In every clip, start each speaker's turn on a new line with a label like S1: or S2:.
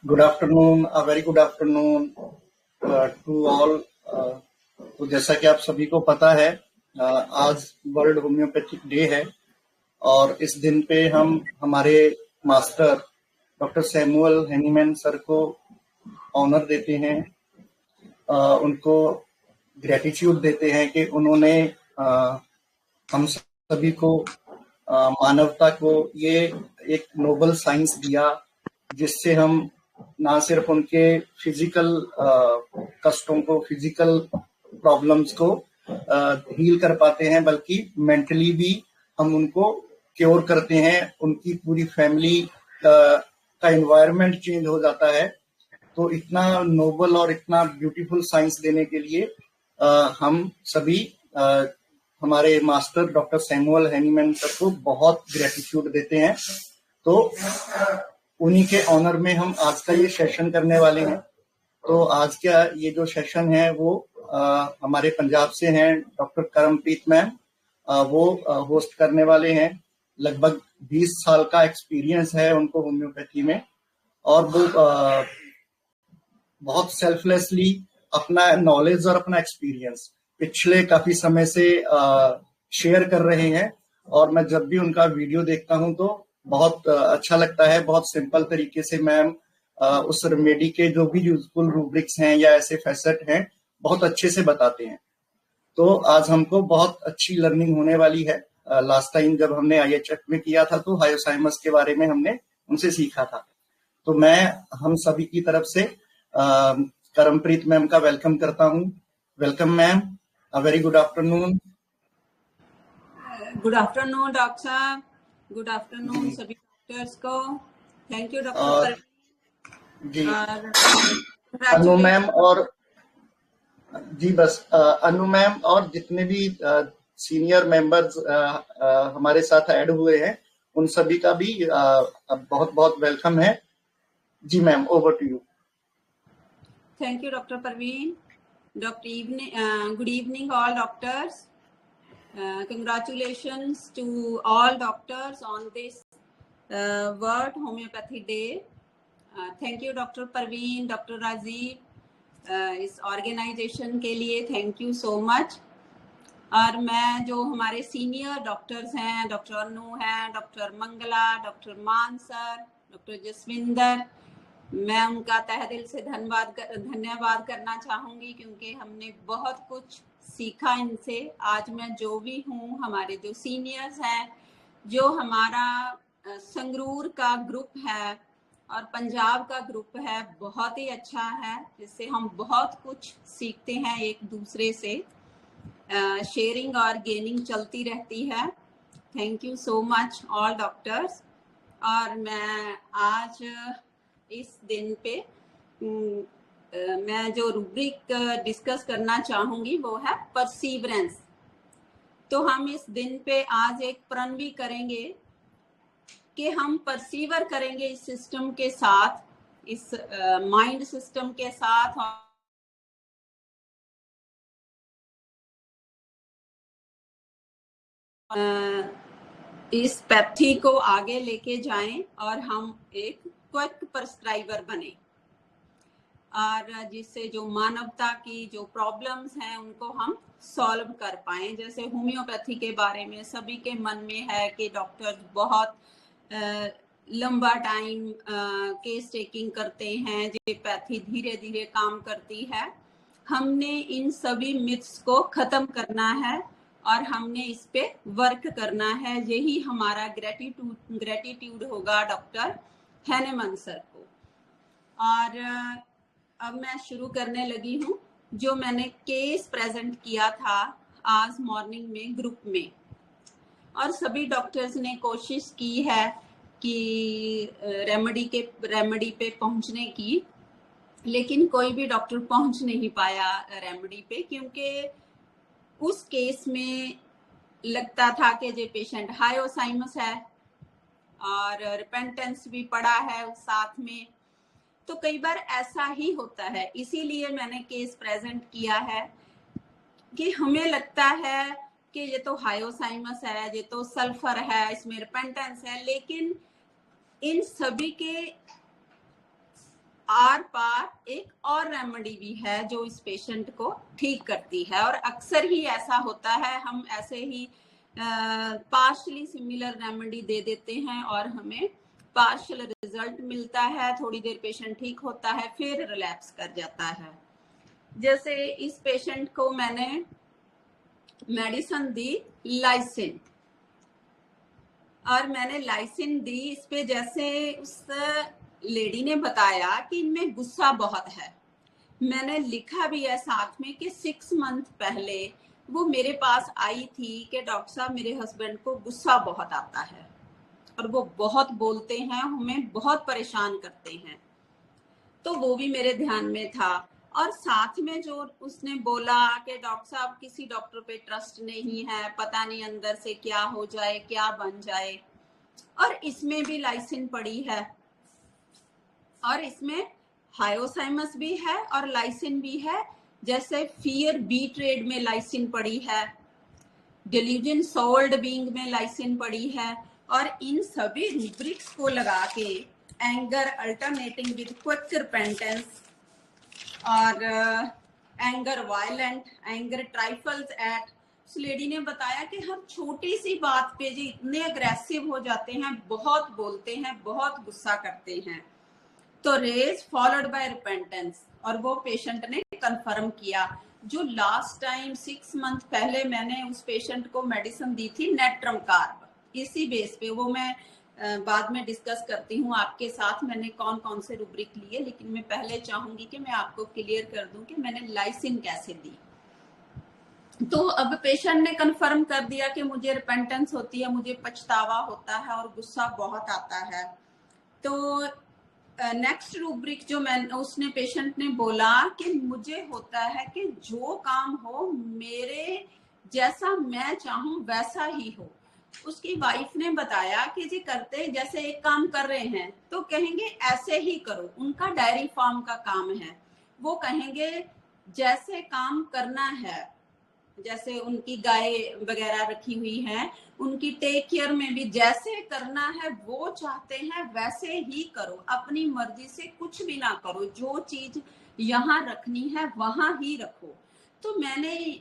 S1: Good afternoon, a very good afternoon to all. तो जैसा कि आप सभी को पता है, आज वर्ल्ड होम्योपैथिक डे है और इस दिन पे हम हमारे master doctor Samuel Hahnemann sir को ऑनर देते हैं, उनको ग्रेटिट्यूड देते हैं कि उन्होंने हम सभी को, मानवता को ये एक नोबल साइंस दिया जिससे हम ना सिर्फ उनके फिजिकल कष्टों को, फिजिकल प्रॉब्लम्स को हील कर पाते हैं, बल्कि मेंटली भी हम उनको क्योर करते हैं। उनकी पूरी फैमिली का एनवायरनमेंट चेंज हो जाता है। तो इतना नोबल और इतना ब्यूटीफुल साइंस देने के लिए हम सभी हमारे master doctor Samuel Hahnemann sir को बहुत ग्रेटिट्यूड देते हैं। तो उन्हीं के ऑनर में हम आज का ये सेशन करने वाले हैं। तो आज का ये जो सेशन है वो हमारे पंजाब से हैं डॉक्टर करमप्रीत मैम, वो होस्ट करने वाले हैं। लगभग 20 साल का एक्सपीरियंस है उनको होम्योपैथी में और वो बहुत सेल्फलेसली अपना नॉलेज और अपना एक्सपीरियंस पिछले काफी समय से शेयर कर रहे हैं। और मैं जब भी उनका वीडियो देखता हूं तो बहुत अच्छा लगता है। बहुत सिंपल तरीके से मैम उस रेमेडी के जो भी यूजफुल रूब्रिक्स हैं या ऐसे फैसेट हैं बहुत अच्छे से बताते हैं। तो आज हमको बहुत अच्छी लर्निंग होने वाली है। लास्ट टाइम जब हमने IHF में किया था तो हायोसाइमस के बारे में हमने उनसे सीखा था। तो मैं हम सभी की तरफ से करमप्रीत मैम का वेलकम करता हूं। वेलकम मैम, अ very good afternoon.
S2: Good afternoon doctor साहब, गुड आफ्टरनून सभी डॉक्टर्स को। थैंक यू डॉक्टर
S1: जी।
S2: और
S1: अनु मैम और जी बस अनु मैम और जितने भी सीनियर मेंबर्स हमारे साथ ऐड हुए हैं उन सभी का भी बहुत बहुत वेलकम है। जी ma'am, over to you.
S2: Thank you doctor Parveen. Good evening all doctors. Congratulations to all doctors on this World Homeopathy Day. Thank you Dr. Parveen, Dr. Rajiv, इस ऑर्गेनाइजेशन के लिए थैंक यू सो मच। और मैं जो हमारे senior doctors हैं, doctor अनु हैं, doctor Mangla, doctor Maan sir, doctor Jaswinder, मैं उनका तहे दिल से धन्यवाद करना चाहूँगी क्योंकि हमने बहुत कुछ सीखा इनसे। आज मैं जो भी हूँ, हमारे जो सीनियर्स हैं, जो हमारा संगरूर का ग्रुप है और पंजाब का ग्रुप है, बहुत ही अच्छा है, जिससे हम बहुत कुछ सीखते हैं एक दूसरे से। शेयरिंग और गेनिंग चलती रहती है। Thank you so much all doctors. और मैं आज इस दिन पे मैं जो रूब्रिक डिस्कस करना चाहूंगी वो है परसीवरेंस। तो हम इस दिन पे आज एक प्रण भी करेंगे कि हम परसीवर करेंगे इस सिस्टम के साथ, इस माइंड सिस्टम के साथ, इस पैथी को आगे लेके जाएं और हम एक क्विक प्रिस्क्राइबर बने और जिससे जो मानवता की जो प्रॉब्लम्स हैं उनको हम सॉल्व कर पाएं। जैसे होम्योपैथी के बारे में सभी के मन में है कि डॉक्टर बहुत लंबा टाइम केस टेकिंग करते हैं, जो पैथी धीरे धीरे काम करती है। हमने इन सभी मिथ्स को खत्म करना है और हमने इस पे वर्क करना है। यही हमारा ग्रेटिट्यूड होगा डॉक्टर हैनीमैन सर को। और अब मैं शुरू करने लगी हूँ। जो मैंने केस प्रेजेंट किया था आज मॉर्निंग में ग्रुप में, और सभी डॉक्टर्स ने कोशिश की है कि रेमेडी पे पहुंचने की, लेकिन कोई भी डॉक्टर पहुंच नहीं पाया रेमेडी पे, क्योंकि उस केस में लगता था कि जो पेशेंट हायोसाइमस है और रिपेंटेंस भी पड़ा है साथ में। तो कई बार ऐसा ही होता है, इसीलिए मैंने केस प्रेजेंट किया है कि हमें लगता है कि ये तो हायोसाइमस है, ये तो सल्फर है, इसमें रिपेंटेंस है, लेकिन इन सभी के आर पार एक और रेमेडी भी है जो इस पेशेंट को ठीक करती है, और अक्सर ही ऐसा होता है, हम ऐसे ही पार्शली सिमिलर रेमेडी दे देते हैं और हमें पार्शियल रिजल्ट मिलता है, थोड़ी देर पेशेंट ठीक होता है, फिर रिलैप्स कर जाता है। जैसे इस पेशेंट को मैंने मेडिसिन दी लाइसिन, और मैंने लाइसिन दी इस पे, जैसे उस लेडी ने बताया कि इनमें गुस्सा बहुत है। मैंने लिखा भी है साथ में कि 6 मंथ पहले वो मेरे पास आई थी कि डॉक्टर साहब मेरे हस्बैंड को गुस्सा बहुत आता है और वो बहुत बोलते हैं, हमें बहुत परेशान करते हैं। तो वो भी मेरे ध्यान में था, और साथ में जो उसने बोला कि डॉक्टर साहब किसी डॉक्टर पे ट्रस्ट नहीं है, पता नहीं अंदर से क्या हो जाए, क्या बन जाए। और इसमें भी लाइसिन पड़ी है, और इसमें हायोसाइमस भी है और लाइसिन भी है। जैसे फियर बी ट्रेड में लाइसिन पड़ी है, डिल्यूजन सोल्ड बीइंग में लाइसिन पड़ी है, और इन सभी रूब्रिक्स को लगा के anger alternating with quick repentance और एंगर वायलेंट, एंगर ट्राइफल्स एट, उस लेडी ने बताया कि हर छोटी सी बात पे जी इतने अग्रेसिव हो जाते हैं, बहुत बोलते हैं, बहुत गुस्सा करते हैं। तो रेज फॉलोड बाय रिपेंटेंस, और वो पेशेंट ने कंफर्म किया। जो लास्ट टाइम 6 मंथ पहले मैंने उस पेशेंट को मेडिसिन दी थी नेट्रम कार्ब, इसी बेस पे, वो मैं बाद में डिस्कस करती हूँ आपके साथ मैंने कौन कौन से रूब्रिक लिए, लेकिन मैं पहले चाहूंगी कि मैं आपको क्लियर कर दूं कि मैंने लाइसिन कैसे दी। तो अब पेशेंट ने कंफर्म कर दिया कि मुझे रिपेंटेंस होती है, मुझे पछतावा होता है और गुस्सा बहुत आता है। तो नेक्स्ट रूब्रिक जो उसने पेशेंट ने बोला कि मुझे होता है कि जो काम हो मेरे जैसा मैं चाहूं वैसा ही हो। उसकी वाइफ ने बताया कि जी करते जैसे एक काम कर रहे हैं तो कहेंगे ऐसे ही करो, उनका डायरी फार्म का काम है, वो कहेंगे जैसे काम करना है, जैसे उनकी गाय वगैरह रखी हुई है, उनकी टेक केयर में भी जैसे करना है वो चाहते हैं वैसे ही करो, अपनी मर्जी से कुछ भी ना करो, जो चीज यहाँ रखनी है वहां ही रखो। तो मैंने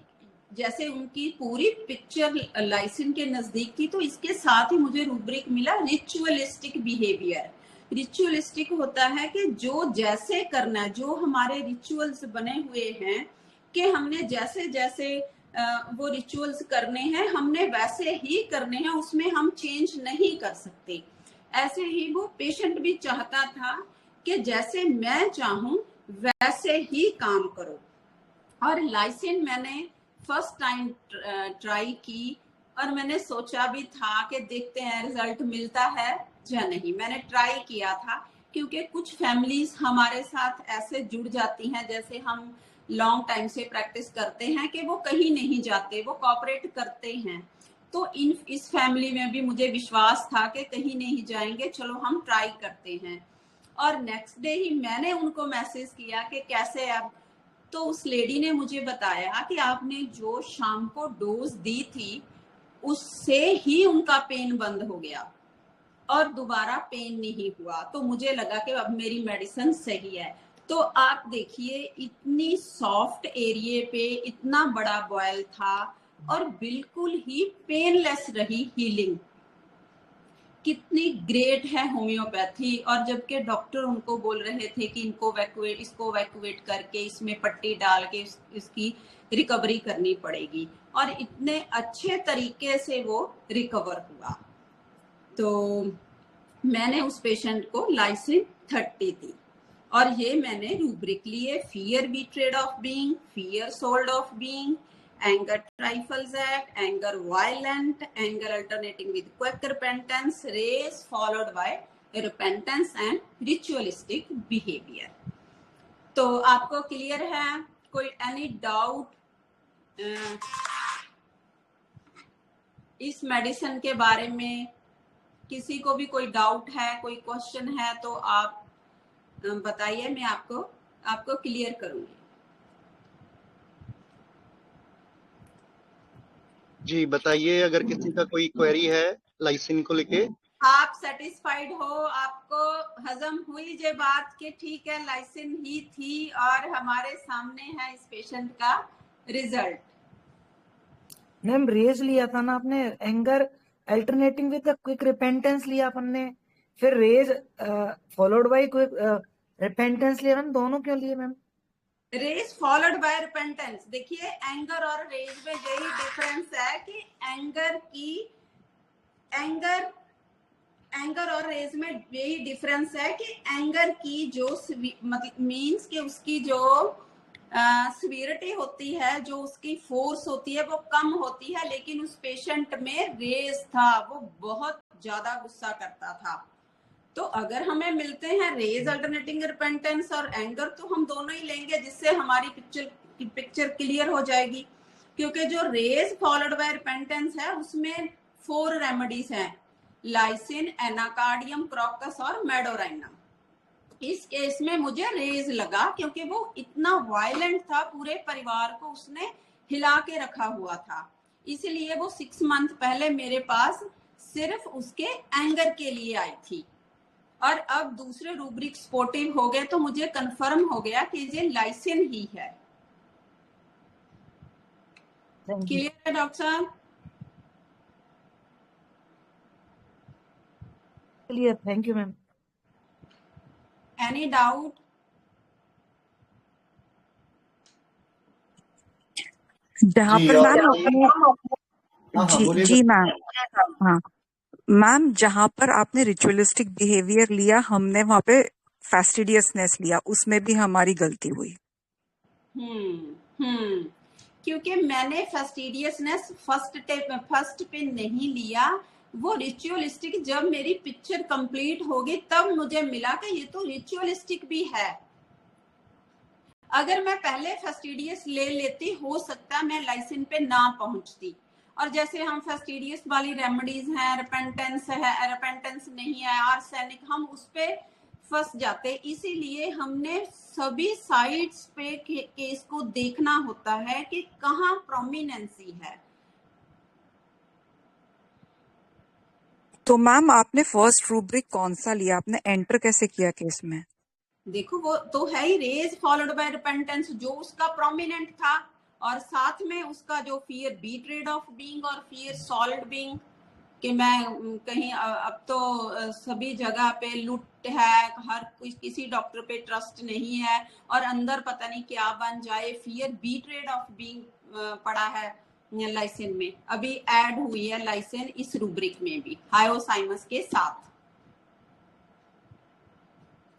S2: जैसे उनकी पूरी पिक्चर लाइसिन के नजदीक थी, तो इसके साथ ही मुझे रूब्रिक मिला रिचुअलिस्टिक बिहेवियर। रिचुअलिस्टिक होता है कि जो जैसे करना है, जो हमारे रिचुअल्स बने हुए हैं कि हमने जैसे जैसे वो रिचुअल्स करने हैं हमने वैसे ही करने हैं, उसमें हम चेंज नहीं कर सकते। ऐसे ही वो पेशेंट भी चाहता था कि जैसे मैं चाहूं वैसे ही काम करो। और लाइसिन मैंने फर्स्ट टाइम ट्राई की, और मैंने सोचा भी था कि देखते हैं रिजल्ट मिलता है या नहीं। मैंने ट्राई किया था क्योंकि कुछ फैमिलीज हमारे साथ ऐसे जुड़ जाती हैं, जैसे हम लॉन्ग टाइम से प्रैक्टिस करते हैं कि वो कहीं नहीं जाते, वो कोऑपरेट करते हैं। तो इस फैमिली में भी मुझे विश्वास था कि कहीं नहीं जाएंगे, चलो हम ट्राई करते हैं। और नेक्स्ट डे ही मैंने उनको मैसेज किया कि कैसे आप, तो उस लेडी ने मुझे बताया कि आपने जो शाम को डोज दी थी उससे ही उनका पेन बंद हो गया और दोबारा पेन नहीं हुआ। तो मुझे लगा कि अब मेरी मेडिसिन सही है। तो आप देखिए इतनी सॉफ्ट एरिया पे इतना बड़ा बॉयल था और बिल्कुल ही पेनलेस रही हीलिंग। कितनी ग्रेट है होम्योपैथी। और जबकि डॉक्टर उनको बोल रहे थे कि इसको वैक्यूएट करके इसमें पट्टी डाल के इसकी रिकवरी करनी पड़ेगी, और इतने अच्छे तरीके से वो रिकवर हुआ। तो मैंने उस पेशेंट को लाइसिन 30 दी, और ये मैंने रूब्रिक लिए, fear be trade off being, fear sold off being, anger trifles at, anger violent, anger alternating with quick repentance, race followed by repentance and ritualistic behavior। तो आपको क्लियर है? कोई एनी डाउट इस medicine के बारे में? किसी को भी कोई डाउट है, कोई क्वेश्चन है तो आप बताइए, मैं आपको क्लियर करूंगी।
S1: जी बताइए, अगर किसी का कोई क्वेरी है लाइसिन को लेके।
S2: आप सेटिस्फाइड हो? आपको हजम हुई जे बात के ठीक है लाइसिन ही थी और हमारे सामने है इस पेशेंट का रिजल्ट।
S3: मैम रेज लिया था ना आपने, anger alternating with quick repentance लिया अपन ने, फिर rage followed by quick repentance लिया, मैम दोनों क्यों लिए ma'am?
S2: Rage followed by repentance, देखिए एंगर और रेज में यही डिफरेंस है कि एंगर और रेज में यही डिफरेंस है कि एंगर की जो मतलब मीन्स कि उसकी जो सिवियरिटी होती है, जो उसकी फोर्स होती है वो कम होती है, लेकिन उस पेशेंट में रेज था, वो बहुत ज्यादा गुस्सा करता था। तो अगर हमें मिलते हैं रेज अल्टरनेटिंग रिपेंटेंस और एंगर, तो हम दोनों ही लेंगे, जिससे हमारी पिक्चर क्लियर हो जाएगी। क्योंकि जो रेज फॉलोड बाय रिपेंटेंस है उसमें 4 रेमेडीज हैं, लाइसिन, एनाकार्डियम, क्रोकस और मेडोराइनम। इस केस में मुझे रेज लगा क्योंकि वो इतना वायलेंट था, पूरे परिवार को उसने हिला के रखा हुआ था, इसलिए वो 6 मंथ पहले मेरे पास सिर्फ उसके एंगर के लिए आई थी। और अब दूसरे रूब्रिक स्पोर्टिव हो गए तो मुझे कंफर्म हो गया कि ये लाइसिन ही है। क्लियर है डॉक्टर साहब?
S3: Clear, thank you ma'am.
S2: Any doubt?
S4: जहाँ पर मैम आपने जी मैम, हाँ मैम, जहाँ पर आपने रिचुअलिस्टिक बिहेवियर लिया, हमने वहाँ पे फैस्टिडियसनेस लिया, उसमें भी हमारी गलती हुई।
S2: क्योंकि मैंने फैस्टिडियसनेस फर्स्ट पे नहीं लिया, वो रिचुअलिस्टिक जब मेरी पिक्चर कंप्लीट होगी तब मुझे मिला कि ये तो रिचुअलिस्टिक भी है। अगर मैं पहले फैस्टिडियस ले लेती, हो सकता मैं लाइसिन पे ना पहुंचती। और जैसे हम फैस्टिडियस वाली रेमेडीज हैं, रिपेंटेंस नहीं है, आर्सेनिक, हम उस पे फंस जाते। इसीलिए हमने सभी साइड्स पे केस को देखना होता है कि कहाँ प्रोमिनेंसी है।
S4: तो मैम आपने फर्स्ट रूब्रिक कौन सा लिया, आपने एंटर कैसे किया केस में?
S2: देखो वो तो है ही रेज फॉलोड बाय रिपेंटेंस, जो उसका प्रोमिनेंट था, और साथ में उसका जो फियर बीट्रेड ऑफ बीइंग और फियर सॉलिड बीइंग, कि मैं कहीं अब तो सभी जगह पे लूट है, हर कोई किसी डॉक्टर पे ट्रस्ट नहीं है, और अंदर पता नहीं क्या बन जाए, फियर बीट्रेड ऑफ बीइंग पड़ा है लाइसिन में, अभी ऐड हुई है लाइसिन इस रूब्रिक में भी हायोसाइमस के साथ,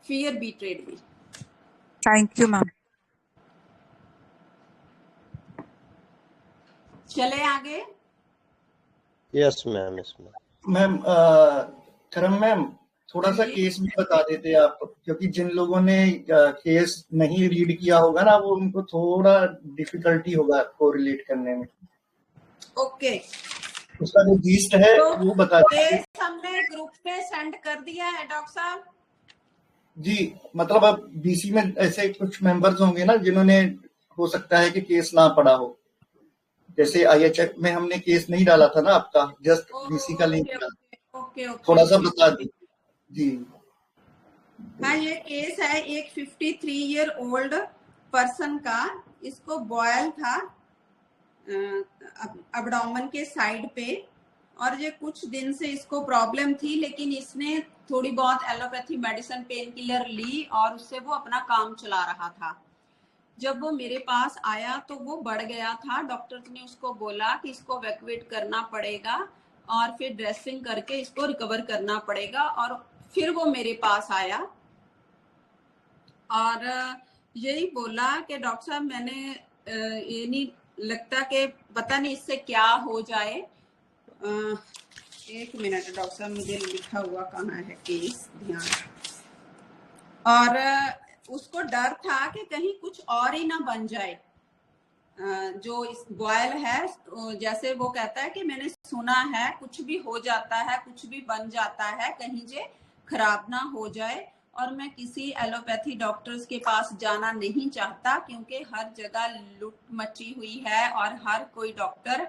S2: फियर बीट्रेड भी।
S4: Thank you ma'am.
S2: चले आगे।
S5: Yes ma'am, yes ma'am.
S1: Ma'am करम मैम, थोड़ा सा केस भी बता देते आप, क्योंकि जिन लोगों ने केस नहीं रीड किया होगा ना, वो उनको थोड़ा डिफिकल्टी होगा कोरिलेट करने में।
S2: ओके,
S1: उसका जो जीस्ट है
S2: तो
S1: वो बता दीजिए।
S2: केस हमने ग्रुप पे सेंड कर दिया है डॉक्टर साहब।
S1: जी, मतलब अब बीसी में ऐसे कुछ मेंबर्स होंगे ना जिन्होंने, हो सकता है कि केस ना पड़ा हो, जैसे आईएचएफ में हमने केस नहीं डाला था ना आपका, जस्ट बीसी का लिंक था।
S2: ओके,
S1: थोड़ा सा बता दीजिए जी।
S2: हाँ, ये केस है एक 53 ईयर ओल्ड पर्सन का, इसको बॉयल था अबडोमेन के साइड पे, और ये कुछ दिन से इसको प्रॉब्लम थी, लेकिन इसने थोड़ी बहुत एलोपैथी मेडिसिन पेन किलर ली और उससे वो अपना काम चला रहा था। जब वो मेरे पास आया तो वो बढ़ गया था, डॉक्टर ने उसको बोला कि इसको वैक्यूएट करना पड़ेगा और फिर ड्रेसिंग करके इसको रिकवर करना पड़ेगा, और फिर वो मेरे पास आया और यही बोला कि डॉक्टर साहब मैंने ये नहीं लगता कि पता नहीं इससे क्या हो जाए। एक मिनट डॉक्टर साहब, मुझे लिखा हुआ कहाँ है केस, ध्यान। और उसको डर था कि कहीं कुछ और ही ना बन जाए, जो इस बॉयल है, जैसे वो कहता है कि मैंने सुना है कुछ भी हो जाता है, कुछ भी बन जाता है, कहीं जे खराब ना हो जाए। और मैं किसी एलोपैथी डॉक्टर्स के पास जाना नहीं चाहता, क्योंकि हर जगह लूट मची हुई है और हर कोई डॉक्टर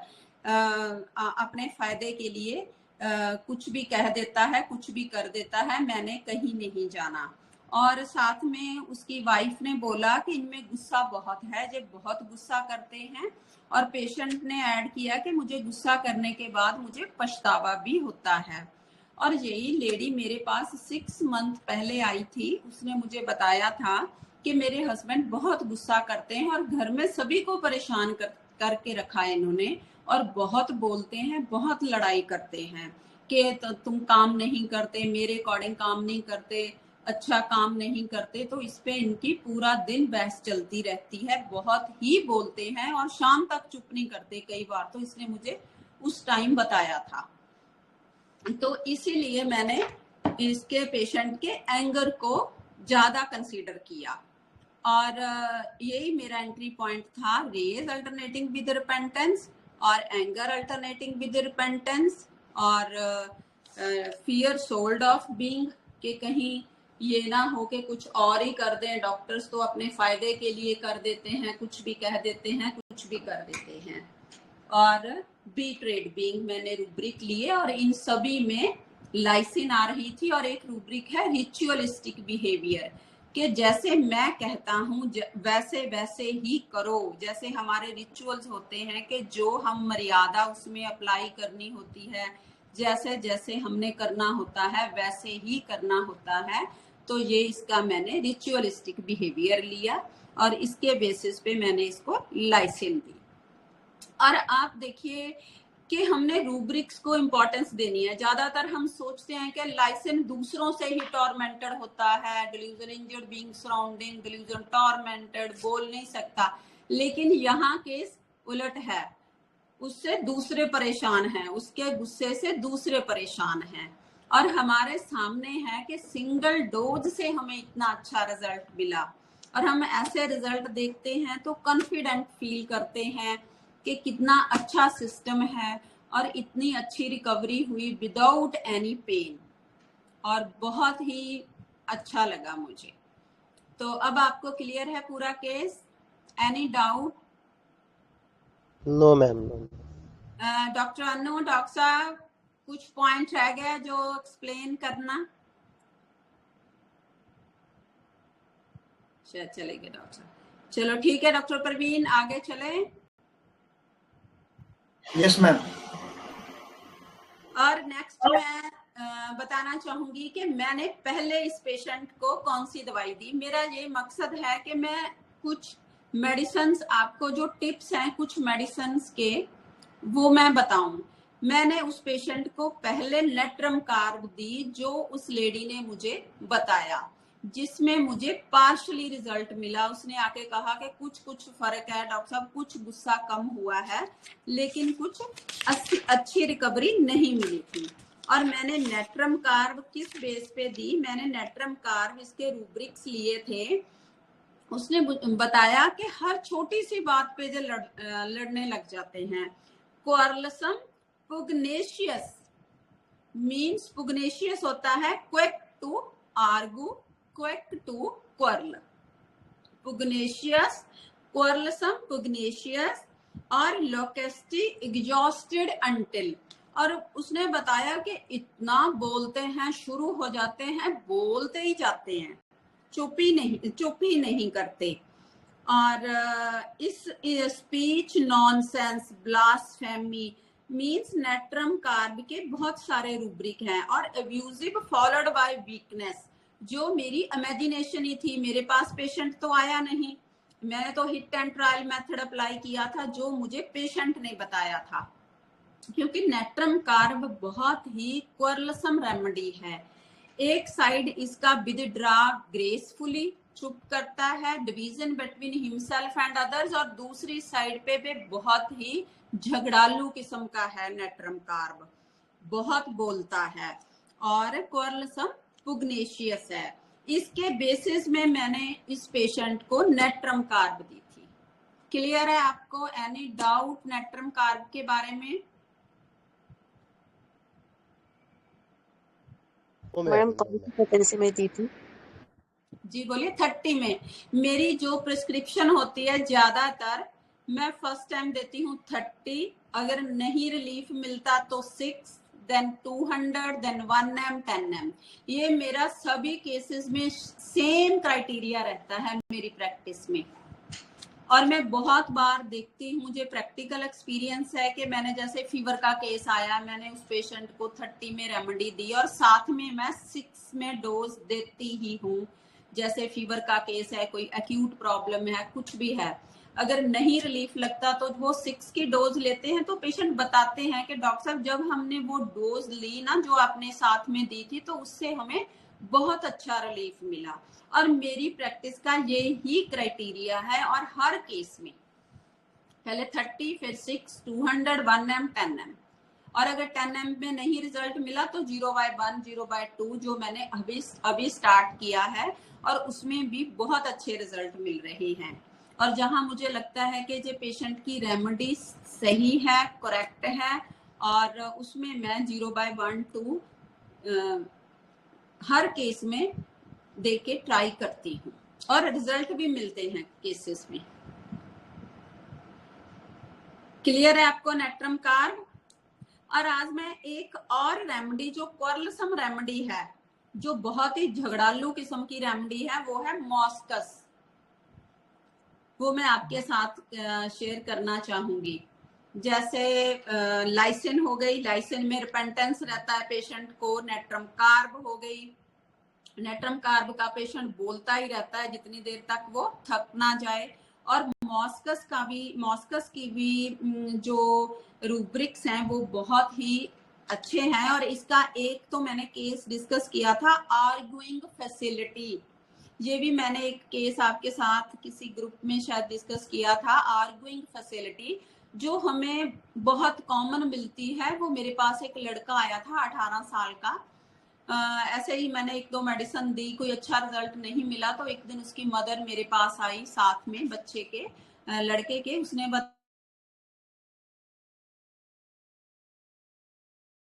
S2: अपने फायदे के लिए कुछ भी कह देता है, कुछ भी कर देता है, मैंने कहीं नहीं जाना। और साथ में उसकी वाइफ ने बोला कि इनमें गुस्सा बहुत है, जब बहुत गुस्सा करते हैं। और पेशेंट ने ऐड किया कि मुझे गुस्सा करने के बाद मुझे पछतावा भी होता है। और यही लेडी मेरे पास 6 मंथ पहले आई थी, उसने मुझे बताया था कि मेरे हस्बैंड बहुत गुस्सा करते हैं और घर में सभी को परेशान करके रखा है इन्होंने, और बहुत बोलते हैं, बहुत लड़ाई करते हैं कि तो तुम काम नहीं करते, मेरे अकॉर्डिंग काम नहीं करते, अच्छा काम नहीं करते। तो इस पे इनकी पूरा दिन बहस चलती रहती है, बहुत ही बोलते हैं और शाम तक चुप नहीं करते कई बार। तो इसने मुझे उस टाइम बताया था। तो इसीलिए मैंने इसके पेशेंट के एंगर को ज्यादा कंसीडर किया। और यही मेरा एंट्री पॉइंट था, रेज अल्टरनेटिंग विद रिपेंटेंस और एंगर अल्टरनेटिंग विद रिपेंटेंस और फियर सोल्ड ऑफ बीइंग, कि कहीं ये ना हो कि कुछ और ही कर दें। डॉक्टर्स तो अपने फायदे के लिए कर देते हैं, कुछ भी कह देते हैं, कुछ भी कर देते हैं। और बी ट्रेड बीइंग मैंने रूब्रिक लिए और इन सभी में लाइसिन आ रही थी। और एक रूब्रिक है रिचुअलिस्टिक बिहेवियर, कि जैसे मैं कहता हूँ वैसे वैसे ही करो। जैसे हमारे रिचुअल्स होते हैं कि जो हम मर्यादा उसमें अप्लाई करनी होती है, जैसे जैसे हमने करना होता है वैसे ही करना होता है। तो ये इसका मैंने रिचुअलिस्टिक बिहेवियर लिया और इसके बेसिस पे मैंने इसको लाइसेंस दी। और आप देखिए कि हमने रूब्रिक्स को इम्पोर्टेंस देनी है। ज्यादातर हम सोचते हैं कि लाइसेंस दूसरों से ही टॉर्मेंटेड होता है, delusion injured being surrounding, delusion tormented, बोल नहीं सकता। लेकिन यहाँ केस उलट है, उससे दूसरे परेशान हैं, उसके गुस्से से दूसरे परेशान हैं। और हमारे सामने है कि सिंगल डोज से हमें इतना अच्छा रिजल्ट मिला। और हम ऐसे रिजल्ट देखते हैं तो कॉन्फिडेंट फील करते हैं कि कितना अच्छा सिस्टम है और इतनी अच्छी रिकवरी हुई विदाउट एनी पेन, और बहुत ही अच्छा लगा मुझे। तो अब आपको क्लियर है पूरा case? Any doubt?
S5: No ma'am, no.
S2: Doctor Anu, doctor साहब, कुछ पॉइंट रह गया जो एक्सप्लेन करना? चलेंगे डॉक्टर साहब। चलो ठीक है डॉक्टर परवीन, आगे चले।
S1: Yes ma'am.
S2: और नेक्स्ट मैं बताना चाहूंगी कि मैंने पहले इस पेशेंट को कौन सी दवाई दी। मेरा ये मकसद है कि मैं कुछ मेडिसिन्स, आपको जो टिप्स हैं कुछ मेडिसिन्स के, वो मैं बताऊं। मैंने उस पेशेंट को पहले नेट्रम कार्ब दी जो उस लेडी ने मुझे बताया, जिसमें मुझे पार्शली रिजल्ट मिला। उसने आके कहा कि कुछ फर्क है डॉक्टर साहब, कुछ गुस्सा कम हुआ है, लेकिन कुछ अच्छी रिकवरी नहीं मिली थी। और मैंने नेट्रम कार्ब किस बेस पे दी? मैंने नेट्रम कार्ब इसके रूब्रिक्स लिए थे। उसने बताया कि हर छोटी सी बात पे जो लड़ने लग जाते हैं। क्वारलसम पुगनेशियस मीन्स, पुगनेशियस होता है quick to argue, quick to quarrel. Pugnacious, quarrelsome, pugnacious और लोकेस्टी एग्जॉस्टेड अंटिल। और उसने बताया कि इतना बोलते हैं, शुरू हो जाते हैं, बोलते ही जाते हैं, चुप ही नहीं करते। और इस speech nonsense, blasphemy means natrum carb के बहुत सारे रूब्रिक हैं। और अब्यूजिव फॉलोड बाय वीकनेस, जो मेरी इमेजिनेशन ही थी, मेरे पास पेशेंट तो आया नहीं, मैंने तो hit and trial method apply किया था जो मुझे पेशेंट ने बताया था। क्योंकि नेट्रम कार्ब बहुत ही क्वर्लसम रेमेडी है। एक साइड इसका विदड्रा ग्रेसफुली, चुप करता है, division between himself and others, और दूसरी साइड पे भी बहुत ही झगड़ालू किस्म का है नेट्रम कार्ब, बहुत बोलता है और क्वर्लसम पुगनेशियस है। इसके बेसिस में मैंने इस पेशेंट को नेट्रम कार्ब दी थी। क्लियर है आपको? एनी डाउट नेट्रम कार्ब के बारे में?
S6: मैडम कौन सी फ्रीक्वेंसी में दी थी?
S2: जी बोलिए। 30 में। मेरी जो प्रिस्क्रिप्शन होती है ज्यादातर मैं फर्स्ट टाइम देती हूँ 30, अगर नहीं रिलीफ मिलता तो 6, देन 200, देन 1 m, 10 m। ये मेरा सभी केसेस में सेम क्राइटेरिया रहता है मेरी प्रैक्टिस में। और मैं बहुत बार देखती हूँ, मुझे प्रैक्टिकल एक्सपीरियंस है कि मैंने जैसे फीवर का केस आया, मैंने उस पेशेंट को 30 में रेमेडी दी और साथ में मैं 6 में डोज देती ही हूँ। जैसे फीवर का केस है, कोई एक्यूट प्रॉब्लम है, कुछ भी है, अगर नहीं रिलीफ लगता तो वो 6 की डोज लेते हैं। तो पेशेंट बताते हैं कि डॉक्टर साहब जब हमने वो डोज ली ना जो आपने साथ में दी थी, तो उससे हमें बहुत अच्छा रिलीफ मिला। और मेरी प्रैक्टिस का ये ही क्राइटेरिया है। और हर केस में पहले 30, फिर 6, 200, 1 m, 10 m। और अगर 10 m में नहीं रिजल्ट मिला तो 0/1, 0/2 जो मैंने अभी स्टार्ट किया है, और उसमें भी बहुत अच्छे रिजल्ट मिल रहे हैं। और जहां मुझे लगता है कि जो पेशेंट की रेमेडी सही है, करेक्ट है, और उसमें मैं 0/1, 2 हर केस में दे के ट्राई करती हूँ और रिजल्ट भी मिलते हैं केसेस में। क्लियर है आपको नेट्रम कार्ब? और आज मैं एक और रेमेडी जो क्वार्लसम रेमेडी है, जो बहुत ही झगड़ालू किस्म की रेमेडी है, वो है मॉस्कस। वो मैं आपके साथ शेयर करना चाहूंगी। जैसे लाइसिन हो गई, लाइसिन में रिपेंटेंस रहता है पेशेंट को। नेट्रम कार्ब हो गई, नेट्रम कार्ब का पेशेंट बोलता ही रहता है जितनी देर तक वो थक ना जाए। और मॉस्कस की भी जो रूब्रिक्स हैं वो बहुत ही अच्छे हैं। और इसका एक तो मैंने केस डिस्कस किया था, आर्गुइंग फैसिलिटी। ये भी मैंने एक केस आपके साथ किसी ग्रुप में शायद डिस्कस किया था। आर्गुइंग फैसिलिटी जो हमें बहुत कॉमन मिलती है, वो मेरे पास एक लड़का आया था 18 साल का। ऐसे ही मैंने 1-2 मेडिसिन दी, कोई अच्छा रिजल्ट नहीं मिला, तो एक दिन उसकी मदर मेरे पास आई साथ में बच्चे के, लड़के के। उसने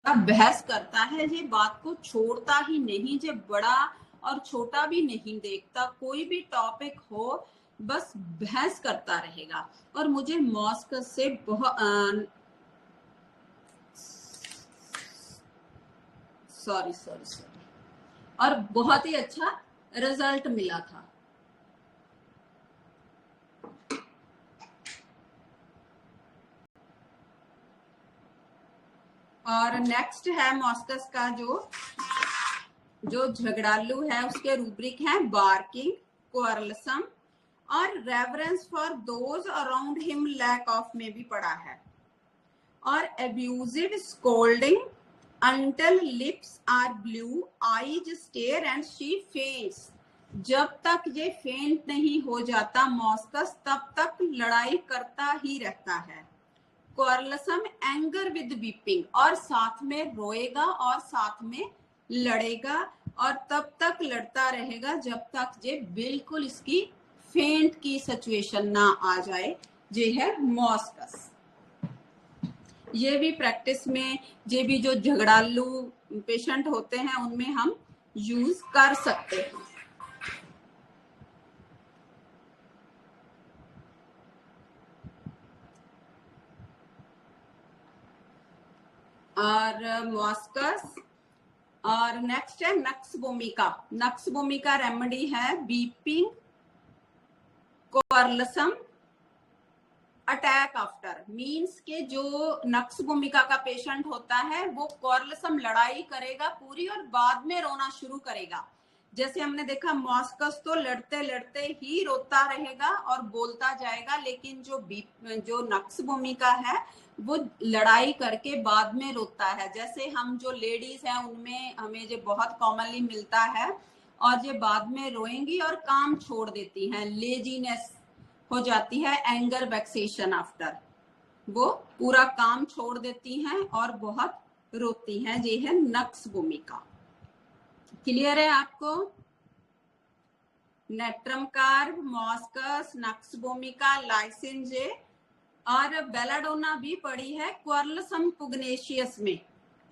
S2: बहस करता है, ये बात को छोड़ता ही नहीं, जो बड़ा और छोटा भी नहीं देखता, कोई भी टॉपिक हो बस बहस करता रहेगा। और मुझे मॉस्कस से बहुत सॉरी और बहुत ही अच्छा रिजल्ट मिला था। और नेक्स्ट है मॉस्कस का जो झगड़ालू है, उसके रूब्रिक है बार्किंग, क्वारलसम और reverence for those around him, lack of में भी पड़ा है। और abusive scolding until lips are blue, eyes stare and she faints। जब तक ये फेंट नहीं हो जाता मॉस्कस, तब तक लड़ाई करता ही रहता है। क्वारलसम एंगर विद वीपिंग, और साथ में रोएगा और साथ में लड़ेगा, और तब तक लड़ता रहेगा जब तक ये बिल्कुल इसकी फेंट की सिचुएशन ना आ जाए। ये है मॉस्कस। ये भी प्रैक्टिस में, ये भी जो झगड़ालू पेशेंट होते हैं उनमें हम यूज कर सकते हैं। और मॉस्कस। और नेक्स्ट है नक्स भूमिका। नक्स भूमिका रेमेडी है बीपिंग, क्वारलसम, अटैक आफ्टर। मीन्स के जो नक्स भूमिका का पेशेंट होता है वो क्वारलसम लड़ाई करेगा पूरी, और बाद में रोना शुरू करेगा। जैसे हमने देखा मॉस्कस तो लड़ते लड़ते ही रोता रहेगा और बोलता जाएगा, लेकिन जो नक्स भूमिका है वो लड़ाई करके बाद में रोता है। जैसे हम जो लेडीज हैं उनमें हमें जो बहुत कॉमनली मिलता है, और ये बाद में रोएंगी और काम छोड़ देती हैं, लेजीनेस हो जाती है, एंगर वैक्सेशन आफ्टर, वो पूरा काम छोड़ देती हैं और बहुत रोती हैं। ये है नक्स भूमिका। क्लियर है आपको? नेट्रम कार्ब, मॉस्कस, नक्स भूमिका, लाइसिन जे, और बेलाडोना भी पड़ी है क्वारलसम पुग्नेशियस में।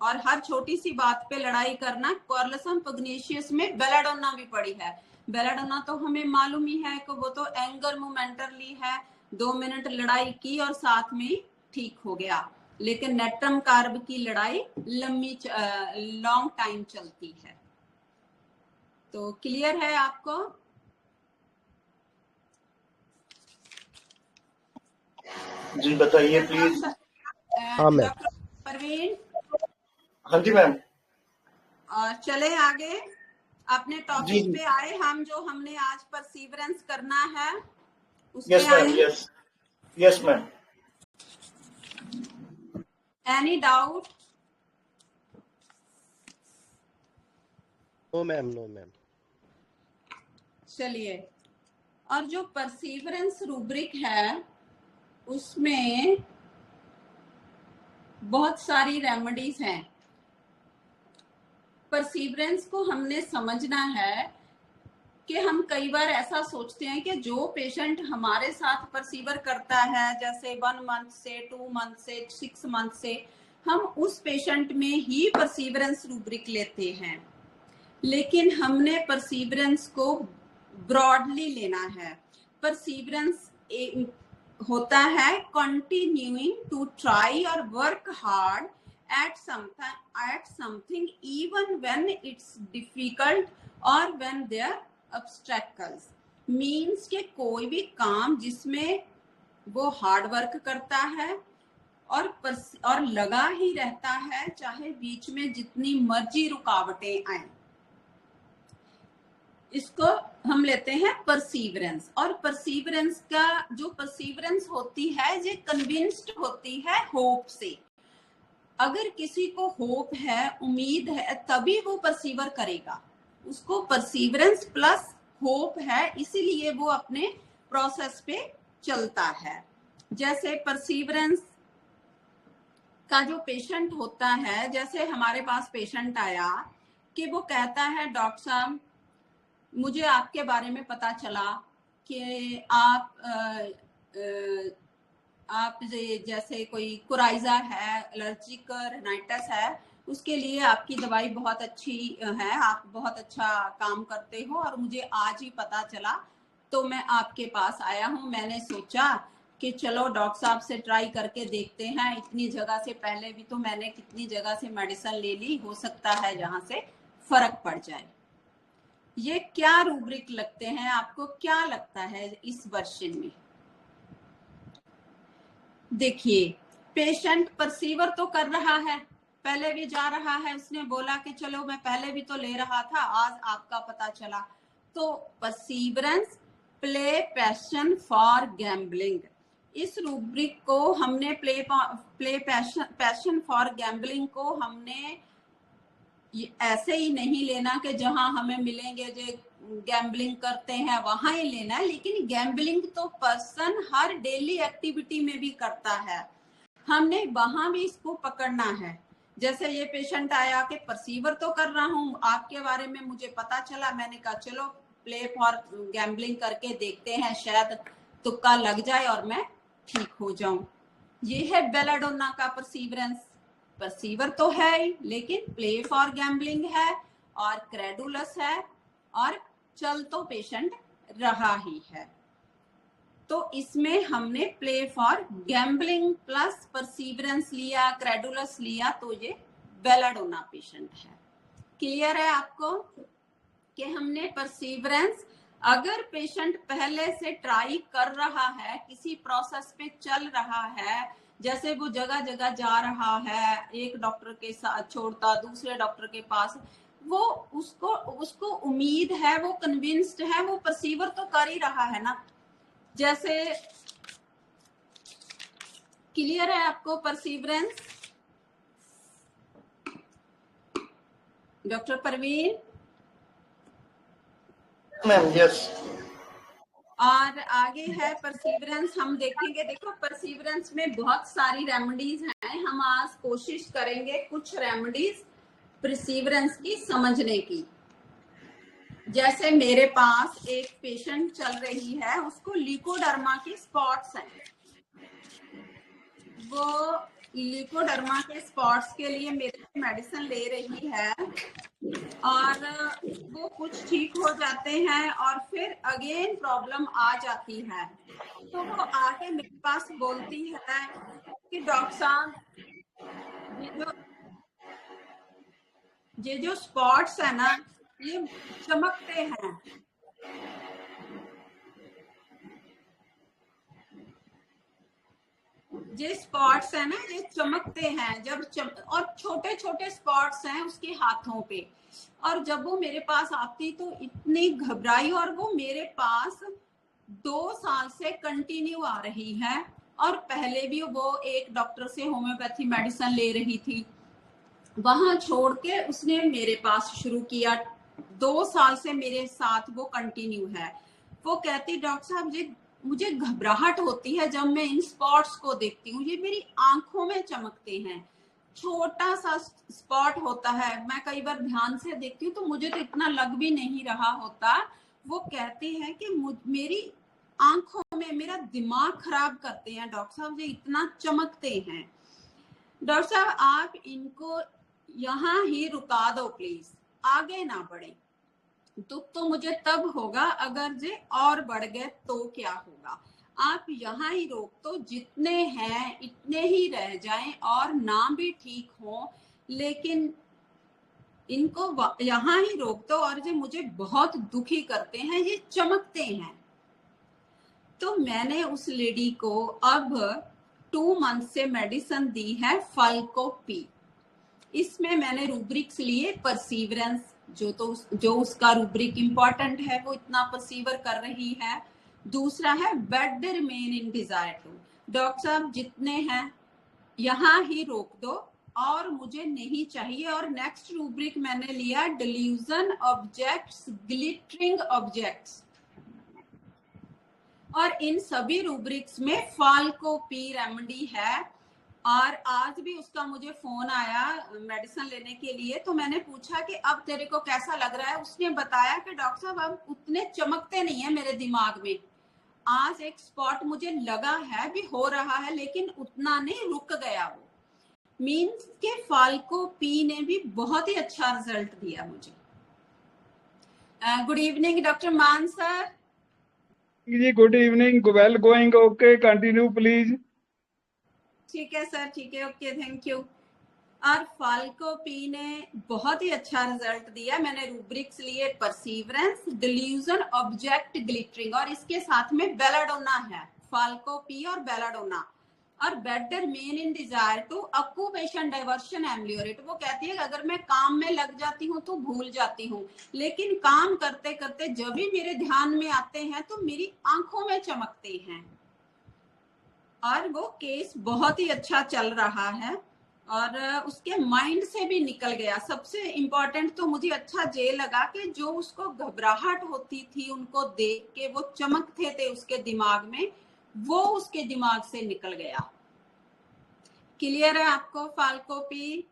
S2: और हर छोटी सी बात पे लड़ाई करना, क्वारलसम पुग्नेशियस में बेलाडोना भी पड़ी है। बेलाडोना तो हमें मालूम ही है कि वो तो एंगर मोमेंटरली है, 2 मिनट लड़ाई की और साथ में ठीक हो गया। लेकिन नेट्रम कार्ब की लड़ाई लॉन्ग टाइम चलती है। तो क्लियर है आपको?
S1: जी बताइए प्लीज।
S5: हाँ मैम।
S2: डॉक्टर परवीन।
S1: हाँ जी मैम।
S2: और चले आगे अपने
S1: जी
S2: टॉपिक
S1: जी।
S2: पे आए हम, जो हमने आज परसीवरेंस करना है उस
S1: यस
S2: पे
S1: मैम।
S2: आए।
S1: Yes yes ma'am.
S2: Any doubt?
S5: No ma'am, no ma'am.
S2: चलिए, और जो परसीवरेंस रूब्रिक है उसमें बहुत सारी रेमेडीज हैं। परसीवरेंस को हमने समझना है कि हम कई बार ऐसा सोचते हैं कि जो पेशेंट हमारे साथ परसीवर करता है, जैसे 1 मंथ से 2 मंथ से 6 मंथ से, हम उस पेशेंट में ही परसीवरेंस रूब्रिक लेते हैं। लेकिन हमने परसीवरेंस को ब्रॉडली लेना है। परसीवरेंस होता है कंटिन्यूइंग टू ट्राई और work hard at something even when it's difficult or when there are obstacles। Means के कोई भी काम जिसमें वो हार्ड वर्क करता है और लगा ही रहता है, चाहे बीच में जितनी मर्जी रुकावटें आए, इसको हम लेते हैं परसीवरेंस। और परसीवरेंस का जो परसीवरेंस होती है ये कन्विंस्ड होती है होप से। अगर किसी को होप है, उम्मीद है, तभी वो परसीवर करेगा। उसको परसीवरेंस प्लस होप है, इसीलिए वो अपने प्रोसेस पे चलता है। जैसे परसीवरेंस का जो पेशेंट होता है, जैसे हमारे पास पेशेंट आया कि वो कहता है डॉक्टर साहब मुझे आपके बारे में पता चला कि आप जैसे कोई कुराइजा है, एलर्जिक राइनाइटिस है, उसके लिए आपकी दवाई बहुत अच्छी है, आप बहुत अच्छा काम करते हो और मुझे आज ही पता चला तो मैं आपके पास आया हूँ। मैंने सोचा कि चलो डॉक्टर साहब से ट्राई करके देखते हैं। इतनी जगह से पहले भी तो मैंने कितनी जगह से मेडिसिन ले ली, हो सकता है जहां से फर्क पड़ जाए। ये क्या रूब्रिक लगते हैं आपको? क्या लगता है इस वर्षन में? देखिए, पेशेंट परसीवर तो कर रहा है, पहले भी जा रहा है, उसने बोला कि चलो मैं पहले भी तो ले रहा था, आज आपका पता चला। तो perseverance play passion for gambling, इस रूब्रिक को हमने प्ले पैशन फॉर गैम्बलिंग को हमने ऐसे ही नहीं लेना कि जहां हमें मिलेंगे जो गैम्बलिंग करते हैं वहां ही लेना है, लेकिन गैम्बलिंग तो पर्सन हर डेली एक्टिविटी में भी करता है, हमने वहां भी इसको पकड़ना है। जैसे ये पेशेंट आया कि परसीवर तो कर रहा हूँ, आपके बारे में मुझे पता चला, मैंने कहा चलो प्ले फॉर गैम्बलिंग करके देखते हैं, शायद तुक्का लग जाए और मैं ठीक हो जाऊं। ये है बेलाडोना का परसीवरेंस। परसीवर तो है ही, लेकिन प्ले फॉर गैम्बलिंग है और क्रेडुलस है और चल तो पेशेंट रहा ही है। तो इसमें हमने play for gambling plus perseverance लिया, क्रेडुलस लिया, तो ये बेलाडोना पेशेंट है। क्लियर है आपको कि हमने परसीवरेंस, अगर पेशेंट पहले से ट्राई कर रहा है, किसी प्रोसेस पे चल रहा है, जैसे वो जगह जगह जा रहा है, एक डॉक्टर के साथ छोड़ता दूसरे डॉक्टर के पास, वो उसको उम्मीद है, वो कन्विंस्ड है, वो परसीवर तो कर ही रहा है ना। जैसे क्लियर है आपको perseverance? Doctor Parveen?
S1: Ma'am yes.
S2: और आगे है परसीवरेंस, हम देखेंगे। देखो, परसीवरेंस में बहुत सारी रेमेडीज हैं, हम आज कोशिश करेंगे कुछ रेमेडीज परसीवरेंस की समझने की। जैसे मेरे पास एक पेशेंट चल रही है, उसको लिकोडर्मा की स्पॉट्स हैं। वो लिकोडर्मा के स्पॉट्स के लिए मेरे मेडिसिन ले रही है और वो कुछ ठीक हो जाते हैं और फिर अगेन प्रॉब्लम आ जाती है। तो वो आके मेरे पास बोलती है कि डॉक्टर साहब ये जो स्पॉट्स है ना, ये चमकते हैं। ये स्पॉट्स है ना, ये चमकते हैं और छोटे छोटे स्पॉट्स हैं उसके हाथों पे। और जब वो मेरे पास आती तो इतनी घबराई, और वो मेरे पास 2 साल से कंटिन्यू आ रही है। और पहले भी वो एक डॉक्टर से होम्योपैथी मेडिसिन ले रही थी, वहां छोड़ के उसने मेरे पास शुरू किया। 2 साल से मेरे साथ वो कंटिन्यू है। वो कहती, डॉक्टर साहब मुझे घबराहट होती है जब मैं इन स्पॉट्स को देखती हूँ, ये मेरी आंखों में चमकते हैं। छोटा सा स्पॉट होता है, मैं कई बार ध्यान से देखती हूँ तो मुझे तो इतना लग भी नहीं रहा होता। वो कहते हैं कि मेरी आंखों में मेरा दिमाग खराब करते हैं डॉक्टर साहब, ये इतना चमकते हैं। डॉक्टर साहब आप इनको यहाँ ही रुका दो प्लीज, आगे ना बढ़े। दुख तो मुझे तब होगा अगर जे और बढ़ गए तो क्या होगा। आप यहाँ ही रोक दो, जितने हैं इतने ही रह जाएं और ना भी ठीक हो, लेकिन इनको यहाँ ही रोक दो। और जो मुझे बहुत दुखी करते हैं, ये चमकते हैं। तो मैंने उस लेडी को अब 2 मंथ से मेडिसिन दी है फाल्कोपी। इसमें मैंने रूब्रिक्स लिए, परसीवरेंस जो उसका रूब्रिक इंपॉर्टेंट है वो इतना परसीवर कर रही है। दूसरा है bed remain in desire to. Doctor साहब जितने हैं यहाँ ही रोक दो और मुझे नहीं चाहिए। और नेक्स्ट रूब्रिक मैंने लिया डिल्यूजन ऑब्जेक्ट्स, ग्लिटरिंग ऑब्जेक्ट्स। और इन सभी रूब्रिक्स में फाल्कोपी रेमेडी है। और आज भी उसका मुझे फोन आया मेडिसिन लेने के लिए, तो मैंने पूछा कि अब तेरे को कैसा लग रहा है। उसने बताया कि डॉक्टर साहब अब उतने चमकते नहीं है मेरे दिमाग में। आज एक स्पॉट मुझे लगा है भी हो रहा है, लेकिन उतना नहीं, रुक गया वो। मीन्स के फाल्कोपी ने भी बहुत ही अच्छा रिजल्ट दिया मुझे। Good evening doctor Maan sir.
S7: जी good evening, well going, okay continue please.
S2: ठीक है सर, ठीक है, ओके, थैंक यू। और फाल्कोपी ने बहुत ही अच्छा रिजल्ट दिया। मैंने रूब्रिक्स लिए परसीवरेंस, डिल्यूजन ऑब्जेक्ट, ग्लिटरिंग, और इसके साथ में बेलाडोना है, फाल्कोपी और बेलाडोना। और better men in desire to occupation diversion ameliorate. वो कहती है कि अगर मैं काम में लग जाती हूँ तो भूल जाती हूँ, लेकिन काम करते करते जब भी मेरे ध्यान में आते हैं तो मेरी आंखों में चमकते हैं। और वो केस बहुत ही अच्छा चल रहा है और उसके माइंड से भी निकल गया। सबसे इम्पोर्टेंट तो मुझे अच्छा ये लगा कि जो उसको घबराहट होती थी उनको देख के वो चमकते थे उसके दिमाग में, वो उसके दिमाग से निकल गया। क्लियर है आपको फाल्कोपी?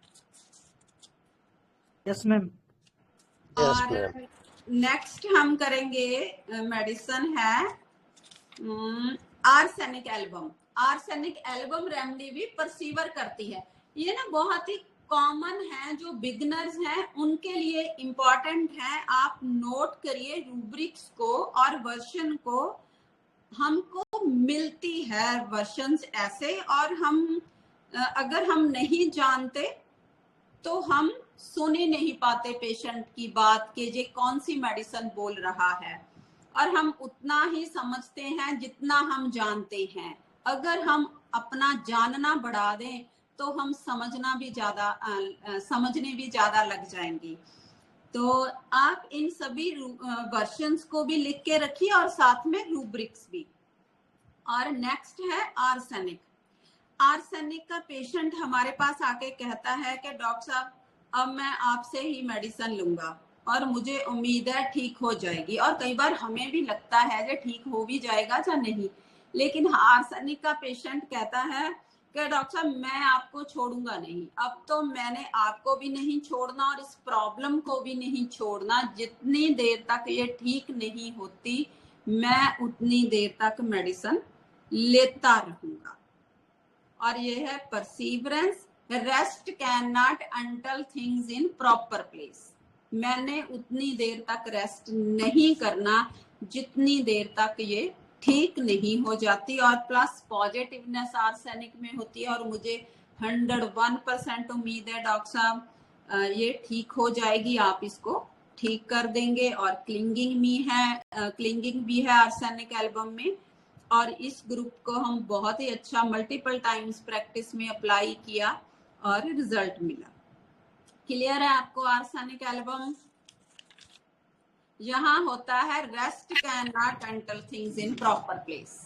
S3: Yes ma'am.
S2: और नेक्स्ट हम करेंगे मेडिसिन है arsenic album. Arsenic album remedy भी परसीवर करती है। ये ना बहुत ही कॉमन है, जो बिगिनर्स हैं उनके लिए इम्पोर्टेंट है। आप नोट करिए रूब्रिक्स को और वर्जन को। हमको मिलती है वर्जन्स ऐसे, और हम अगर हम नहीं जानते तो हम सुन ही नहीं पाते पेशेंट की बात के जे कौन सी मेडिसिन बोल रहा है। और हम उतना ही समझते हैं जितना हम जानते हैं। अगर हम अपना जानना बढ़ा दें तो हम समझने भी ज्यादा लग जाएंगे। तो आप इन सभी वर्जन्स को भी लिख के रखिए और साथ में रूब्रिक्स भी। और नेक्स्ट है आर्सेनिक। आर्सेनिक का पेशेंट हमारे पास आके कहता है कि डॉक्टर साहब अब मैं आपसे ही मेडिसिन लूंगा और मुझे उम्मीद है ठीक हो जाएगी। और कई बार हमें भी लगता है कि ठीक हो भी जाएगा या नहीं, लेकिन आर्सेनिक का पेशेंट कहता है कि डॉक्टर साहब मैं आपको छोड़ूंगा नहीं। अब तो मैंने आपको भी नहीं छोड़ना और इस प्रॉब्लम को भी नहीं छोड़ना। जितनी देर तक ये ठीक नहीं होती मैं उतनी देर तक मेडिसिन लेता रहूंगा। और ये है perseverance, rest can not until things in proper place. मैंने उतनी देर तक रेस्ट नहीं करना जितनी देर तक ये ठीक नहीं हो जाती और प्लस पॉजिटिवनेस आर्सेनिक में होती है। और मुझे 101% उम्मीद है डॉक्टर साहब ये ठीक हो जाएगी, आप इसको ठीक कर देंगे। और क्लिंगिंग भी है आर्सेनिक एल्बम में, और इस ग्रुप को हम बहुत ही अच्छा मल्टीपल टाइम्स प्रैक्टिस में अप्लाई किया और रिजल्ट मिला। क्लियर है आपको आर्सेनिक एल्बम? यहाँ होता है rest can not enter things in proper place.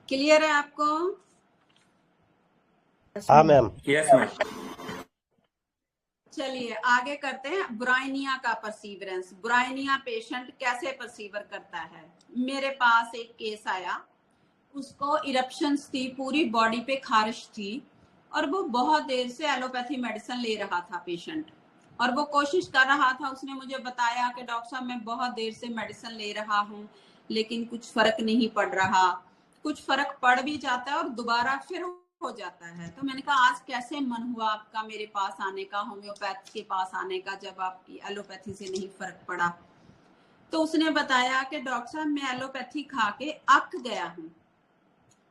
S2: Clear है आपको?
S5: हाँ मैम।
S8: Yes ma'am.
S2: चलिए आगे करते हैं। ब्राइनिया का परसीवरेंस। ब्राइनिया पेशेंट कैसे परसीवर करता है? मेरे पास एक केस आया, उसको इरप्शंस थी, पूरी बॉडी पे खारिश थी और वो बहुत देर से एलोपैथी मेडिसिन ले रहा था पेशेंट, और वो कोशिश कर रहा था। उसने मुझे बताया कि डॉक्टर साहब मैं बहुत देर से मेडिसिन ले रहा हूँ लेकिन कुछ फर्क नहीं पड़ रहा, कुछ फर्क पड़ भी जाता है और दोबारा फिर हो जाता है। तो मैंने कहा आज कैसे मन हुआ आपका मेरे पास आने का, होम्योपैथ के पास आने का, जब आपकी एलोपैथी से नहीं फर्क पड़ा? तो उसने बताया कि डॉक्टर साहब मैं एलोपैथी खा के अक गया हूँ,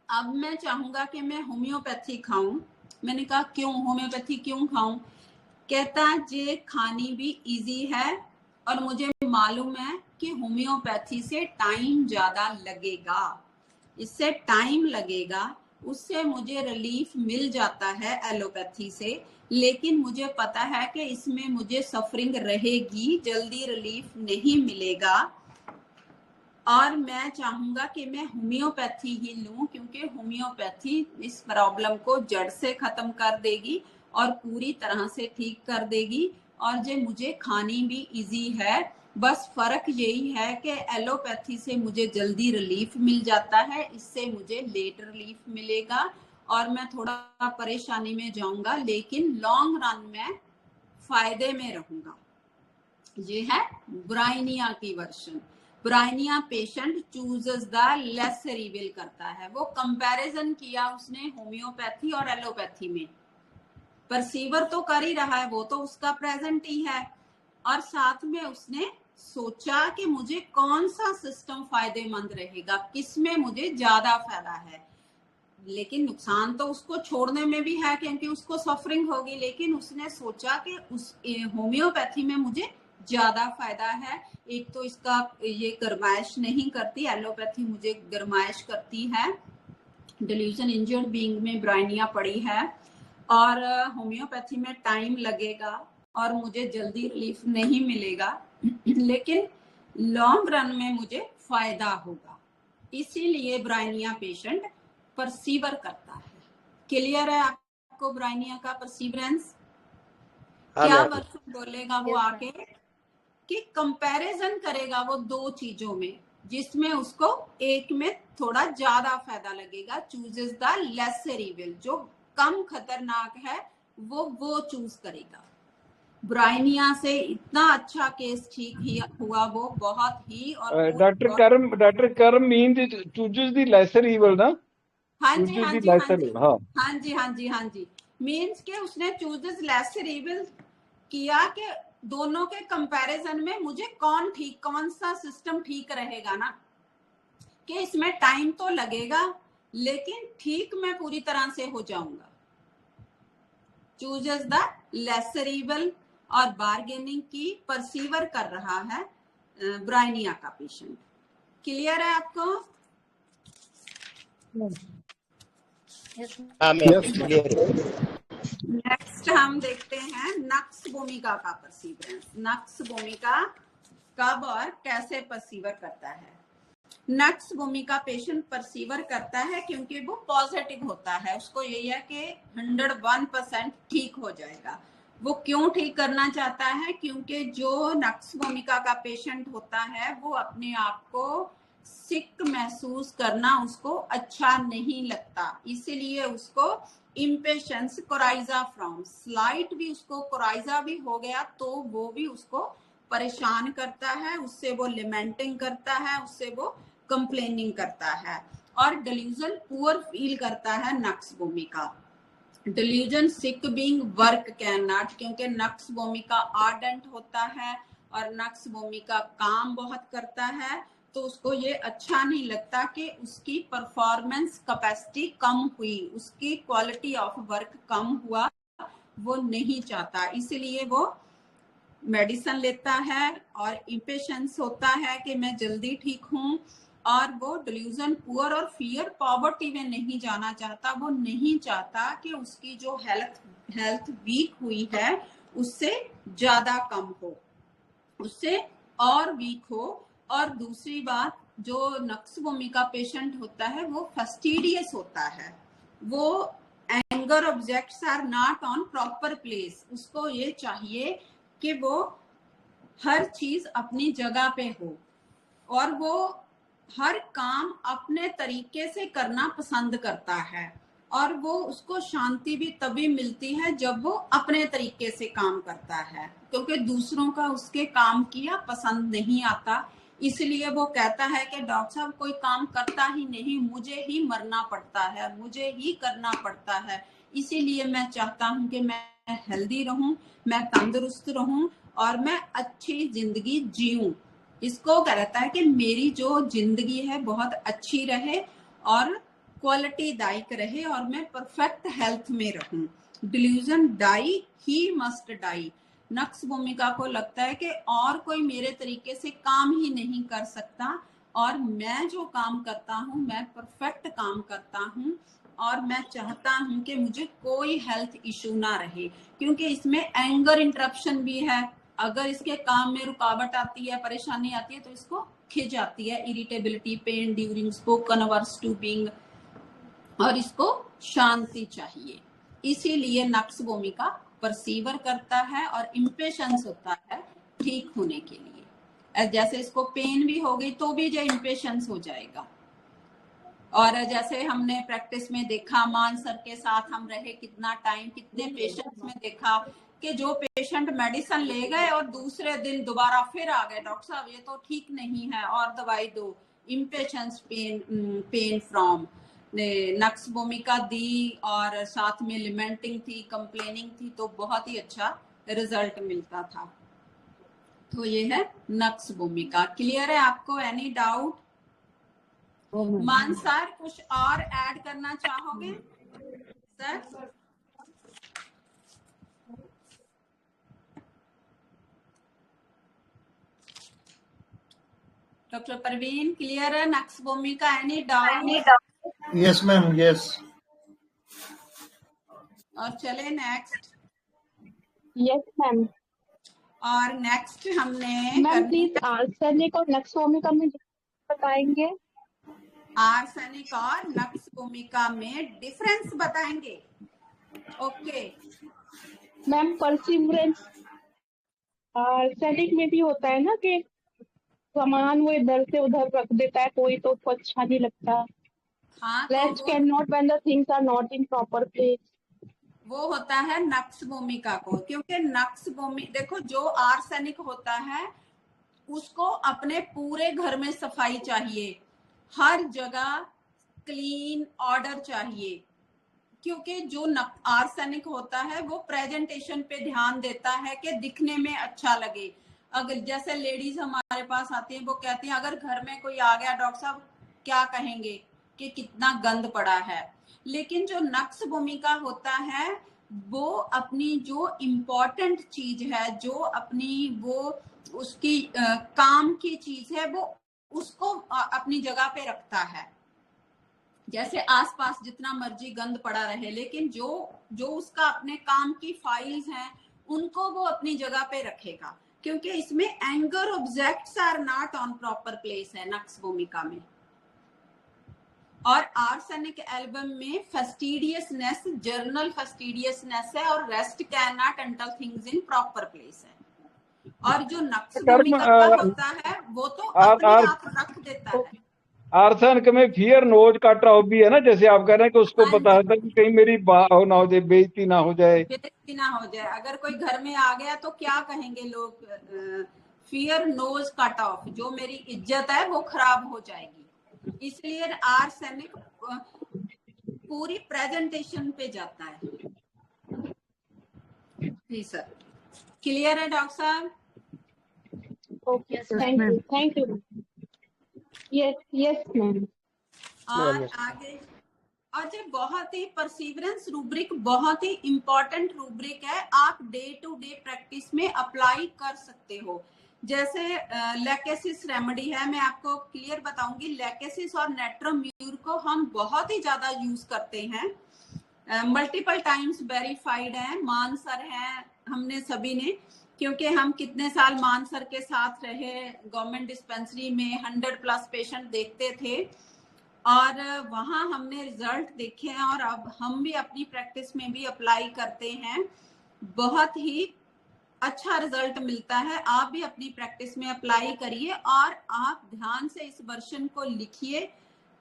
S2: अब मैं चाहूंगा कि मैं होम्योपैथी खाऊं। मैंने कहा क्यों, होम्योपैथी क्यों खाऊं? कहता ये खानी भी इजी है और मुझे मालूम है कि होम्योपैथी से टाइम ज्यादा लगेगा, इससे टाइम लगेगा, उससे मुझे रिलीफ मिल जाता है एलोपैथी से, लेकिन मुझे पता है कि इसमें मुझे सफरिंग रहेगी, जल्दी रिलीफ नहीं मिलेगा, और मैं चाहूंगा कि मैं होम्योपैथी ही लूं क्योंकि होम्योपैथी इस प्रॉब्लम को जड़ से खत्म कर देगी और पूरी तरह से ठीक कर देगी, और जो मुझे खानी भी इजी है। बस फर्क यही है कि एलोपैथी से मुझे जल्दी रिलीफ मिल जाता है, इससे मुझे लेट रिलीफ मिलेगा और मैं थोड़ा परेशानी में जाऊंगा लेकिन लॉन्ग रन में फायदे में रहूंगा। ये है ब्राइनिया की version. Bryonia patient chooses the lesser evil करता है। वो कंपैरिजन किया उसने होम्योपैथी और एलोपैथी में, परसीवर तो कर ही रहा है, वो तो उसका प्रेजेंट ही है, और साथ में उसने सोचा कि मुझे कौन सा सिस्टम फायदेमंद रहेगा, किसमें मुझे ज्यादा फायदा है। लेकिन नुकसान तो उसको छोड़ने में भी है क्योंकि उसको सफरिंग होगी, लेकिन उसने सोचा कि उस होम्योपैथी में मुझे ज्यादा फायदा है। एक तो इसका ये गरमाइश नहीं करती, एलोपैथी मुझे गरमाइश करती है, डिल्यूजन इंजर्ड बीइंग में ब्राइनिया पड़ी है, और होम्योपैथी में टाइम लगेगा और मुझे जल्दी रिलीफ नहीं मिलेगा, लेकिन लॉन्ग रन में मुझे फायदा होगा। इसीलिए ब्राइनिया पेशेंट परसीवर करता है। क्लियर है आपको ब्राइनिया का परसीवरेंस? क्या वर्जन बोलेगा वो आके कि कंपैरिजन करेगा वो दो चीजों में, जिसमें उसको एक में थोड़ा ज्यादा फायदा लगेगा, चूजेस द लेसर इविल, जो कम खतरनाक है वो चूज करेगा। ब्राइनिया से इतना अच्छा केस ठीक ही हुआ, वो बहुत ही। और
S7: डॉक्टर करम mean chooses the lesser evil ना?
S2: हाँ जी हाँ जी हाँ जी हाँ जी हाँ जी हाँ जी, मीन्स के उसने चूजेस लेसर इविल किया कि दोनों के कंपैरिजन में मुझे कौन सा सिस्टम ठीक रहेगा ना, कि इसमें टाइम तो लगेगा लेकिन ठीक मैं पूरी तरह से हो जाऊंगा। चूजेस द लेसर इविल और बार्गेनिंग की परसीवर कर रहा है ब्राइनिया का पेशेंट। क्लियर है आपको? नेक्स्ट हम देखते हैं नक्स भूमिका का परसीवरेंस। नक्स भूमिका कब और कैसे परसीवर करता है? नक्स भूमिका पेशेंट परसीवर करता है क्योंकि वो पॉजिटिव होता है, उसको यही है कि 101% ठीक हो जाएगा। वो क्यों ठीक करना चाहता है? क्योंकि जो नक्स भूमिका का पेशेंट होता है वो अपने आप को सिक महसूस करना उसको अच्छा नहीं लगता, इसीलिए उसको इम्पेशंस, कोराइजा फ्रॉम स्लाइट भी, उसको कोराइजा भी हो गया तो वो भी उसको परेशान करता है, उससे वो लिमेंटिंग करता है, उससे वो कंप्लेनिंग करता है, और डिल्यूजन पुअर फील करता है नक्स भूमिका। Delusion sick being work can not, क्योंकि नक्स भूमिका आर्डेंट होता है और नक्स भूमिका काम बहुत करता है, तो उसको ये अच्छा नहीं लगता कि उसकी परफॉर्मेंस कैपेसिटी कम हुई, उसकी क्वालिटी ऑफ वर्क कम हुआ, वो नहीं चाहता, इसलिए वो मेडिसिन लेता है और इम्पेशंस होता है कि मैं जल्दी ठीक हूँ, और वो डिल्यूजन, पुअर और फियर पॉवर्टी में नहीं जाना चाहता। वो नहीं चाहता कि उसकी जो हेल्थ वीक हुई है उससे ज्यादा कम हो, उससे और वीक हो। और दूसरी बात, जो नक्स भूमिका पेशेंट होता है वो फैस्टिडियस होता है, वो anger objects are not on proper place. उसको ये चाहिए कि वो हर चीज अपनी जगह पे हो और वो हर काम अपने तरीके से करना पसंद करता है, और वो उसको शांति भी तभी मिलती है जब वो अपने तरीके से काम करता है, क्योंकि दूसरों का उसके काम किया पसंद नहीं आता। इसलिए वो कहता है कि डॉक्टर साहब कोई काम करता ही नहीं, मुझे ही मरना पड़ता है, मुझे ही करना पड़ता है। इसीलिए मैं चाहता हूँ कि मैं हेल्दी रहूं, मैं तंदुरुस्त रहूं और मैं अच्छी जिंदगी जीऊं। इसको कहता है कि मेरी जो जिंदगी है बहुत अच्छी रहे और क्वालिटी दायक रहे और मैं परफेक्ट हेल्थ में रहूं। Delusion die, he must die. Nux भूमिका को लगता है कि और कोई मेरे तरीके से काम ही नहीं कर सकता, और मैं जो काम करता हूँ मैं परफेक्ट काम करता हूँ, और मैं चाहता हूँ कि मुझे कोई हेल्थ इशू ना रहे, क्योंकि इसमें एंगर इंटरप्शन भी है। अगर इसके काम में रुकावट आती है, परेशानी आती है, तो इसको खिंच आती है, irritability, pain during spoken hours to being, और इसको शांति चाहिए। इसीलिए नक्स भूमिका परसीवर करता है और इम्पेशंस होता है ठीक होने के लिए। जैसे इसको पेन भी हो गई तो भी जो इम्पेशंस हो जाएगा। और जैसे हमने प्रैक्टिस में देखा, मान सर के साथ हम रहे कितना टाइम, कितने पेशेंट्स में देखा कि जो पेशेंट मेडिसिन ले गए और दूसरे दिन दोबारा फिर आ गए, डॉक्टर साहब ये तो ठीक नहीं है और दवाई दो, इम्पेशंस पेन फ्रॉम नक्स भूमिका दी, और साथ में लिमेंटिंग थी, कंप्लेनिंग थी, तो बहुत ही अच्छा रिजल्ट मिलता था। तो ये है नक्स भूमिका। क्लियर है आपको? Any doubt? मान सर कुछ और ऐड करना चाहोगे सर? डॉक्टर परवीन क्लियर है नक्स भूमिका? Any doubt?
S1: Yes ma'am, yes.
S2: और चले नेक्स्ट।
S6: Yes ma'am.
S2: और नेक्स्ट हमने
S6: मैम प्लीज आर्सेनिक और नक्स भूमिका में बताएंगे।
S2: आर्सेनिक और नक्स भूमिका में डिफरेंस बताएंगे। ओके
S6: मैम परसिवरेंस आर्सेनिक में भी होता है ना कि सामान वो इधर से उधर रख देता है कोई, तो उसको अच्छा नहीं लगता।
S2: हाँ,
S6: रेस्ट
S2: तो
S6: can not when the things are not in proper place.
S2: वो होता है नक्स भूमिका को, क्योंकि नक्स भूमिका देखो, जो आर्सेनिक होता है उसको अपने पूरे घर में सफाई चाहिए, हर जगह क्लीन ऑर्डर चाहिए, क्योंकि जो आर्सेनिक होता है वो प्रेजेंटेशन पे ध्यान देता है कि दिखने में अच्छा लगे। अगर जैसे लेडीज हमारे पास आती हैं, वो कहती हैं अगर घर में कोई आ गया डॉक्टर साहब क्या कहेंगे कि कितना गंद पड़ा है। लेकिन जो नक्स भूमिका होता है वो अपनी जो इम्पोर्टेंट चीज है, जो अपनी वो उसकी काम की चीज है, वो उसको अपनी जगह पे रखता है। जैसे आसपास जितना मर्जी गंद पड़ा रहे, लेकिन जो उसका अपने काम की फाइल्स हैं उनको वो अपनी जगह पे रखेगा, क्योंकि इसमें anger objects are not on proper place है नक्स भूमिका में। और आर्सेनिक एल्बम में फेस्टिडियसनेस, जर्नल फेस्टिडियसनेस है, और rest can not until things in proper place है। और जो नक्स भूमिका का होता है वो तो अपने आप रख देता है।
S7: आर्सेनिक में फियर नोज का ड्रॉप भी है ना, जैसे आप कह रहे हैं कि उसको पता है कि कहीं मेरी ना हो जाए, बेइज्जती ना हो जाए,
S2: बेइज्जती ना हो जाए। अगर कोई घर में आ गया तो क्या कहेंगे लोग, फियर नोज कट ऑफ, जो मेरी इज्जत है वो खराब हो जाएगी। इसलिए आर्सेनिक पूरी प्रेजेंटेशन पे जाता है। जी सर, क्लियर है डॉक्टर साहब?
S6: Okay,
S4: Yes,
S6: thank
S4: ma'am.
S6: You, thank you. Yes ma'am.
S2: और
S5: Ma'am,
S2: आगे अजय, बहुत ही परसिवरेंस रूब्रिक बहुत ही इंपॉर्टेंट रूब्रिक है, आप डे टू डे प्रैक्टिस में अप्लाई कर सकते हो। जैसे लैकेसिस रेमेडी है, मैं आपको क्लियर बताऊंगी। लैकेसिस और नेट्रोम्यूर को हम बहुत ही ज्यादा यूज करते हैं, मल्टीपल टाइम्स वेरीफाइड है, मानसर है हमने सभी ने, क्योंकि हम कितने साल मानसर के साथ रहे, गवर्नमेंट डिस्पेंसरी में 100+ पेशेंट देखते थे और वहां हमने रिजल्ट देखे हैं और अब हम भी अपनी प्रैक्टिस में भी अप्लाई करते हैं। बहुत ही अच्छा रिजल्ट मिलता है, आप भी अपनी प्रैक्टिस में अप्लाई करिए और आप ध्यान से इस वर्जन को लिखिए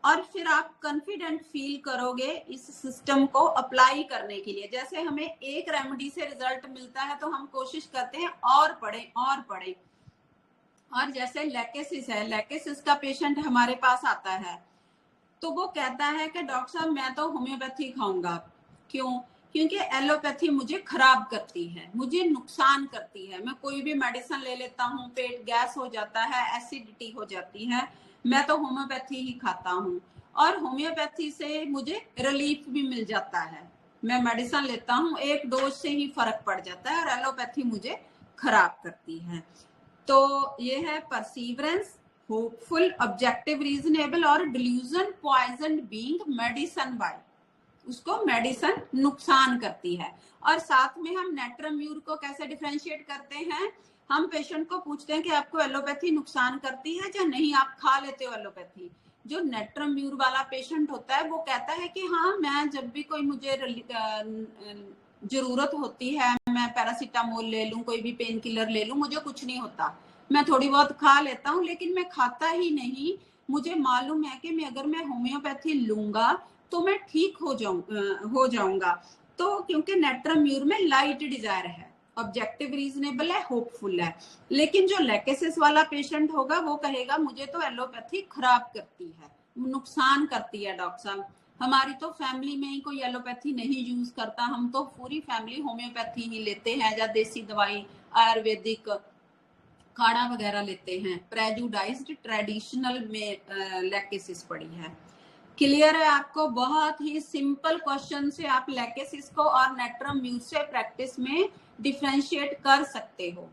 S2: और फिर आप कॉन्फिडेंट फील करोगे इस सिस्टम को अप्लाई करने के लिए। जैसे हमें एक रेमेडी से रिजल्ट मिलता है तो हम कोशिश करते हैं और पढ़ें और पढ़ें। और जैसे लैकेसिस है, लैकेसिस का पेशेंट हमारे पास आता है तो वो कहता है कि डॉक्टर साहब मैं तो होम्योपैथी खाऊंगा। क्यों? क्योंकि एलोपैथी मुझे खराब करती है, मुझे नुकसान करती है। मैं कोई भी मेडिसिन ले लेता हूँ, पेट गैस हो जाता है, एसिडिटी हो जाती है, मैं तो होम्योपैथी ही खाता हूँ और होम्योपैथी से मुझे रिलीफ भी मिल जाता है। मैं मेडिसिन लेता हूँ, एक डोज से ही फर्क पड़ जाता है और एलोपैथी मुझे खराब करती है। तो ये है परसिवरेंस, होपफुल, ऑब्जेक्टिव, रीजनेबल और delusion poison being medicine by, उसको मेडिसिन नुकसान करती है। और साथ में हम नेट्रोम्यूर को कैसे डिफरेंशिएट करते हैं, हम पेशेंट को पूछते हैं कि आपको एलोपैथी नुकसान करती है या नहीं, आप खा लेते हो एलोपैथी। जो नेट्रोम्यूर वाला पेशेंट होता है वो कहता है कि हाँ, मैं जब भी कोई मुझे जरूरत होती है मैं पैरासीटामोल ले लूं, कोई भी पेन किलर ले लूं, मुझे कुछ नहीं होता, मैं थोड़ी बहुत खा लेता हूँ लेकिन मैं खाता ही नहीं। मुझे मालूम है कि अगर मैं होम्योपैथी लूंगा तो मैं ठीक हो जाऊंगा। तो क्योंकि नेट्रोम्यूर में लाइट डिजायर है, ऑब्जेक्टिव रीजनेबल है, होपफुल है। लेकिन जो लैकेसिस वाला पेशेंट होगा वो कहेगा मुझे तो एलोपैथी खराब करती है, नुकसान करती है डॉक्टर साहब। हमारी तो फैमिली में ही कोई एलोपैथी नहीं यूज करता, हम तो पूरी फैमिली होम्योपैथी ही लेते हैं या देसी दवाई आयुर्वेदिक काढ़ा वगैरह लेते हैं। प्रेजुडाइज्ड ट्रेडिशनल में लैकेसिस पड़ी है। क्लियर है आपको? बहुत ही सिंपल क्वेश्चन से आप लैकेसिस को और नेट्रोम्यूर से प्रैक्टिस में डिफरेंशिएट कर सकते हो।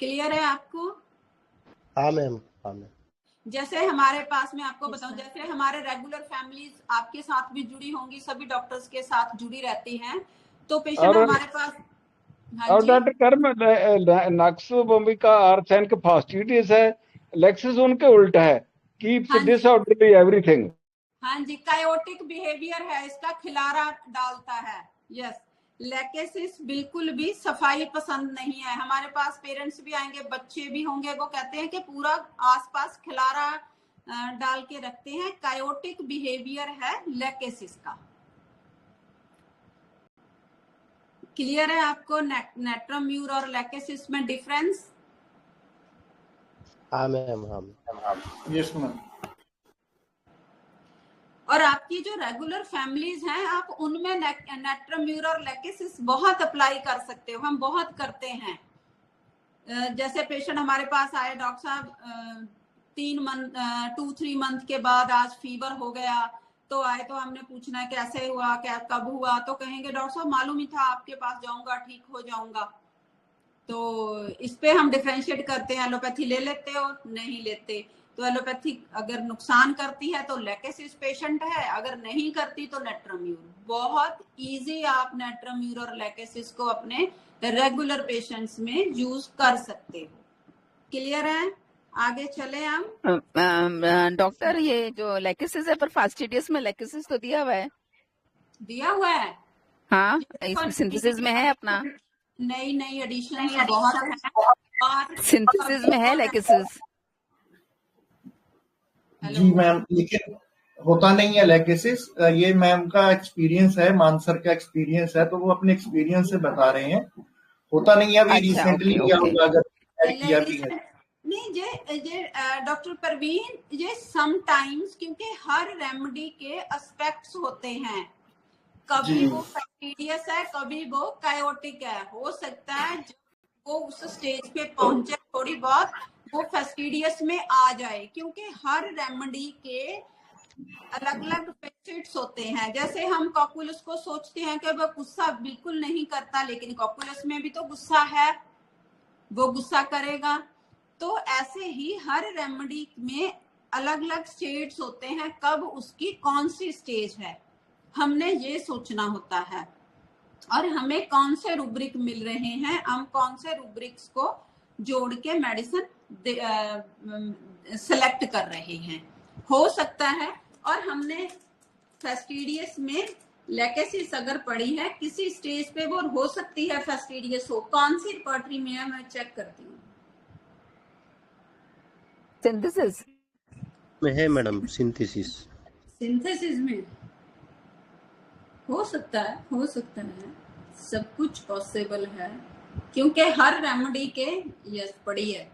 S2: क्लियर है आपको?
S5: हाँ मैम, हाँ मैम।
S2: जैसे हमारे पास, मैं आपको बताऊं, जैसे हमारे रेगुलर फैमिलीज आपके साथ भी जुड़ी होंगी, सभी डॉक्टर्स के साथ जुड़ी रहती हैं, तो पेशेंट हमारे पास। हाँ
S7: और
S2: जी,
S7: डॉक्टर कर्म नक्स भूमिका आर्थेनिक फास्टिडियस है, लेक्सिस उनके उल्टा है, कीप्स
S2: हाँ जी,
S7: डिसऑर्डरली एवरीथिंग।
S2: हाँ जी, कायोटिक बिहेवियर है, इसका खिलारा डालता है। यस, लैकेसिस बिल्कुल भी सफाई पसंद नहीं है। हमारे पास पेरेंट्स भी आएंगे, बच्चे भी होंगे, वो कहते हैं कि पूरा आसपास खिलारा डाल के रखते हैं। कायोटिक बिहेवियर है लैकेसिस का। क्लियर है आपको नेट्रोम्यूर और लैकेसिस में डिफरेंस?
S5: हाँ मैम, हाँ मैम।
S1: Yes ma'am.
S2: और आपकी जो रेगुलर फैमिलीज हैं, आप उनमें नेट्रोम्यूर और लैकेसिस बहुत अप्लाई कर सकते हो, हम बहुत करते हैं। जैसे पेशेंट हमारे पास आए, डॉक्टर साहब 2-3 मंथ के बाद आज फीवर हो गया, तो आए तो हमने पूछना कैसे हुआ, क्या कब हुआ, तो कहेंगे डॉक्टर साहब मालूम ही था आपके पास जाऊंगा ठीक हो जाऊंगा। तो इस पे हम डिफरेंशिएट करते हैं, एलोपैथी ले लेते हो नहीं लेते। तो एलोपैथी अगर नुकसान करती है तो लैकेसिस पेशेंट है, अगर नहीं करती तो नेट्रोम्यूर। बहुत इजी आप नेट्रोम्यूर और लैकेसिस को अपने रेगुलर पेशेंट्स में यूज कर सकते हो। क्लियर है? आगे चले हम।
S8: डॉक्टर ये जो लैकेसिस है पर फास्टिडियस में लैकेसिस तो दिया हुआ है।
S2: दिया हुआ है?
S8: हाँ, इसमें सिंथेसिस में है अपना।
S2: नई एडिशन बहुत है और
S8: सिंथेसिस में है लैकेसिस।
S1: जी मैम, लेकिन होता नहीं है लैकेसिस। ये मैम का एक्सपीरियंस है, मानसर का एक्सपीरियंस है, तो वो अपने एक्सपीरियंस से बता रहे हैं। होता नहीं है, अभी रिसेंटली किया होगा अगर किया भी है।
S2: नहीं, ये डॉक्टर परवीन, ये समटाइम्स, क्योंकि हर रेमेडी के एस्पेक्ट्स होते हैं, कभी वो फैस्टिडियस है, कभी वो कायोटिक है। हो सकता है वो उस स्टेज पे पहुंचे, थोड़ी बहुत वो फेस्टिडियस में आ जाए, क्योंकि हर रेमेडी के अलग अलग फेसिट्स होते हैं। जैसे हम कॉकुलस को सोचते हैं कि वो गुस्सा बिल्कुल नहीं करता, लेकिन कॉकुलस में भी तो गुस्सा है, वो गुस्सा करेगा। तो ऐसे ही हर रेमेडी में अलग अलग स्टेट्स होते हैं, कब उसकी कौन सी स्टेज है हमने ये सोचना होता है, और हमें कौन से रूब्रिक मिल रहे हैं, हम कौन से रूब्रिक्स को जोड़ के मेडिसिन सेलेक्ट कर रहे हैं। हो सकता है, और हमने फेस्टिडियस में लेकेसिस अगर पड़ी है किसी स्टेज पे, वो हो सकती है फेस्टिडियस हो। कौन सी रिपोर्टरी में है मैं चेक करती हूँ।
S8: सिंथेसिस
S5: में है मैडम, सिंथेसिस
S2: में हो सकता है, हो सकता है, सब कुछ पॉसिबल है, क्योंकि हर रेमेडी के यस पड़ी है,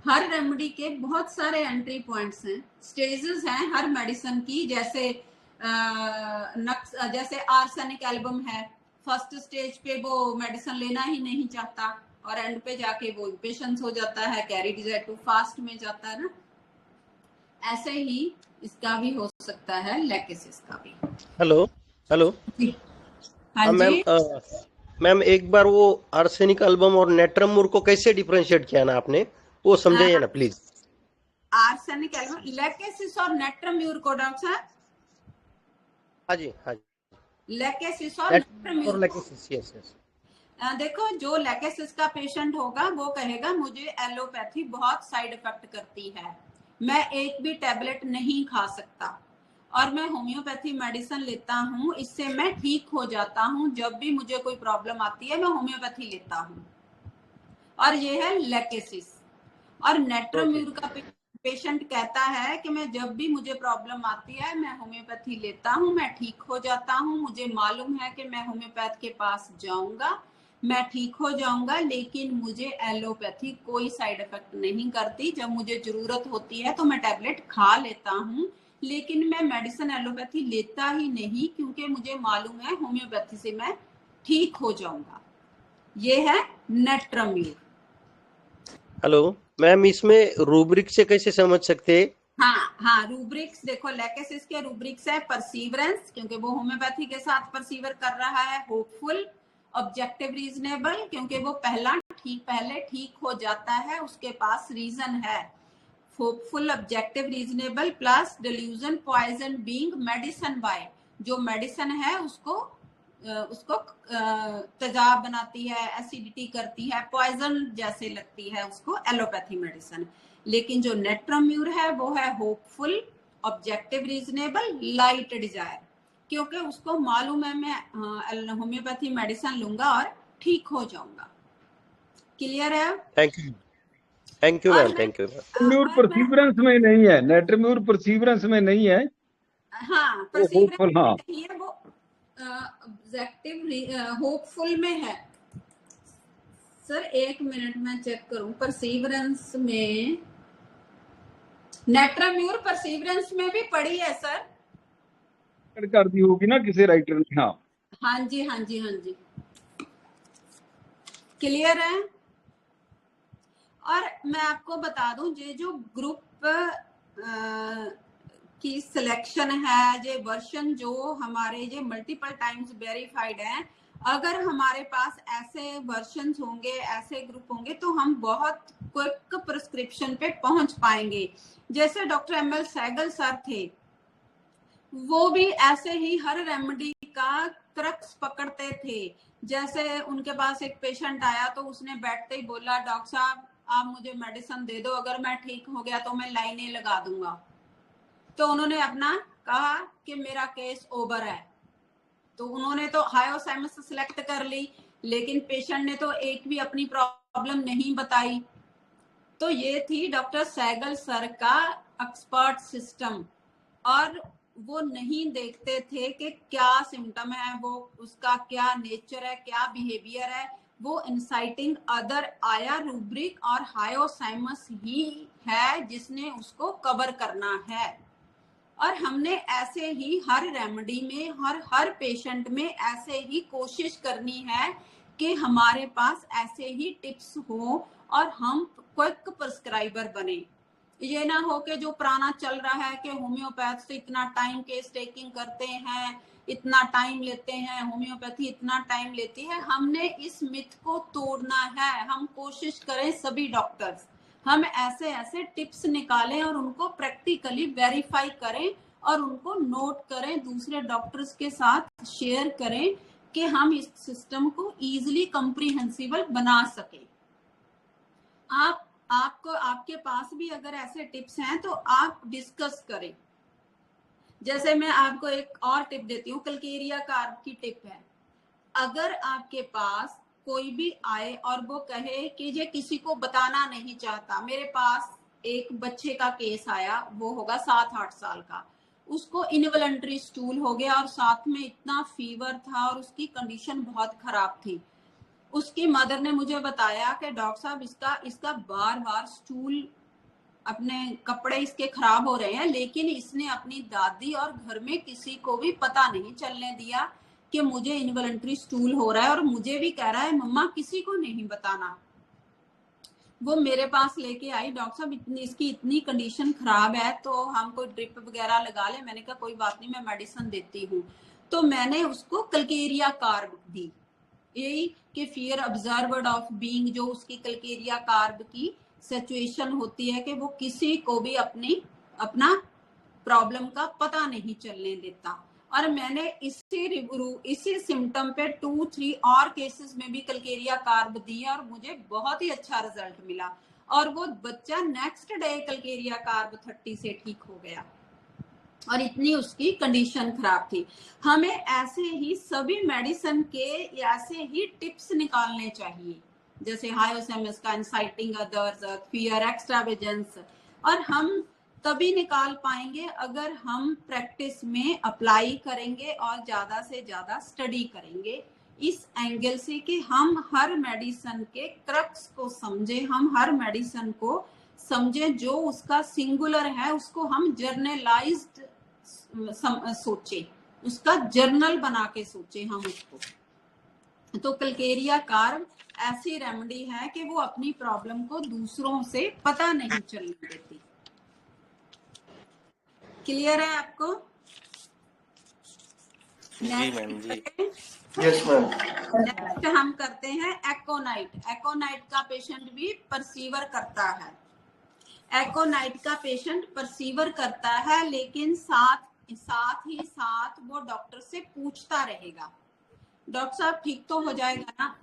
S2: हर रेमेडी के बहुत सारे एंट्री पॉइंट्स हैं, स्टेजेस हैं हर मेडिसिन की। जैसे जैसे आर्सेनिक एल्बम है, फर्स्ट स्टेज पे वो मेडिसिन लेना ही नहीं चाहता और एंड पे जाके वो इम्पेशेंस हो जाता है, कैरी डिजायर टू फास्ट में जाता है ना। ऐसे ही इसका भी हो सकता है, लेकेसिस का भी।
S5: हेलो हेलो
S2: हाँ
S5: मैम,
S2: जी
S5: मैम एक बार वो आर्सेनिक एल्बम और नेट्रमूर को कैसे डिफरेंशिएट किया ना आपने, वो समझाइए ना प्लीज।
S2: आर्सेनिक एल्बम, लेकेसिस और नेट्रम्यूर को डॉक्टर साहब,
S5: हाँ जी हाँ जी,
S2: लेकेसिस और नेट्रम्यूर।
S5: Lachesis, yes yes.
S2: देखो, जो लेकेसिस का पेशेंट होगा वो कहेगा मुझे एलोपैथी बहुत साइड इफेक्ट करती है, मैं एक भी टैबलेट नहीं खा सकता, और मैं होम्योपैथी मेडिसिन लेता हूँ, इससे मैं ठीक हो जाता हूँ, जब भी मुझे कोई प्रॉब्लम आती है मैं होम्योपैथी लेता हूँ, और ये है लेकेसिस। और नेट्रम्यूर का पेशेंट कहता है कि मैं जब भी मुझे प्रॉब्लम आती है मैं होम्योपैथी लेता हूँ, मैं ठीक हो जाता हूँ, मुझे मालूम है कि मैं होम्योपैथ के पास जाऊंगा, मैं ठीक हो जाऊंगा, लेकिन मुझे एलोपैथी कोई साइड इफेक्ट नहीं करती, जब मुझे जरूरत होती है तो मैं टैबलेट खा लेता हूँ, लेकिन मैं मेडिसिन एलोपैथी लेता ही नहीं, क्योंकि मुझे मालूम है होम्योपैथी से मैं ठीक हो जाऊंगा। ये है नेट्रम्यूर।
S5: हेलो मैम, इसमें रूब्रिक से कैसे समझ सकते हैं?
S2: हाँ, रूब्रिक्स देखो, लेकेसिस के रूब्रिक्स है परसीवरेंस, क्योंकि वो होम्योपैथी के साथ परसीवर कर रहा है, होपफुल, ऑब्जेक्टिव, रीजनेबल, क्योंकि वो पहले ठीक हो जाता है, उसके पास रीजन है, hopeful, objective, reasonable, plus delusion, poison, being medicine by, जो मेडिसिन है उसको तेजाब बनाती है, एसिडिटी करती है, पॉइजन जैसे लगती है उसको एलोपैथी मेडिसिन। लेकिन जो नेट्रम्यूर है वो है hopeful, objective, reasonable, light desire, क्योंकि उसको मालूम है मैं होम्योपैथी मेडिसिन लूंगा और ठीक हो जाऊंगा। क्लियर है?
S5: Thank you ma'am, thank you ma'am.
S7: म्यूर परसीवरेंस में नहीं है, नेट्रम्यूर परसीवरेंस में नहीं है।
S2: हाँ, परसीवरेंस में नहीं है, वो ऑब्जेक्टिव होपफुल में है। सर एक मिनट में चेक करूं, परसीवरेंस में नेट्रम्यूर परसीवरेंस में भी पड़ी है सर,
S7: कर दी होगी ना किसी राइटर ने। हाँ
S2: हाँ जी, क्लियर है। और मैं आपको बता दूं, ये जो ग्रुप की सिलेक्शन है, ये वर्जन जो हमारे ये मल्टीपल टाइम्स वेरीफाइड है, अगर हमारे पास ऐसे वर्जन होंगे, ऐसे ग्रुप होंगे, तो हम बहुत क्विक प्रिस्क्रिप्शन पे पहुंच पाएंगे। जैसे डॉक्टर एमएल सहगल सर थे, वो भी ऐसे ही हर रेमेडी का क्रक्स पकड़ते थे। जैसे उनके पास एक पेशेंट आया तो उसने बैठते ही बोला, डॉक्टर साहब आप मुझे मेडिसिन दे दो, अगर मैं ठीक हो गया तो मैं लाइनें लगा दूंगा। तो उन्होंने अपना कहा कि मेरा केस ओवर है, तो उन्होंने तो हायोसाइमस सिलेक्ट कर ली, लेकिन पेशेंट ने तो एक भी अपनी प्रॉब्लम नहीं बताई। तो ये थी डॉक्टर सहगल सर का एक्सपर्ट सिस्टम, और वो नहीं देखते थे कि क्या सिम्टम है, वो उसका क्या नेचर है, क्या बिहेवियर है, वो इंसाइटिंग अदर आया रूब्रिक और हायोसाइमस ही है जिसने उसको कवर करना है। और हमने ऐसे ही हर रेमेडी में हर पेशेंट में ऐसे ही कोशिश करनी है कि हमारे पास ऐसे ही टिप्स हो और हम क्विक प्रिस्क्राइबर बने। ये ना हो कि जो पुराना चल रहा है कि होम्योपैथ से इतना टाइम केस टेकिंग करते हैं, इतना टाइम लेते हैं, होम्योपैथी इतना टाइम लेती है। हमने इस मिथ को तोड़ना है। हम कोशिश करें सभी डॉक्टर्स, हम ऐसे ऐसे टिप्स निकालें और उनको प्रैक्टिकली वेरीफाई करें और उनको नोट करें, दूसरे डॉक्टर्स के साथ शेयर करें कि हम इस सिस्टम को इजीली कॉम्प्रिहेंसिबल बना सकें। आपको आपके पास भी अगर ऐसे टिप्स हैं तो आप डिस्कस करें। जैसे मैं आपको एक और टिप देती हूँ, कल्केरिया कार्ब की टिप है। अगर आपके पास कोई भी आए और वो कहे कि ये किसी को बताना नहीं चाहता, मेरे पास एक बच्चे का केस आया, वो होगा 7-8 साल का, उसको इनवॉलंटरी स्टूल हो गया और साथ में इतना फीवर था और उसकी कंडीशन बहुत खराब थी। उसकी मदर ने मुझे बताया कि डॉक्टर साहब इसका बार बार स्टूल, अपने कपड़े इसके खराब हो रहे हैं, लेकिन इसने अपनी दादी और घर में किसी को भी पता नहीं चलने दिया कि मुझे इनवॉलंटरी स्टूल हो रहा है, और मुझे भी कह रहा है मम्मा किसी को नहीं बताना। वो मेरे पास लेके आई, डॉक्टर साहब इसकी इतनी कंडीशन खराब है तो हम कोई ड्रिप वगैरह लगा ले। मैंने कहा कोई बात नहीं, मैं मेडिसिन देती हूँ। तो मैंने उसको कल्केरिया कार्ब दी, यही कि फियर ऑब्जर्व्ड ऑफ बीइंग, जो उसकी कल्केरिया कार्ब की सिचुएशन होती है कि वो किसी को भी अपना प्रॉब्लम का पता नहीं चलने देता। और मैंने इसी सिम्टम पे 2-3 और केसेस में भी कल्केरिया कार्ब दी और मुझे बहुत ही अच्छा रिजल्ट मिला, और वो बच्चा नेक्स्ट डे कल्केरिया कार्ब 30 से ठीक हो गया, और इतनी उसकी कंडीशन खराब थी। हमें ऐसे ही सभी मेडिसिन के ऐसे ही टिप्स निकालने चाहिए, जैसे हायोसेमस का, इनसाइटिंग अदर्स, फियर, एक्स्ट्रावेजेंस, और हम तभी निकाल पाएंगे अगर हम प्रैक्टिस में अप्लाई करेंगे और ज्यादा से ज्यादा स्टडी करेंगे, इस एंगल से कि हम हर मेडिसिन के क्रक्स को समझें, हम हर मेडिसिन को समझें, जो उसका सिंगुलर है उसको हम जर्नलाइज्ड सोचे, उसका जर्नल बना के सोचे हम उसको। तो कल्केरिया कार्ब ऐसी रेमेडी है कि वो अपनी प्रॉब्लम को दूसरों से पता नहीं चलने देती। क्लियर है आपको?
S9: जी मैम जी।
S1: Yes ma'am.
S2: नेक्स्ट हम करते हैं एकोनाइट। एकोनाइट का पेशेंट भी परसीवर करता है। एकोनाइट का पेशेंट परसीवर करता है, लेकिन साथ ही साथ वो डॉक्टर से पूछता रहेगा, डॉक्टर साहब ठीक तो हो जाएगा ना?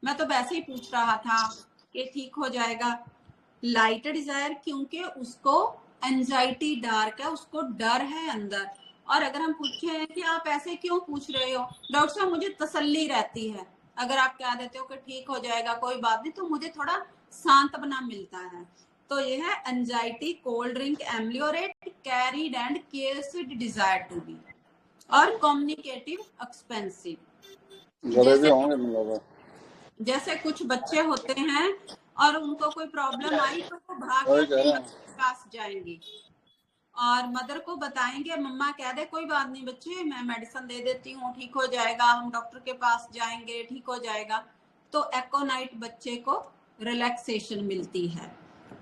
S2: मैं तो वैसे ही पूछ रहा था कि ठीक हो जाएगा। लाइट डिजायर, क्योंकि उसको एंजाइटी डार्क है, उसको डर है अंदर, और अगर हम पूछे कि आप ऐसे क्यों पूछ रहे हो, डॉक्टर साहब मुझे तसल्ली रहती है, अगर आप कह देते हो कि ठीक हो जाएगा कोई बात नहीं, तो मुझे थोड़ा सांत्वना मिलता है। तो ये है anxiety, cold drink, ameliorate, carried and cared desire to be, और कम्युनिकेटिव एक्सपेंसिव। जैसे कुछ बच्चे होते हैं और उनको कोई प्रॉब्लम आई तो वो भाग के अपने मदर के पास जाएंगे और मदर को बताएंगे, मम्मा कह दे कोई बात नहीं बच्चे, मैं मेडिसिन दे देती हूँ, ठीक हो जाएगा, हम डॉक्टर के पास जाएंगे, ठीक हो जाएगा। तो एकोनाइट बच्चे को रिलैक्सेशन मिलती है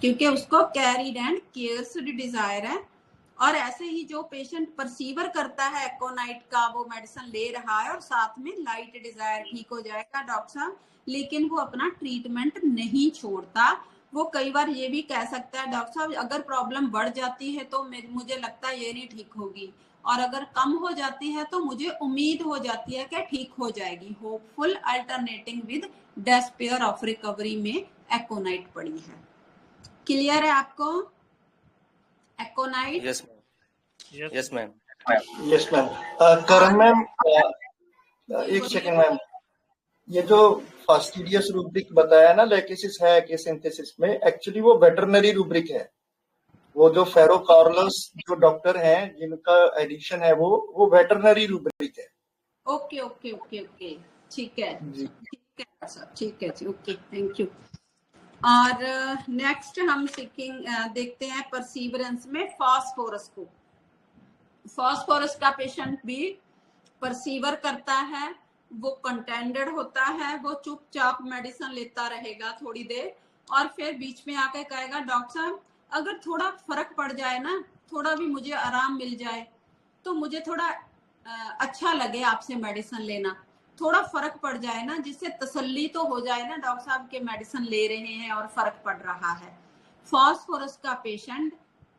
S2: क्योंकि उसको कैरीड एंड केयर्ड डिजायर है। और ऐसे ही जो पेशेंट परसीवर करता है एकोनाइट का, वो मेडिसिन ले रहा है और साथ में लाइट डिजायर, ठीक हो जाएगा डॉक्टर साहब, लेकिन वो अपना ट्रीटमेंट नहीं छोड़ता। वो कई बार ये भी कह सकता है, डॉक्टर साहब अगर प्रॉब्लम बढ़ जाती है तो मुझे लगता है ये नहीं ठीक होगी, और अगर कम हो जाती है तो मुझे उम्मीद हो जाती है कि ठीक हो जाएगी। Hopeful alternating with despair of recovery में एकोनाइट पड़ी है। क्लियर है आपको aconite?
S9: Yes ma'am.
S1: Yes ma'am. Karan ma'am, एक सेकंड मैम, ये जो फास्टिडियस रूब्रिक बताया ना लैकिसिस है कि सिंथेसिस में, एक्चुअली वो वेटरनरी रूब्रिक है। वो जो फेरो कार्लस जो डॉक्टर हैं जिनका एडिशन है वो वेटरनरी रूब्रिक है।
S2: ओके ओके ओके ओके, ठीक है ठीक है सर, ठीक है जी, ओके थैंक यू। और नेक्स्ट हम देखते हैं परसीवरेंस में फास्फोरस को। फास्फोरस का पेशेंट भी परसीवर करता है, वो कंटेंडेड होता है, वो चुपचाप मेडिसिन लेता रहेगा थोड़ी देर और फिर बीच में आकर कहेगा डॉक्टर साहब अगर थोड़ा फर्क पड़ जाए ना, थोड़ा भी मुझे आराम मिल जाए तो मुझे थोड़ा अच्छा लगे आपसे मेडिसिन लेना, थोड़ा फर्क पड़ जाए ना, जिससे तसल्ली तो हो जाए ना डॉक्टर साहब के मेडिसिन ले रहे हैं और फर्क पड़ रहा है। फास्फोरस का पेशेंट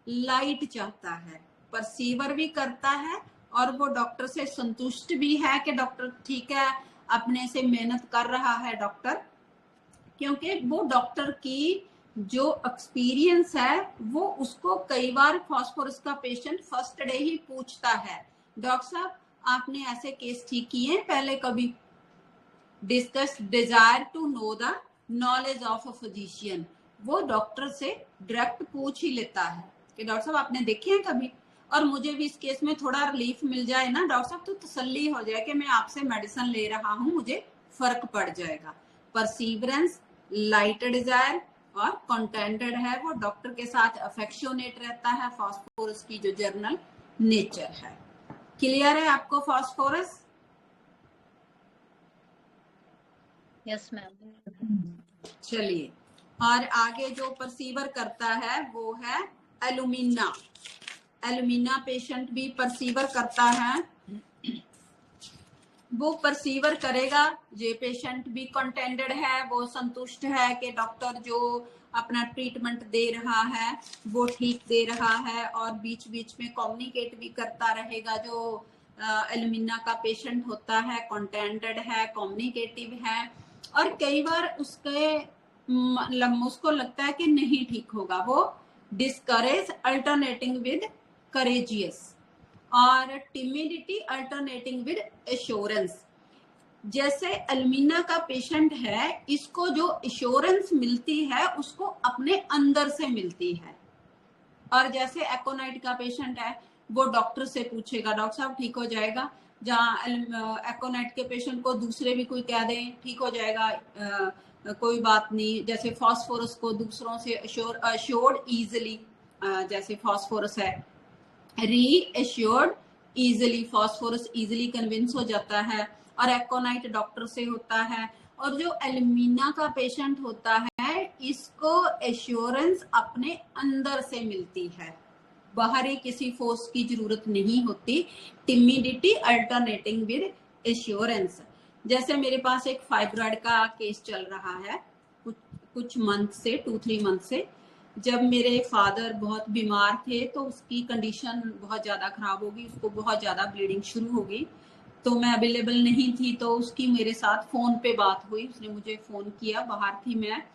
S2: लाइट चाहता है, परसीवर भी करता है और वो डॉक्टर से संतुष्ट भी है कि डॉक्टर ठीक है अपने से मेहनत कर रहा है डॉक्टर, क्योंकि वो डॉक्टर की जो एक्सपीरियंस है वो उसको कई बार फास्फोरस का पेशेंट फर्स्ट डे ही पूछता है डॉक्टर साहब आपने ऐसे केस ठीक किए हैं पहले कभी? Discuss desire to know the knowledge of a physician, वो डॉक्टर से डायरेक्ट पूछ ही लेता है कि डॉक्टर साहब आपने देखे हैं कभी, और मुझे भी इस केस में थोड़ा रिलीफ मिल जाए ना डॉक्टर साहब तो तसल्ली हो जाए कि मैं आपसे मेडिसिन ले रहा हूं, मुझे फर्क पड़ जाएगा। परसीवरेंस, लाइट डिजायर और कंटेंटेड है, वो डॉक्टर के साथ अफेक्शनेट रहता है, फास्फोरस की जो जर्नल नेचर है। क्लियर है आपको फास्फोरस?
S10: Yes ma'am.
S2: चलिए, और आगे जो परसीवर करता है वो है एलुमिना। एलुमिना पेशेंट भी परसीवर करता है, वो परसीवर करेगा, ये पेशेंट भी कंटेंडेड है, वो संतुष्ट है कि डॉक्टर जो अपना ट्रीटमेंट दे रहा है वो ठीक दे रहा है, और बीच बीच में कम्युनिकेट भी करता रहेगा। जो एलुमिना का पेशेंट होता है कंटेंडेड है, कम्युनिकेटिव है, और कई बार उसको लगता है कि नहीं ठीक होगा, वो डिस्करेज अल्टरनेटिंग विद करेजियस, और टिमिडिटी अल्टरनेटिंग विद एश्योरेंस। जैसे एलुमिना का पेशेंट है, इसको जो एश्योरेंस मिलती है उसको अपने अंदर से मिलती है, और जैसे एकोनाइट का पेशेंट है वो डॉक्टर से पूछेगा डॉक्टर साहब ठीक हो जाएगा, जहाँ एकोनाइट के पेशेंट को दूसरे भी कोई कह दें ठीक हो जाएगा, कोई बात नहीं। जैसे फास्फोरस को दूसरों से अश्योर्ड इजिली, जैसे फास्फोरस है री assured easily, phosphorus easily convince हो जाता है, और एकोनाइट डॉक्टर से होता है। और जो एलुमिना का पेशेंट होता है इसको एश्योरेंस अपने अंदर से मिलती है, बाहरी किसी फोर्स की जरूरत नहीं होती। Timidity alternating with assurance. जैसे मेरे पास एक फाइब्रॉइड का केस चल रहा है कुछ मंथ से, 2-3 मंथ से। जब मेरे फादर बहुत बीमार थे तो उसकी कंडीशन बहुत ज़्यादा ख़राब हो गई, उसको बहुत ज़्यादा ब्लीडिंग शुरू हो गई, तो मैं अवेलेबल नहीं थी, तो उसकी मेरे साथ फ़ोन पे बात हुई, उसने मुझे फ़ोन किया, बाहर थी मैं,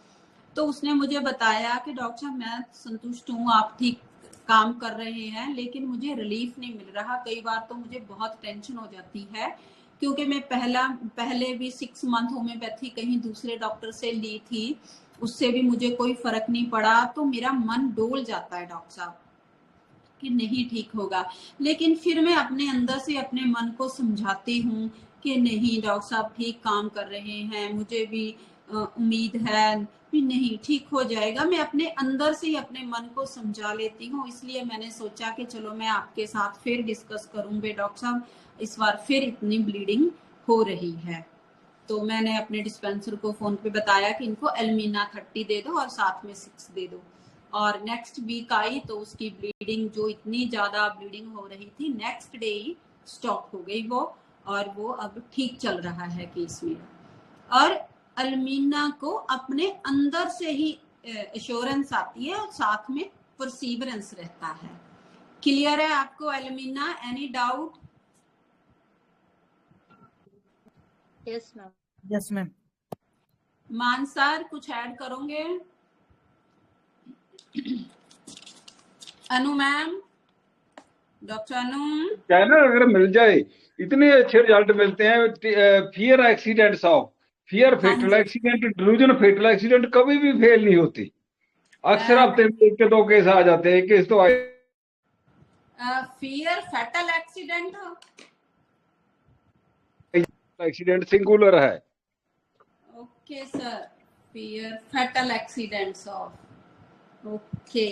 S2: तो उसने मुझे बताया कि डॉक्टर साहब मैं संतुष्ट हूँ, आप ठीक काम कर रहे हैं, लेकिन मुझे रिलीफ नहीं मिल रहा। कई बार तो मुझे बहुत टेंशन हो जाती है, क्योंकि मैं पहले भी 6 मंथ होम्योपैथी कहीं दूसरे डॉक्टर से ली थी, उससे भी मुझे कोई फर्क नहीं पड़ा, तो मेरा मन डोल जाता है डॉक्टर साहब कि नहीं ठीक होगा। लेकिन फिर मैं अपने अंदर से अपने मन को समझाती हूँ कि नहीं डॉक्टर साहब ठीक काम कर रहे हैं, मुझे भी उम्मीद है कि नहीं ठीक हो जाएगा। मैं अपने अंदर से ही अपने मन को समझा लेती हूँ। इसलिए मैंने सोचा कि चलो मैं आपके साथ फिर डिस्कस करूँ, डॉक्टर साहब इस बार फिर इतनी ब्लीडिंग हो रही है। तो मैंने अपने डिस्पेंसर को फोन पे बताया कि इनको एल्मीना 30 दे दो और साथ में 6 दे दो। और नेक्स्ट वीक आई तो उसकी ब्लीडिंग, जो इतनी ज्यादा ब्लीडिंग हो रही थी, नेक्स्ट डे ही स्टॉप हो गई वो, और वो अब ठीक चल रहा है केस मेरा। और एल्मीना को अपने अंदर से ही एश्योरेंस आती है और साथ में परसीवरेंस रहता है। क्लियर है आपको alumina? Any doubt?
S10: Yes ma'am.
S3: Yes ma'am.
S2: Maan sir कुछ ऐड करोगे? अनु मैम, डॉक्टर अनु,
S7: क्या है ना, अगर मिल जाए इतने अच्छे रिजल्ट मिलते हैं। Fear accidents of fear fatal accident, delusion fatal accident कभी भी फेल नहीं होती। अक्सर हफ्ते में 1 के 2 केस आ जाते हैं, केस तो आए।
S2: Fear fatal accident
S7: accident singular है।
S2: Okay sir, fear fatal accidents of, okay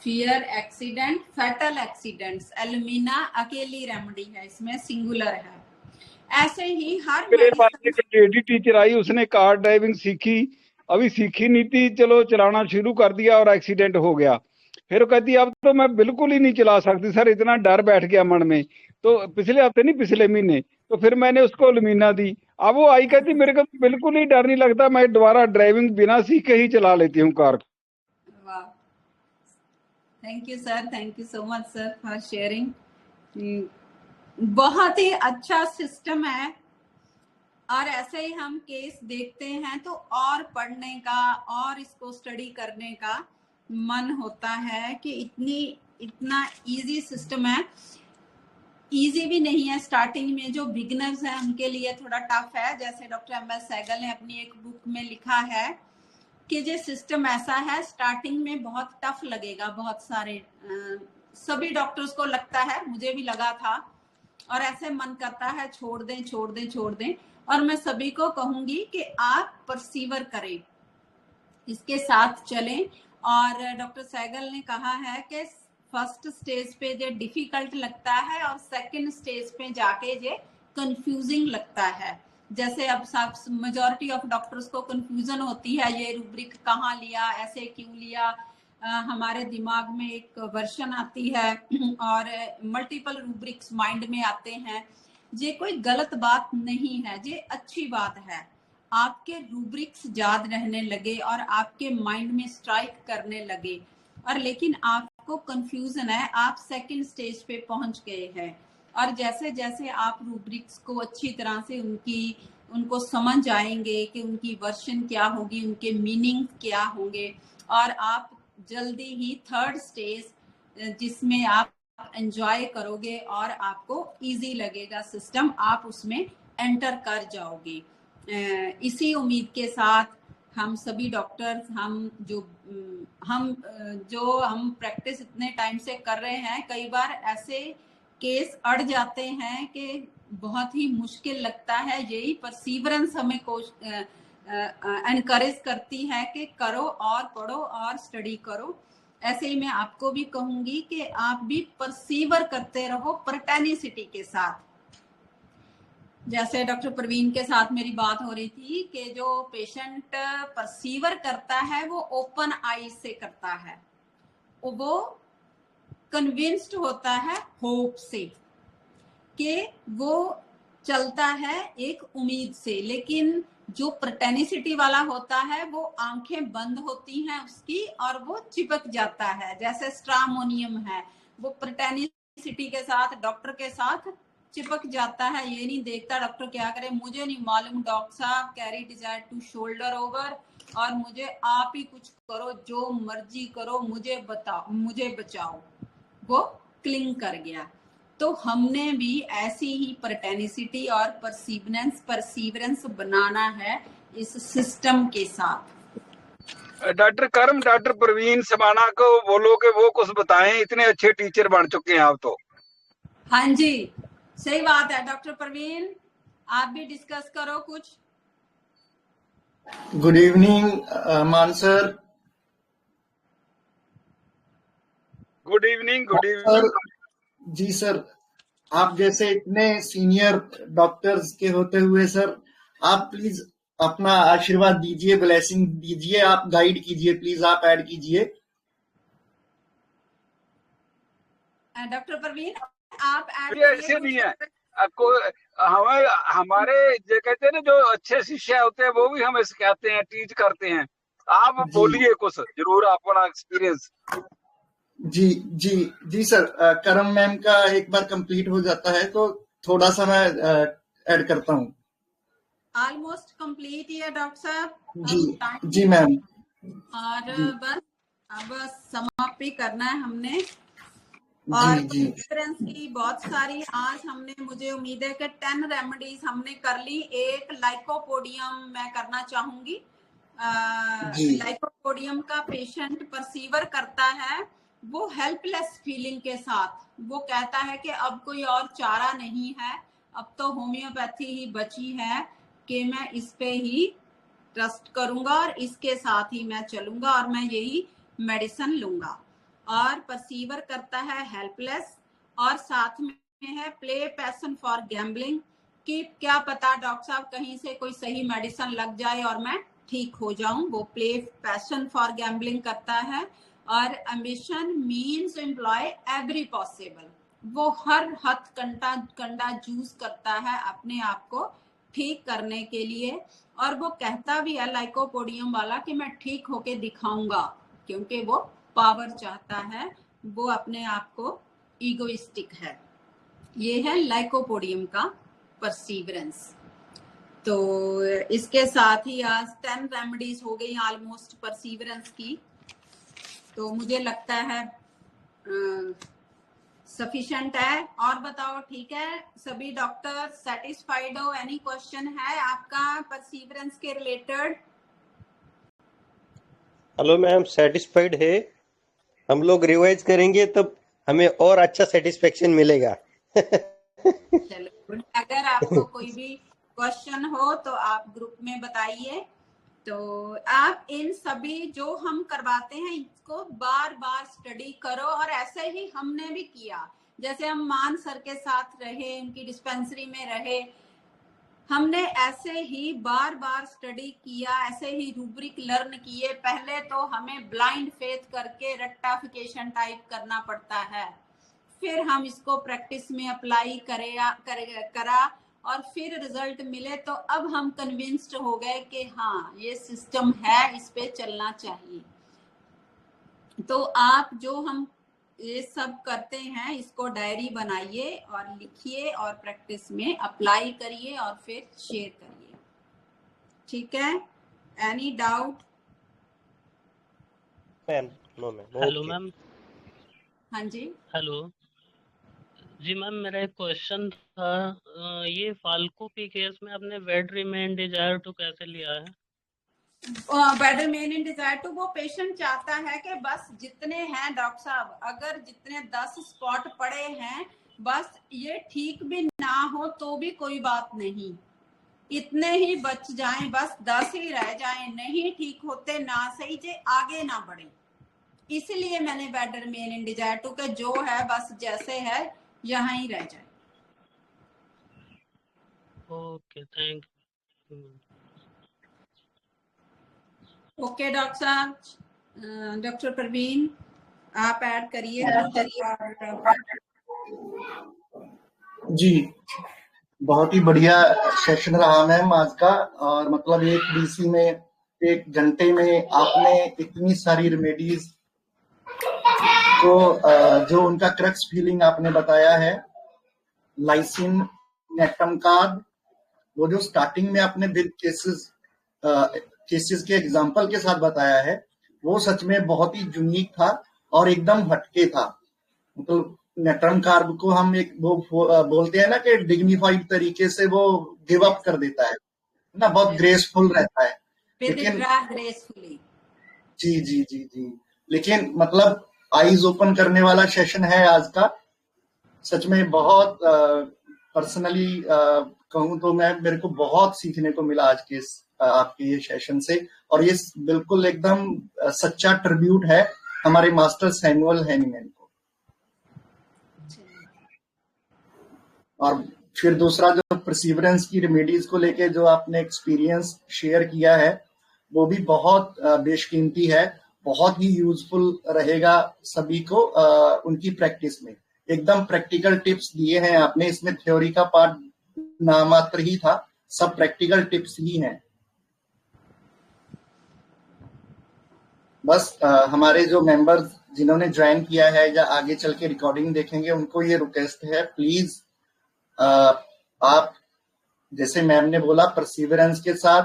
S2: fear accident, fatal accidents, alumina अकेली रेमेडी है, इसमें सिंगुलर है। ऐसे ही हर
S7: मेरे पास
S2: मेडिसिन।
S7: एक लेडी टीचर आई, उसने कार ड्राइविंग सीखी, अभी सीखी नहीं थी, चलो चलाना शुरू कर दिया और एक्सीडेंट हो गया। फिर वो कहती अब तो मैं बिल्कुल ही नहीं चला सकती सर, इतना डर बैठ गया मन में। तो पिछले हफ्ते नहीं, पिछले महीने, तो फिर मैंने उसको लमीना दी। अब वो आई, कहती मेरे को बिल्कुल ही डर नहीं लगता, मैं दोबारा ड्राइविंग बिना सीखे ही चला लेती हूँ कार।
S2: वाह, thank you sir, thank you so much sir for sharing. बहुत ही अच्छा सिस्टम है, और ऐसे ही हम केस देखते हैं तो और पढ़ने का और इसको स्टडी करने का मन होता है कि इतना इजी सिस्टम है। इजी भी नहीं है, स्टार्टिंग में जो बिगिनर्स हैं उनके लिए थोड़ा टफ है। जैसे डॉक्टर एम.एस. सहगल ने अपनी एक बुक में लिखा है कि ये सिस्टम ऐसा है, स्टार्टिंग में बहुत टफ लगेगा। बहुत सारे सभी डॉक्टर्स को लगता है, मुझे भी लगा था, और ऐसे मन करता है छोड़ दें छोड़ दें छोड़ दें। और मैं सभी को कहूंगी कि आप परसीवर करें, इसके साथ चलें। और डॉक्टर सहगल ने कहा है कि फर्स्ट स्टेज पे जो डिफिकल्ट लगता है और सेकंड स्टेज पे जाके ये कंफ्यूजिंग लगता है। जैसे अब सब मेजॉरिटी ऑफ डॉक्टर्स को कंफ्यूजन होती है, ये रूब्रिक कहाँ लिया, ऐसे क्यों लिया। हमारे दिमाग में एक वर्शन आती है और मल्टीपल रूब्रिक्स माइंड में आते हैं। ये कोई गलत बात नहीं है, ये अच्छी बात है। आपके रूब्रिक्स याद रहने लगे और आपके माइंड में स्ट्राइक करने लगे, और लेकिन आपको कंफ्यूजन है, आप सेकंड स्टेज पे पहुंच गए हैं। और जैसे जैसे आप रूब्रिक्स को अच्छी तरह से उनको समझ आएंगे कि उनकी वर्शन क्या होगी, उनके मीनिंग क्या होंगे, और आप जल्दी ही थर्ड स्टेज जिसमें आप एंजॉय करोगे और आपको इजी लगेगा सिस्टम, आप उसमें एंटर कर जाओगे। इसी उम्मीद के साथ हम सभी डॉक्टर्स, हम प्रैक्टिस इतने टाइम से कर रहे हैं, कई बार ऐसे केस अड़ जाते हैं कि बहुत ही मुश्किल लगता है। यही परसीवरेंस हमें एनकरेज करती है कि करो और पढ़ो और स्टडी करो। ऐसे ही मैं आपको भी कहूंगी कि आप भी परसीवर करते रहो परटेनिसिटी के साथ। जैसे डॉक्टर प्रवीण के साथ मेरी बात हो रही थी कि जो पेशेंट परसीवर करता है वो ओपन आईज से करता है, वो कन्विंस्ड होता है होप से कि वो चलता है एक उम्मीद से। लेकिन जो परटेनिसिटी वाला होता है वो आंखें बंद होती हैं उसकी और वो चिपक जाता है। जैसे स्ट्रामोनियम है, वो परटेनिसिटी के साथ, डॉक्टर के साथ चिपक जाता है, ये नहीं देखता डॉक्टर क्या करे, मुझे नहीं मालूम डॉक्टर साहब, carry desire to shoulder over, और मुझे आप ही कुछ करो, जो मर्जी करो, मुझे बताओ, मुझे बचाओ, वो क्लिंग कर गया। तो हमने भी ऐसी ही परटेनिसिटी और परसीवरेंस बनाना है इस सिस्टम के साथ।
S7: डॉक्टर कर्म, डॉक्टर प्रवीण समाना को बोलो कि वो कुछ बताएं, इतने अच्छे टीचर बन चुके हैं आप तो।
S2: हाँ जी, सही बात है। डॉक्टर प्रवीण, आप भी डिस्कस करो कुछ।
S1: Good evening Maan sir.
S7: Good evening, good evening
S1: जी सर, आप जैसे इतने सीनियर डॉक्टर्स के होते हुए सर, आप प्लीज अपना आशीर्वाद दीजिए, ब्लेसिंग दीजिए, आप गाइड कीजिए प्लीज, आप ऐड कीजिए।
S2: डॉक्टर प्रवीण, आप ऐड
S7: ऐसे नहीं है आपको, हमारे जो कहते हैं ना, जो अच्छे शिष्य होते हैं वो भी हमें सिखाते हैं, टीच करते हैं। आप बोलिए कुछ जरूर अपना एक्सपीरियंस।
S1: जी जी जी सर, करम मैम का एक बार कंप्लीट हो जाता है तो थोड़ा सा मैं ऐड करता हूँ।
S2: ऑलमोस्ट कंप्लीट ही है डॉक्टर साहब।
S1: जी मैम।
S2: और बस अब समाप्ति करना है हमने। और डिफरेंस की बहुत सारी आज हमने, मुझे उम्मीद है कि 10 रेमेडीज हमने कर ली। एक लाइकोपोडियम मैं करना चाहूंगी। लाइकोपोडियम का पेशेंट परसीवर करता है वो हेल्पलेस फीलिंग के साथ, वो कहता है कि अब कोई और चारा नहीं है, अब तो होम्योपैथी ही बची है कि मैं इस पे ही ट्रस्ट करूंगा और इसके साथ ही मैं चलूंगा और मैं यही मेडिसिन लूंगा। और परसीवर करता है हेल्पलेस, और साथ में है प्ले पैशन फॉर गैम्बलिंग कि क्या पता डॉक्टर साहब कहीं से कोई सही मेडिसिन लग जाए और मैं ठीक हो जाऊं, वो प्ले पैशन फॉर गैम्बलिंग करता है। और ambition means employ every possible, वो हर हद कंडा जूस करता है अपने आप को ठीक करने के लिए, और वो कहता भी है लाइकोपोडियम वाला कि मैं ठीक होके दिखाऊंगा, क्योंकि वो पावर चाहता है, वो अपने आप को ईगोइस्टिक है। ये है लाइकोपोडियम का परसीवरेंस। तो इसके साथ ही आज 10 रेमेडीज हो गई ऑलमोस्ट परसीवरेंस की, तो मुझे लगता है सफिशिएंट है। और बताओ, ठीक है सभी डॉक्टर, सेटिस्फाइड हो? एनी क्वेश्चन है आपका परसीवरेंस के रिलेटेड?
S5: हेलो मैम, सेटिस्फाइड है। हम लोग रिवाइज करेंगे तब हमें और अच्छा सेटिस्फेक्शन मिलेगा।
S2: चलो गुड। अगर आपको कोई भी क्वेश्चन हो तो आप ग्रुप में बताइए। तो आप इन सभी जो हम करवाते हैं इसको बार बार स्टडी करो, और ऐसे ही हमने भी किया। जैसे हम मान सर के साथ रहे, उनकी डिस्पेंसरी में रहे, हमने ऐसे ही बार बार स्टडी किया, ऐसे ही रूब्रिक लर्न किए। पहले तो हमें ब्लाइंड फेथ करके रेक्टिफिकेशन टाइप करना पड़ता है, फिर हम इसको प्रैक्टिस में अप्लाई करा और फिर रिजल्ट मिले, तो अब हम कन्विंस्ड हो गए कि हाँ ये सिस्टम है, इस पे चलना चाहिए। तो आप जो हम ये सब करते हैं इसको डायरी बनाइए और लिखिए और प्रैक्टिस में अप्लाई करिए और फिर शेयर करिए। ठीक है? Any doubt?
S5: Ma'am no ma'am.
S11: Hello ma'am.
S2: हाँ जी।
S11: हेलो जी मैम, मेरा एक क्वेश्चन था। ये फाल्को के केस में आपने बेड रिमेन डिजायर टू कैसे लिया है?
S2: Bed remain in desire to, वो पेशेंट चाहता है कि बस जितने हैं डॉक्टर साहब, अगर जितने 10 स्पॉट पड़े हैं, बस ये ठीक भी ना हो तो भी कोई बात नहीं, इतने ही बच जाएं, बस 10 ही रह जाएं, नहीं ठीक होते ना सही जे आगे ना बढ़े। इसलिए मैंने bed remain in desire to के जो है बस जैसे है यहाँ ही रह जाए।
S11: Okay, thank you.
S2: Okay doctor साहब। डॉक्टर परवीन आप ऐड करिए।
S1: जी, बहुत ही बढ़िया सेशन रहा मैम आज का। और मतलब एक डीसी में 1 घंटे में आपने इतनी सारी रेमेडीज को जो उनका क्रक्स फीलिंग आपने बताया है, लाइसिन, नेटमकार्ब, वो जो स्टार्टिंग में आपने विद केसेस के एग्जांपल के साथ बताया है, वो सच में बहुत ही यूनिक था और एकदम हटके था। मतलब नेटमकार्ब को हम एक वो बोलते हैं ना कि डिग्निफाइड तरीके से वो गिव अप कर देता है ना, बहुत ग्रेसफुल रहता है। लेकिन जी जी जी जी लेकिन मतलब आईज ओपन करने वाला सेशन है आज का। सच में बहुत पर्सनली कहूँ तो मेरे को बहुत सीखने को मिला आज के आपके ये सेशन से, और ये बिल्कुल एकदम सच्चा ट्रिब्यूट है हमारे मास्टर सैमुअल हैनीमैन को। और फिर दूसरा जो परसिवरेंस की रेमेडीज को लेके जो आपने एक्सपीरियंस शेयर किया है, वो भी बहुत बेशकीमती है, बहुत ही यूजफुल रहेगा सभी को उनकी प्रैक्टिस में। एकदम प्रैक्टिकल टिप्स दिए हैं आपने, इसमें थ्योरी का पार्ट नामात्र ही था, सब प्रैक्टिकल टिप्स ही हैं। बस हमारे जो मेंबर्स जिन्होंने ज्वाइन किया है या आगे चल के रिकॉर्डिंग देखेंगे, उनको ये रिक्वेस्ट है, प्लीज आप जैसे मैम ने बोला परसिवरेंस के साथ,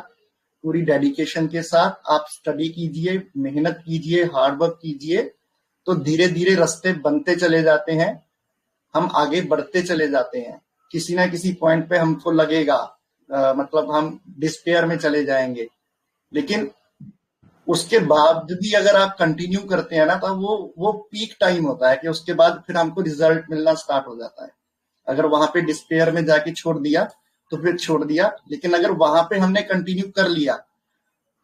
S1: पूरी डेडिकेशन के साथ आप स्टडी कीजिए, मेहनत कीजिए, हार्ड वर्क कीजिए, तो धीरे धीरे रास्ते बनते चले जाते हैं, हम आगे बढ़ते चले जाते हैं। किसी ना किसी पॉइंट पे हमको लगेगा मतलब हम डिस्पेयर में चले जाएंगे, लेकिन उसके बाद भी अगर आप कंटिन्यू करते हैं ना, तो वो पीक टाइम होता है कि उसके बाद फिर हमको रिजल्ट मिलना स्टार्ट हो जाता है। अगर वहां पे डिस्पेयर में जाके छोड़ दिया तो फिर छोड़ दिया, लेकिन अगर वहां पे हमने कंटिन्यू कर लिया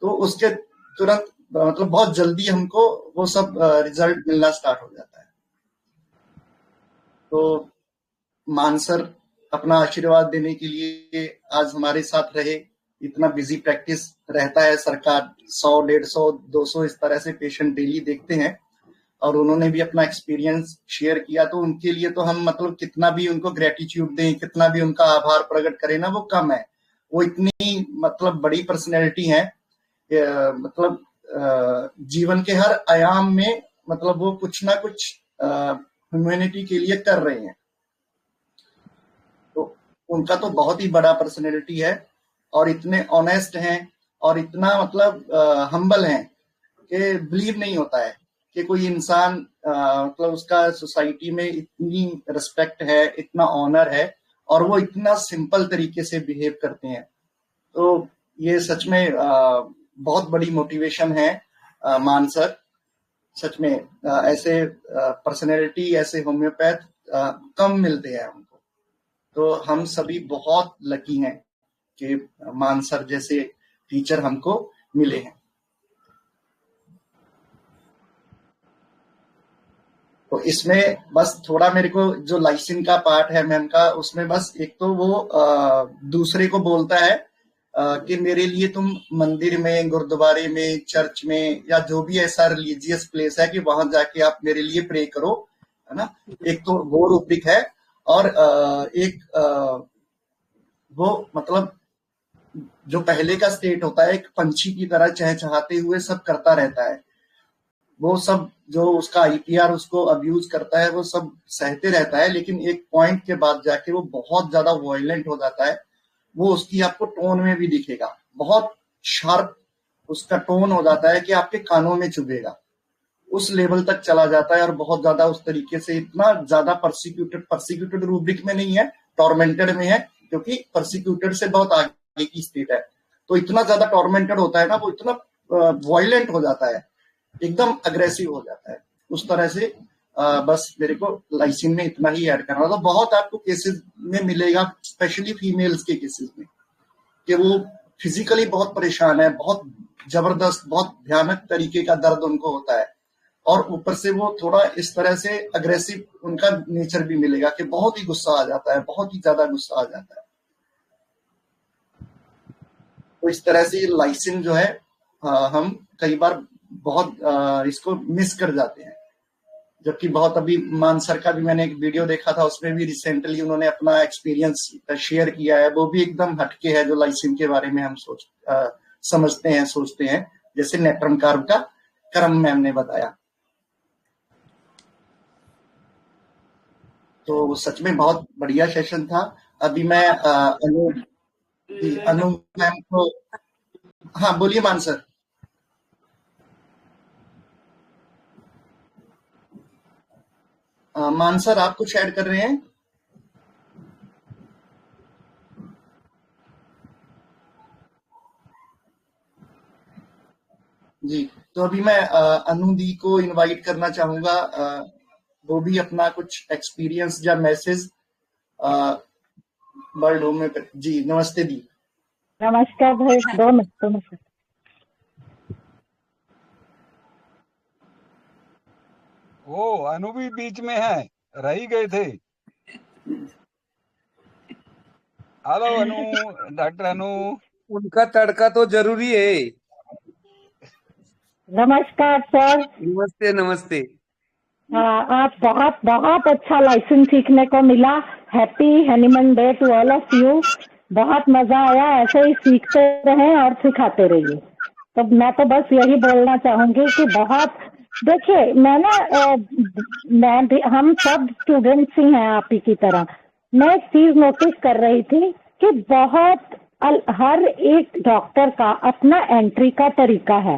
S1: तो उसके तुरंत मतलब बहुत जल्दी हमको वो सब रिजल्ट मिलना स्टार्ट हो जाता है। तो मान सर अपना आशीर्वाद देने के लिए आज हमारे साथ रहे। इतना बिजी प्रैक्टिस रहता है, सरकार 100, 150, 200 इस तरह से पेशेंट डेली देखते हैं, और उन्होंने भी अपना एक्सपीरियंस शेयर किया। तो उनके लिए तो हम मतलब कितना भी उनको ग्रेटिट्यूड दें, कितना भी उनका आभार प्रकट करें ना, वो कम है। वो इतनी मतलब बड़ी पर्सनैलिटी है, मतलब जीवन के हर आयाम में मतलब वो कुछ ना कुछ ह्यूमैनिटी के लिए कर रहे हैं। तो उनका तो बहुत ही बड़ा पर्सनैलिटी है, और इतने ऑनेस्ट हैं और इतना मतलब हम्बल हैं कि बिलीव नहीं होता है कि कोई इंसान मतलब उसका सोसाइटी में इतनी रिस्पेक्ट है, इतना ऑनर है, और वो इतना सिंपल तरीके से बिहेव करते हैं। तो ये सच में बहुत बड़ी मोटिवेशन है मान सर। सच में ऐसे पर्सनैलिटी, ऐसे होम्योपैथ कम मिलते हैं हमको। तो हम सभी बहुत लकी हैं कि मान सर जैसे टीचर हमको मिले हैं। तो इसमें बस थोड़ा मेरे को जो लाइसिन का पार्ट है मैम का, उसमें बस एक तो वो दूसरे को बोलता है कि मेरे लिए तुम मंदिर में, गुरुद्वारे में, चर्च में, या जो भी ऐसा रिलीजियस प्लेस है कि वहां जाके आप मेरे लिए प्रे करो, है ना। एक तो वो रूब्रिक है, और एक वो मतलब जो पहले का स्टेट होता है, एक पंछी की तरह चहचहाते हुए सब करता रहता है। वो सब जो उसका आईपीआर उसको अब्यूज करता है वो सब सहते रहता है, लेकिन एक पॉइंट के बाद जाके वो बहुत ज्यादा वायलेंट हो जाता है। वो उसकी आपको टोन में भी दिखेगा, बहुत शार्प उसका टोन हो जाता है कि आपके कानों में चुभेगा। उस लेवल तक चला जाता है, और बहुत ज्यादा उस तरीके से इतना ज्यादा परसिक्यूटेड रूब्रिक में नहीं है, टॉर्मेंटेड में है, क्योंकि परसिक्यूटेड से बहुत आगे की स्टेट है। तो इतना ज्यादा टॉर्मेंटेड होता है ना, वो इतना वायलेंट हो जाता है, एकदम अग्रेसिव हो जाता है। उस तरह से बस मेरे को लाइसिन में इतना ही ऐड करना था। तो बहुत आपको केसेस में मिलेगा, स्पेशली फीमेल्स के केसेस में, कि वो फिजिकली बहुत परेशान है, बहुत जबरदस्त, बहुत भयानक तरीके का दर्द उनको होता है, और ऊपर से वो थोड़ा इस तरह से अग्रेसिव उनका नेचर भी मिलेगा कि बहुत ही गुस्सा आ जाता है, बहुत ही ज्यादा गुस्सा आ जाता है। तो इस तरह से लाइसिन जो है हम कई बार बहुत इसको मिस कर जाते हैं। जबकि बहुत अभी मान सर का भी मैंने एक वीडियो देखा था, उसमें भी रिसेंटली उन्होंने अपना एक्सपीरियंस शेयर किया है। वो भी एकदम हटके है जो लाइसिन के बारे में हम समझते हैं, सोचते हैं, जैसे नेट्रम कार्ब का क्रम मैम ने बताया। तो सच में बहुत बढ़िया सेशन था। अभी मैं अनु मैम को, हाँ बोलिए मान सर। मान सर आप कुछ ऐड कर रहे हैं? जी, तो अभी मैं अनु दी को इनवाइट करना चाहूंगा, वो भी अपना कुछ एक्सपीरियंस या मैसेज वर्ल्ड होम्योपैथी। जी नमस्ते दी।
S12: नमस्कार भाई, दो मिनट।
S13: वो अनु भी बीच में है, रह ही गए थे। हेलो अनु, डॉक्टर अनु।
S14: उनका तड़का तो जरूरी है।
S12: नमस्कार सर।
S14: नमस्ते नमस्ते।
S12: हाँ, आप बहुत बहुत अच्छा लाइसेंस सीखने को मिला। Happy honeymoon day to all of you. बहुत मजा आया, ऐसे ही सीखते रहें और सिखाते रहिए। तो मैं तो बस यही बोलना चाहूंगी कि बहुत, देखिए मैं भी, हम सब स्टूडेंट्स ही हैं आप ही की तरह। मैं एक चीज नोटिस कर रही थी कि बहुत हर एक डॉक्टर का अपना एंट्री का तरीका है।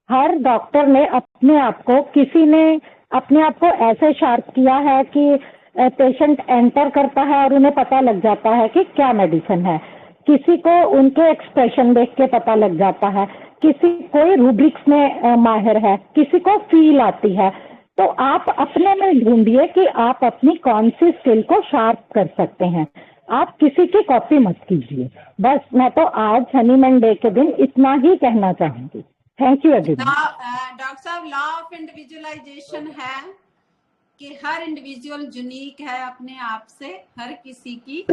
S12: हर डॉक्टर ने अपने आप को, किसी ने अपने आप को ऐसे शार्प किया है कि पेशेंट एंटर करता है और उन्हें पता लग जाता है कि क्या मेडिसिन है। किसी को उनके एक्सप्रेशन देख के पता लग जाता है, कोई रूब्रिक्स में माहिर है, किसी को फील आती है। तो आप अपने में ढूंढिए कि आप अपनी कौन सी स्किल को शार्प कर सकते हैं। आप किसी की कॉपी मत कीजिए। बस मैं तो आज हनीमून डे के दिन इतना ही कहना चाहूंगी। Thank you everyone.
S2: मतलब लॉ ऑफ इंडिविजुअलाइजेशन है कि हर इंडिविजुअल यूनिक है अपने आप से, हर किसी की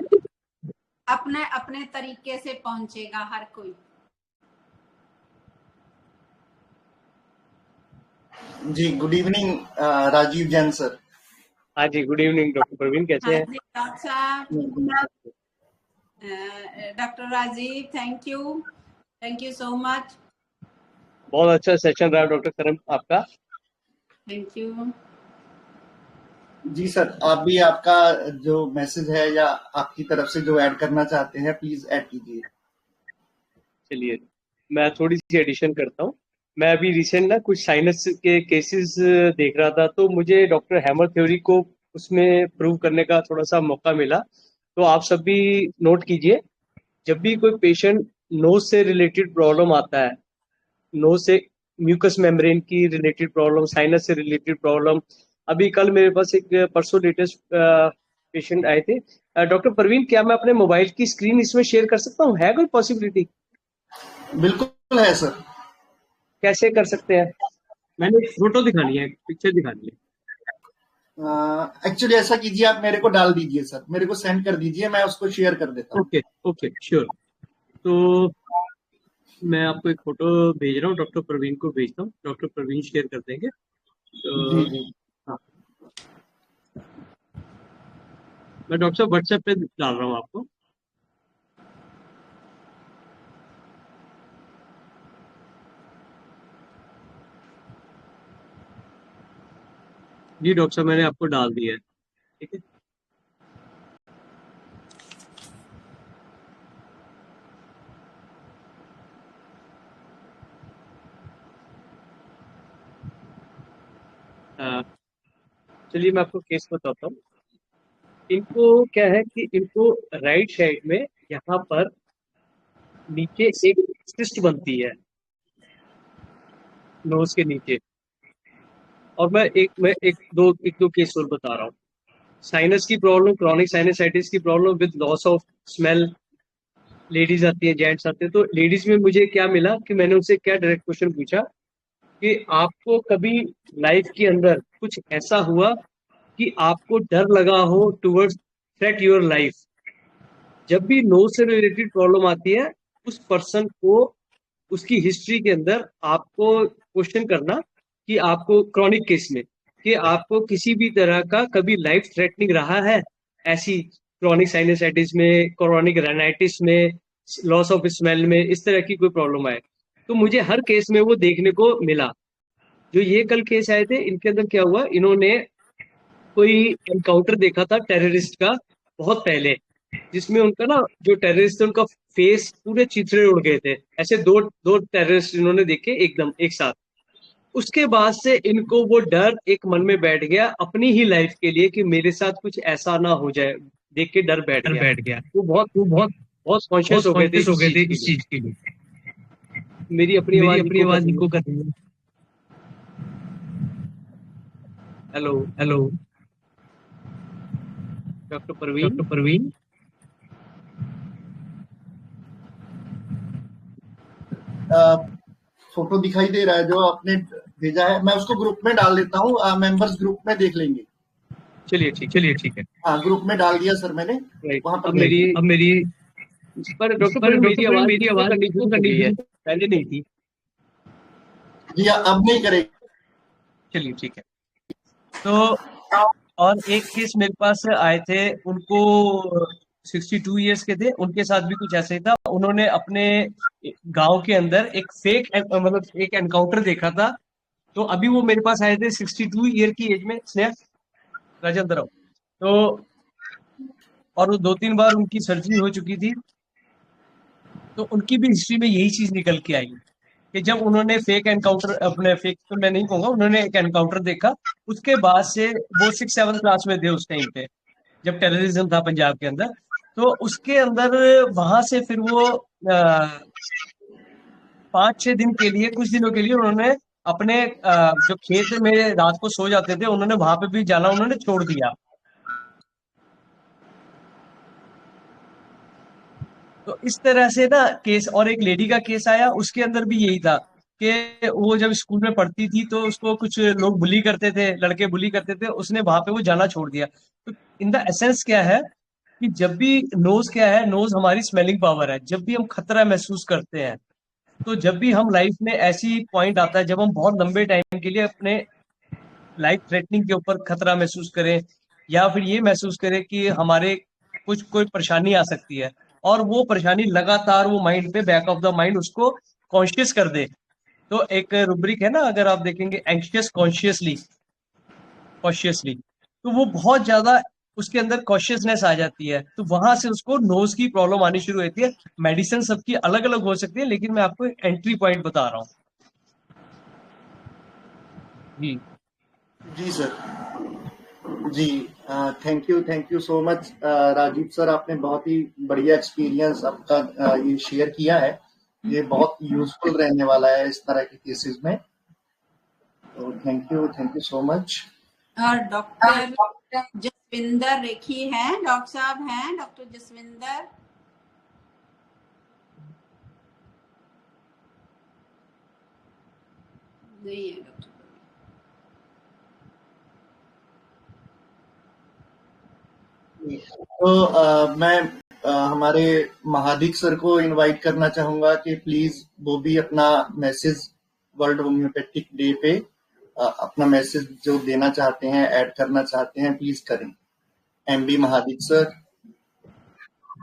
S2: अपने अपने तरीके से पहुंचेगा हर कोई।
S1: जी good evening Rajeev Jain sir.
S15: हाँ जी, गुड इवनिंग डॉक्टर प्रवीण, कैसे हैं?
S2: डॉक्टर साहब, doctor Rajeev, thank you so much.
S15: बहुत अच्छा सेशन रहा डॉक्टर करम आपका।
S2: थैंक यू
S1: जी सर, आप भी आपका जो मैसेज है या आपकी तरफ से जो ऐड करना चाहते हैं प्लीज ऐड कीजिए।
S15: चलिए, मैं थोड़ी सी एडिशन करता हूँ। मैं अभी रिसेंट ना कुछ साइनस के केसेस देख रहा था, तो मुझे डॉक्टर हैमर थ्योरी को उसमें प्रूव करने का थोड़ा सा मौका मिला। तो आप सब भी नोट कीजिए, जब भी कोई पेशेंट नोज से रिलेटेड प्रॉब्लम आता है, नोज से म्यूकस मेम्ब्रेन की रिलेटेड प्रॉब्लम, साइनस से रिलेटेड प्रॉब्लम। अभी कल मेरे पास एक परसों लेटेस्ट पेशेंट आए थे। डॉक्टर प्रवीण, क्या मैं अपने मोबाइल की स्क्रीन इसमें शेयर कर सकता हूँ? है कोई पॉसिबिलिटी?
S1: बिल्कुल है सर।
S15: कैसे कर सकते हैं? मैंने फोटो दिखानी है, पिक्चर दिखानी है।
S1: एक्चुअली ऐसा कीजिए, आप मेरे को डाल दीजिए सर, मेरे को सेंड कर दीजिए, मैं उसको शेयर कर देता हूँ।
S15: Okay sure. तो मैं आपको एक फोटो भेज रहा हूँ, डॉक्टर प्रवीण को भेजता हूँ, डॉक्टर प्रवीण शेयर कर देंगे। तो
S1: जी।
S15: हाँ, मैं डॉक्टर साहब व्हाट्सएप पे डाल रहा हूँ आपको। जी डॉक्टर साहब, मैंने आपको डाल दिया है, ठीक है। चलिए मैं आपको केस बताता हूँ। इनको क्या है कि इनको राइट साइड में यहाँ पर नीचे एक सिस्ट बनती है नोज के नीचे। और मैं एक दो केस और बता रहा हूँ। साइनस की प्रॉब्लम, क्रॉनिक साइनसाइटिस की problem with loss of smell, ladies आती है, जेंट्स आते हैं। तो लेडीज में मुझे क्या मिला कि मैंने उनसे क्या डायरेक्ट क्वेश्चन पूछा कि आपको कभी लाइफ के अंदर कुछ ऐसा हुआ कि आपको डर लगा हो टुवर्ड्स थ्रेट योर लाइफ? जब भी नोज से रिलेटेड प्रॉब्लम आती है, उस पर्सन को उसकी हिस्ट्री के अंदर आपको क्वेश्चन करना कि आपको क्रॉनिक केस में कि आपको किसी भी तरह का कभी लाइफ थ्रेटनिंग रहा है, ऐसी क्रॉनिक साइनसाइटिस में, क्रॉनिक रेनाइटिस में, लॉस ऑफ स्मेल में, इस तरह की कोई प्रॉब्लम आए। तो मुझे हर केस में वो देखने को मिला। जो ये कल केस आए थे, इनके अंदर क्या हुआ, इन्होंने कोई एनकाउंटर देखा था टेररिस्ट का बहुत पहले, जिसमें उनका ना जो टेररिस्ट थे उनका फेस पूरे चिथड़े उड़ गए थे। ऐसे दो टेररिस्ट इन्होंने देखे एकदम एक साथ। उसके बाद से इनको वो डर एक मन में बैठ गया अपनी ही लाइफ के लिए कि मेरे साथ कुछ ऐसा ना हो जाए, देख के डर बैठ गया। वो बहुत कॉन्शियस हो गए थे इस चीज के लिए। मेरी अपनी आवाज इनको कर रही है। Hello doctor Praveen.
S1: फोटो दिखाई दे रहा है जो आपने भेजा है, मैं उसको ग्रुप में डाल देता हूँ, मेंबर्स ग्रुप में देख लेंगे।
S15: चलिए ठीक है।
S1: हाँ, ग्रुप में डाल दिया सर मैंने। वहां पर
S15: मेरी पर डॉक्टर मेरी आवाज पहले नहीं थी।
S1: जी अब नहीं करेगी।
S15: चलिए ठीक है। तो और एक केस मेरे पास आए थे, उनको 62 इयर्स के थे, उनके साथ भी कुछ ऐसा ही था। उन्होंने अपने गांव के अंदर एक फेक मतलब एक एनकाउंटर देखा था। तो अभी वो मेरे पास आए थे 62 ईयर की एज में। स्नेहा राजेंद्र, तो और वो 2-3 बार उनकी सर्जरी हो चुकी थी। तो उनकी भी हिस्ट्री में यही चीज निकल के आई कि जब उन्होंने फेक एनकाउंटर, अपने फेक तो मैं नहीं कहूंगा, उन्होंने एक एनकाउंटर देखा। उसके बाद से वो 6-7 क्लास में थे उस टाइम पे, जब टेररिज्म था पंजाब के अंदर। तो उसके अंदर वहां से फिर वो 5-6 दिन के लिए, कुछ दिनों के लिए उन्होंने अपने जो खेत में रात को सो जाते थे, उन्होंने वहां पे भी जाना उन्होंने छोड़ दिया। तो इस तरह से ना केस, और एक लेडी का केस आया, उसके अंदर भी यही था कि वो जब स्कूल में पढ़ती थी तो उसको कुछ लोग बुली करते थे, लड़के बुली करते थे, उसने वहां पे वो जाना छोड़ दिया। तो इन द एसेंस क्या है कि जब भी नोज क्या है, नोज हमारी स्मेलिंग पावर है। जब भी हम खतरा महसूस करते हैं, तो जब भी हम लाइफ में ऐसी पॉइंट आता है जब हम बहुत लंबे टाइम के लिए अपने लाइफ थ्रेटनिंग के ऊपर खतरा महसूस करें, या फिर ये महसूस करें कि हमारे कुछ कोई परेशानी आ सकती है, और वो परेशानी लगातार वो माइंड पे, बैक ऑफ द माइंड उसको कॉन्शियस कर दे, तो एक रुब्रिक है ना, अगर आप देखेंगे एंक्शियस कॉन्शियसली, कॉन्शियसली, तो वो बहुत ज्यादा उसके अंदर कॉन्शियसनेस आ जाती है, तो वहां से उसको नोज की प्रॉब्लम आनी शुरू होती है। मेडिसिन सबकी अलग अलग हो सकती है, लेकिन मैं आपको एक एंट्री पॉइंट बता रहा हूँ। जी
S1: जी सर, जी thank you so much Rajeev sir, आपने बहुत ही बढ़िया एक्सपीरियंस आपका ये शेयर किया है। ये बहुत यूजफुल रहने वाला है इस तरह के केसेस में, तो थैंक यू सो मच।
S2: और डॉक्टर जसविंदर रेखी हैं, डॉक्टर साहब हैं, डॉक्टर जसविंदर। नहीं है डॉक्टर।
S1: तो मैं हमारे महादिक सर को इनवाइट करना चाहूंगा कि प्लीज वो भी अपना मैसेज वर्ल्ड होम्योपैथिक डे पे अपना मैसेज जो देना चाहते हैं, ऐड करना चाहते हैं, प्लीज करें। MB Mahadik sir.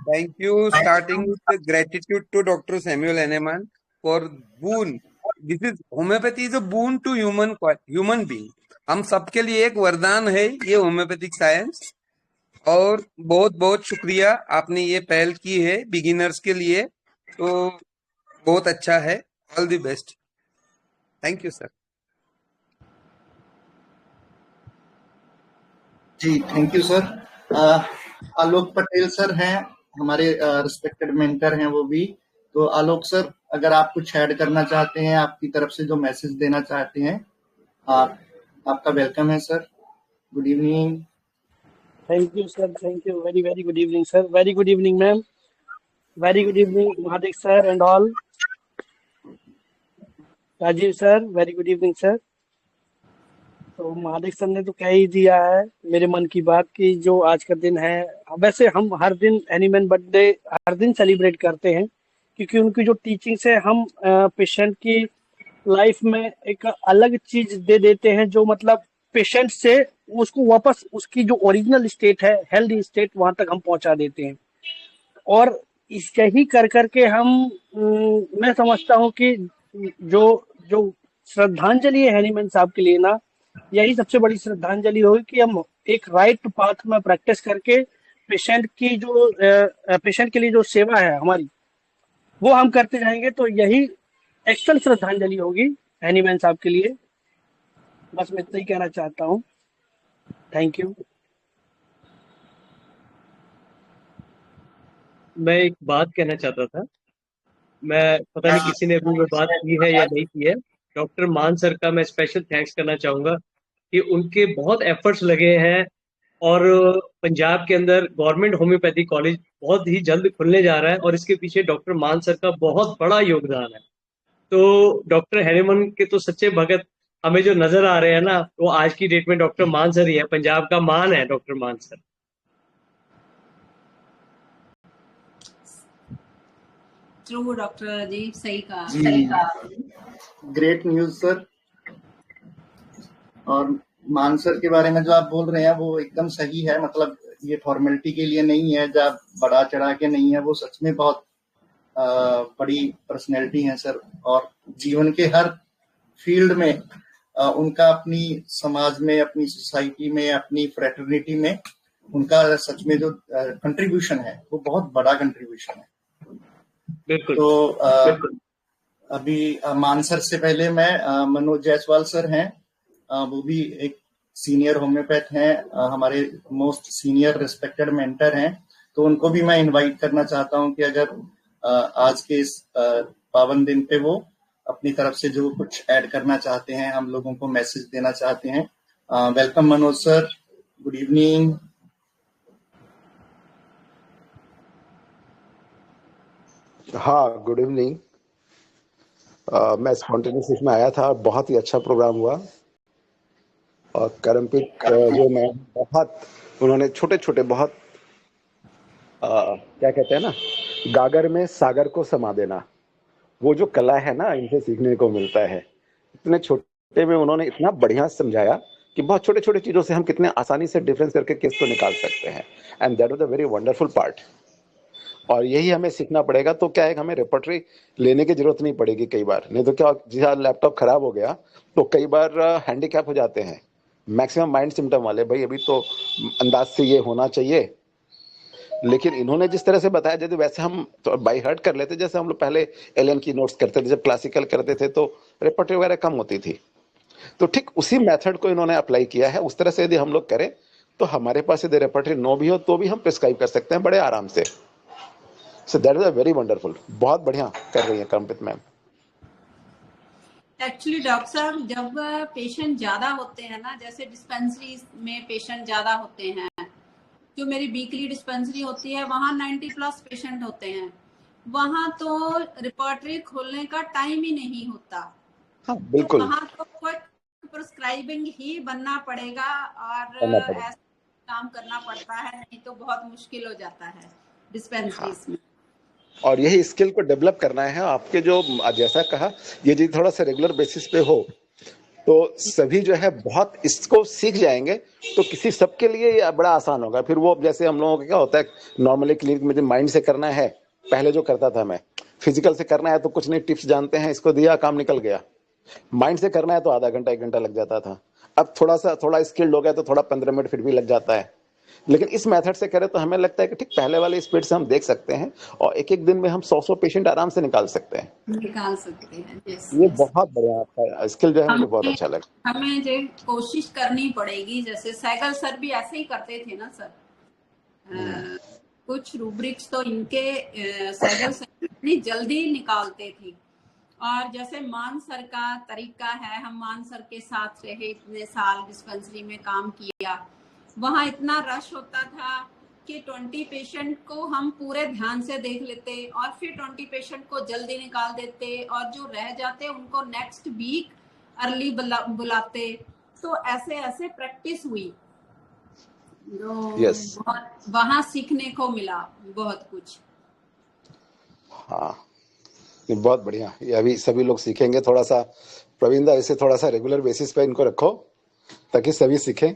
S14: Thank you. Starting with gratitude to Dr. Samuel Hahnemann for boon. This is homeopathy is a boon to human being. हम सबके लिए एक वरदान है ये होम्योपैथिक साइंस, और बहुत बहुत शुक्रिया आपने ये पहल की है बिगिनर्स के लिए, तो बहुत अच्छा है। All the best. Thank you sir.
S1: जी thank you sir. Alok Patel sir हैं हमारे रिस्पेक्टेड मेंटर हैं वो भी, तो आलोक सर अगर आप कुछ ऐड करना चाहते हैं, आपकी तरफ से जो मैसेज देना चाहते हैं, आपका वेलकम है sir. Good evening.
S16: Thank you sir, thank you, very very good evening sir, very good evening ma'am, very good evening Mahadik sir and all. Rajiv sir, very good evening sir. तो महादिक सर ने तो कह ही दिया है मेरे मन की बात की जो आज का दिन है। वैसे हम हर दिन एनिमल बर्थडे हर दिन सेलिब्रेट करते हैं, क्योंकि उनकी जो टीचिंग्स है हम पेशेंट की लाइफ में एक अलग चीज दे देते हैं, जो मतलब पेशेंट से उसको वापस उसकी जो ओरिजिनल स्टेट है, हेल्दी स्टेट, वहां तक हम पहुंचा देते हैं। और यही कर करके हम मैं समझता हूँ कि जो जो श्रद्धांजलि है हैनीमैन साहब के लिए ना, यही सबसे बड़ी श्रद्धांजलि होगी कि हम एक राइट पाथ में प्रैक्टिस करके पेशेंट की जो पेशेंट के लिए जो सेवा है हमारी, वो हम करते जाएंगे, तो यही एक्चुअल श्रद्धांजलि होगी हैनीमैन साहब के लिए। बस मैं इतना ही कहना चाहता हूँ। Thank you.
S15: मैं एक बात कहना चाहता था, मैं पता नहीं किसी ने अभी वो बात की है या नहीं की है। डॉक्टर मान सर का मैं स्पेशल थैंक्स करना चाहूंगा कि उनके बहुत एफर्ट्स लगे हैं, और पंजाब के अंदर गवर्नमेंट होम्योपैथी कॉलेज बहुत ही जल्द खुलने जा रहा है, और इसके पीछे डॉक्टर मान सर का बहुत बड़ा योगदान है। तो डॉक्टर हैनेमन के तो सच्चे भगत हमें जो नजर आ रहे हैं ना, वो आज की डेट में डॉक्टर मान सर ही है। पंजाब का मान है doctor Maan sir.
S2: True doctor जी, सही कहा।
S1: Great news sir. और मान सर के बारे में जो आप बोल रहे हैं वो एकदम सही है, मतलब ये फॉर्मेलिटी के लिए नहीं है, जब बड़ा चढ़ा के नहीं है, वो सच में बहुत बड़ी पर्सनैलिटी है सर। और जीवन के हर फील्ड में उनका अपनी समाज में, अपनी सोसाइटी में, अपनी फ्रेटर्निटी में उनका सच में जो कंट्रीब्यूशन है वो बहुत बड़ा कंट्रीब्यूशन है।
S15: बिल्कुल।
S1: तो अभी मान सर से पहले मैं मनोज जायसवाल सर हैं, वो भी एक सीनियर होम्योपैथ हैं, हमारे मोस्ट सीनियर रिस्पेक्टेड मेंटर हैं, तो उनको भी मैं इनवाइट करना चाहता हूं कि अगर आज के इस पावन दिन पे वो अपनी तरफ से जो कुछ ऐड करना चाहते हैं, हम लोगों को मैसेज देना चाहते हैं। Welcome Manoj sir, good evening.
S17: हाँ, गुड इवनिंग। मैं स्पॉन्टेनियस में आया था, बहुत ही अच्छा प्रोग्राम हुआ। और करमप्रीत जो मैं बहुत, उन्होंने छोटे छोटे बहुत क्या कहते हैं ना, गागर में सागर को समा देना, वो जो कला है ना, इनसे सीखने को मिलता है। इतने छोटे में उन्होंने इतना बढ़िया समझाया कि बहुत छोटे छोटे चीजों से हम कितने आसानी से डिफरेंस करके केस को निकाल सकते हैं। And that was a very wonderful part. और यही हमें सीखना पड़ेगा। तो क्या है, हमें रेपर्टरी लेने की जरूरत नहीं पड़ेगी कई बार। नहीं तो क्या, जी लैपटॉप खराब हो गया तो कई बार हैंडीकैप हो जाते हैं मैक्सिमम माइंड सिम्टम वाले। भाई अभी तो अंदाज से ये होना चाहिए, लेकिन इन्होंने जिस तरह से बताया, यदि वैसे हम तो बाई हार्ट कर लेते, जैसे हम लोग पहले एलियन की नोट्स करते थे, जब क्लासिकल करते थे तो रेपर्टरी वगैरह कम होती थी। तो ठीक उसी मेथड को इन्होंने अप्लाई किया है। उस तरह से यदि हम लोग करें तो हमारे पास यदि रेपर्टरी नो भी हो तो भी हम प्रिस्क्राइब कर सकते हैं बड़े आराम से। So that is a very wonderful. बहुत बढ़िया कर रही है करमप्रीत मैम।
S2: एक्चुअली डॉक्टर साहब, जब पेशेंट ज्यादा होते हैं ना, जैसे डिस्पेंसरी में पेशेंट ज्यादा होते हैं, जो मेरी वीकली डिस्पेंसरी होती है वहाँ 90+ पेशेंट होते हैं, वहाँ तो रिपर्टरी खोलने का टाइम ही नहीं होता।
S17: हाँ बिल्कुल।
S2: तो वहाँ तो क्विक प्रिस्क्राइबिंग ही बनना पड़ेगा और ऐसा काम करना पड़ता है, नहीं तो बहुत मुश्किल हो जाता है डिस्पेंसरीज में।
S17: और यही स्किल को डेवलप करना है आपके, जो जैसा कहा, ये यदि थोड़ा सा रेगुलर बेसिस पे हो तो सभी जो है बहुत इसको सीख जाएंगे, तो किसी सबके लिए ये बड़ा आसान होगा। फिर वो जैसे हम लोगों को क्या होता है नॉर्मली क्लिनिक में, माइंड से करना है, पहले जो करता था मैं, फिजिकल से करना है तो कुछ नहीं, टिप्स जानते हैं, इसको दिया काम निकल गया। माइंड से करना है तो आधा घंटा 1 घंटा लग जाता था। अब थोड़ा स्किल्ड हो गया तो थोड़ा 15 मिनट फिर भी लग जाता है। लेकिन इस मेथड से करें तो हमें लगता है कि ठीक पहले वाले स्पीड से हम देख सकते हैं और एक दिन में हम 100 पेशेंट आराम से निकाल सकते हैं।
S2: यस,
S17: ये बहुत बढ़िया आपका स्किल जो है, मुझे बहुत अच्छा लगा।
S2: हमें जो कोशिश करनी पड़ेगी, जैसे सैगल सर भी ऐसे ही करते थे ना सर। कुछ रूब्रिक्स तो इनके सैगल सर इतनी जल्दी निकालते थे। और जैसे मान सर का तरीका है, हम मान सर के साथ रहे, इतने साल डिस्पेंसरी में काम किया, वहाँ इतना रश होता था कि 20 पेशेंट को हम पूरे ध्यान से देख लेते और फिर 20 पेशेंट को जल्दी निकाल देते और जो रह जाते उनको नेक्स्ट वीक अर्ली बुलाते। तो ऐसे प्रैक्टिस हुई, बहुत वहाँ सीखने को मिला बहुत कुछ।
S17: हाँ, ये बहुत बढ़िया। ये अभी सभी लोग सीखेंगे। थोड़ा सा प्रवीण दा, इसे थोड़ा सा रेगुलर बेसिस पे इनको रखो ताकि सभी सीखें।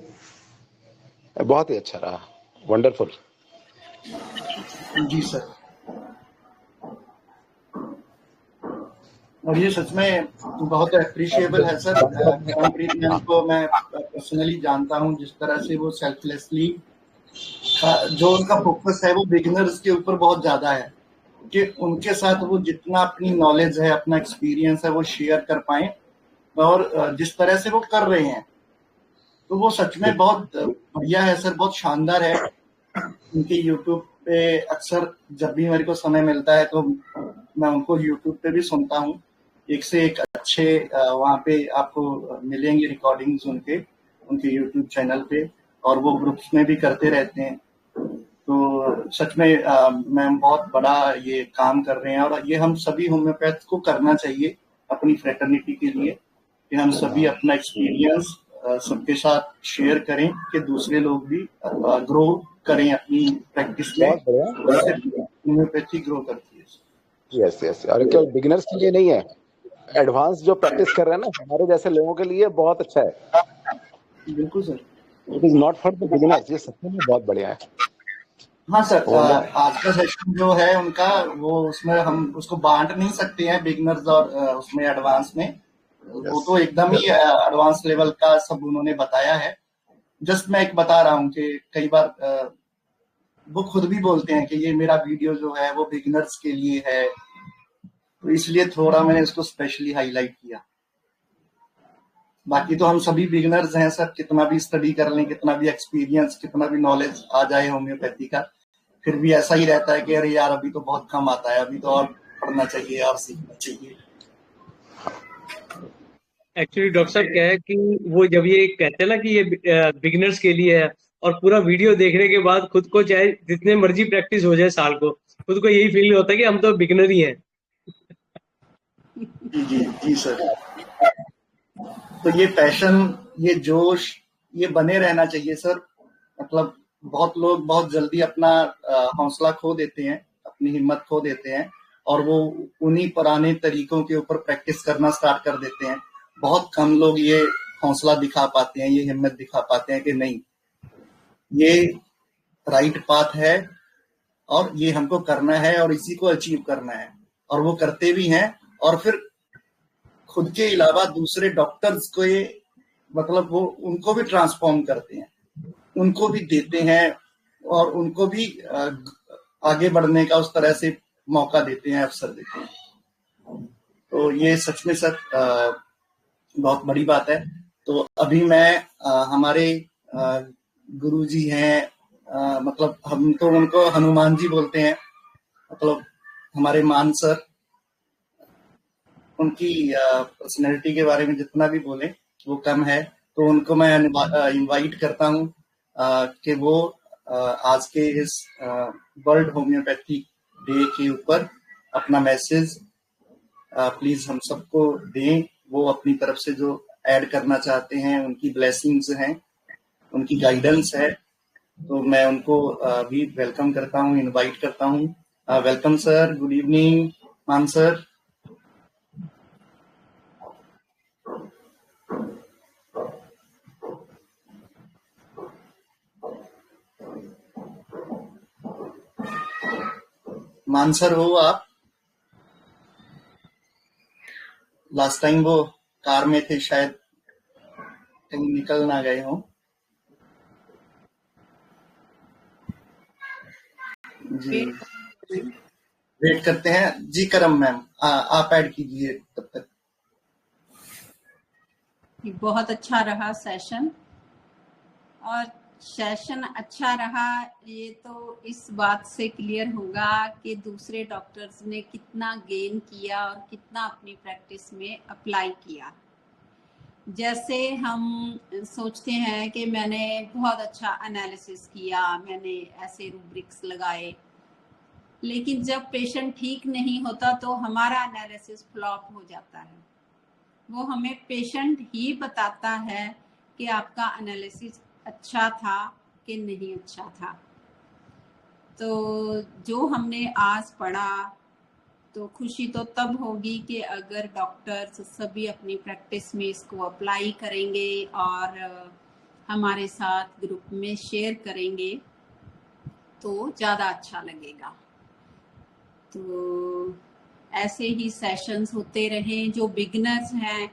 S17: बहुत ही अच्छा रहा, वंडरफुल।
S1: जी सर। और ये सच में बहुत अप्रिशिएबल है सर। करमप्रीत मैम को मैं पर्सनली जानता हूँ, जिस तरह से वो सेल्फलेसली, जो उनका फोकस है वो बिगिनर्स के ऊपर बहुत ज्यादा है कि उनके साथ वो जितना अपनी नॉलेज है, अपना एक्सपीरियंस है, वो शेयर कर पाए। और जिस तरह से वो कर रहे हैं तो वो सच में बहुत बढ़िया है सर, बहुत शानदार है। उनके यूट्यूब पे अक्सर जब भी मेरे को समय मिलता है तो मैं उनको यूट्यूब पे भी सुनता हूँ। एक से एक अच्छे वहाँ पे आपको मिलेंगे रिकॉर्डिंग्स उनके यूट्यूब चैनल पे, और वो ग्रुप्स में भी करते रहते हैं। तो सच में मैम बहुत बड़ा ये काम कर रहे हैं और ये हम सभी होम्योपैथ को करना चाहिए अपनी फ्रेटर्निटी के लिए, कि हम सभी अपना एक्सपीरियंस सबके साथ शेयर करें कि दूसरे लोग भी ग्रो करें अपनी प्रैक्टिस में। होम्योपैथी ग्रो करती है।
S17: यस। और केवल बिगिनर्स के लिए नहीं है, एडवांस जो प्रैक्टिस कर रहे हैं ना, हमारे जैसे लोगों के लिए बहुत अच्छा है।
S1: बिल्कुल sir.
S17: It is not for the beginners. ये सच में बहुत बढ़िया है।
S1: हाँ सर, आज का सेशन जो है उनका, वो उसमें हम उसको बांट नहीं सकते हैं बिगिनर्स और उसमें एडवांस में। वो तो एकदम ही एडवांस लेवल का सब उन्होंने बताया है। जस्ट मैं एक बता रहा हूँ कि कई बार वो खुद भी बोलते हैं कि ये मेरा वीडियो जो है वो बिगिनर्स के लिए है, तो इसलिए थोड़ा मैंने इसको स्पेशली हाईलाइट किया। बाकी तो हम सभी बिगिनर्स हैं सर, कितना भी स्टडी कर लें, कितना भी एक्सपीरियंस, कितना भी नॉलेज आ जाए होम्योपैथी का, फिर भी ऐसा ही रहता है कि अरे यार अभी तो बहुत कम आता है, अभी तो और पढ़ना चाहिए और सीखना चाहिए।
S15: एक्चुअली डॉक्टर साहब क्या है कि वो जब ये कहते हैं ना कि ये बिगिनर्स के लिए है, और पूरा वीडियो देखने के बाद खुद को चाहे जितने मर्जी प्रैक्टिस हो जाए साल को, खुद को यही फील होता है कि हम तो बिगिनर ही हैं।
S1: जी सर। तो ये पैशन, ये जोश, ये बने रहना चाहिए सर। मतलब बहुत लोग बहुत जल्दी अपना हौसला खो देते हैं, अपनी हिम्मत खो देते हैं, और वो उन्हीं पुराने तरीकों के ऊपर प्रैक्टिस करना स्टार्ट कर देते हैं। बहुत कम लोग ये हौसला दिखा पाते हैं, ये हिम्मत दिखा पाते हैं कि नहीं, ये राइट पाथ है और ये हमको करना है और इसी को अचीव करना है, और वो करते भी हैं। और फिर खुद के अलावा दूसरे डॉक्टर्स को ये मतलब वो उनको भी ट्रांसफॉर्म करते हैं, उनको भी देते हैं और उनको भी आगे बढ़ने का उस तरह से मौका देते हैं, अवसर देते हैं। तो ये सच में सर बहुत बड़ी बात है। तो अभी मैं हमारे गुरुजी हैं, मतलब हम तो उनको हनुमान जी बोलते हैं, मतलब हमारे मान सर, उनकी पर्सनैलिटी के बारे में जितना भी बोले वो कम है। तो उनको मैं इनवाइट करता हूँ कि वो आज के इस वर्ल्ड होम्योपैथी डे के ऊपर अपना मैसेज प्लीज हम सबको दें। वो अपनी तरफ से जो ऐड करना चाहते हैं, उनकी ब्लेसिंग्स हैं, उनकी गाइडेंस है, तो मैं उनको भी वेलकम करता हूँ, इनवाइट करता हूँ। Welcome sir, good evening Maan sir. मान सर हो आप? लास्ट टाइम वो कार में थे, शायद कहीं निकल ना गए हो। जी वेट करते हैं जी। करम मैम आप ऐड कीजिए तब तक।
S2: बहुत अच्छा रहा सेशन, और सेशन अच्छा रहा ये तो इस बात से क्लियर होगा कि दूसरे डॉक्टर्स ने कितना गेन किया और कितना अपनी प्रैक्टिस में अप्लाई किया। जैसे हम सोचते हैं कि मैंने बहुत अच्छा एनालिसिस किया, मैंने ऐसे रूब्रिक्स लगाए, लेकिन जब पेशेंट ठीक नहीं होता तो हमारा एनालिसिस फ्लॉप हो जाता है। वो हमें पेशेंट ही बताता है कि आपका एनालिसिस अच्छा था कि नहीं अच्छा था। तो जो हमने आज पढ़ा, तो खुशी तो तब होगी कि अगर डॉक्टर्स सभी अपनी प्रैक्टिस में इसको अप्लाई करेंगे और हमारे साथ ग्रुप में शेयर करेंगे तो ज़्यादा अच्छा लगेगा। तो ऐसे ही सेशंस होते रहें। जो बिगिनर्स हैं,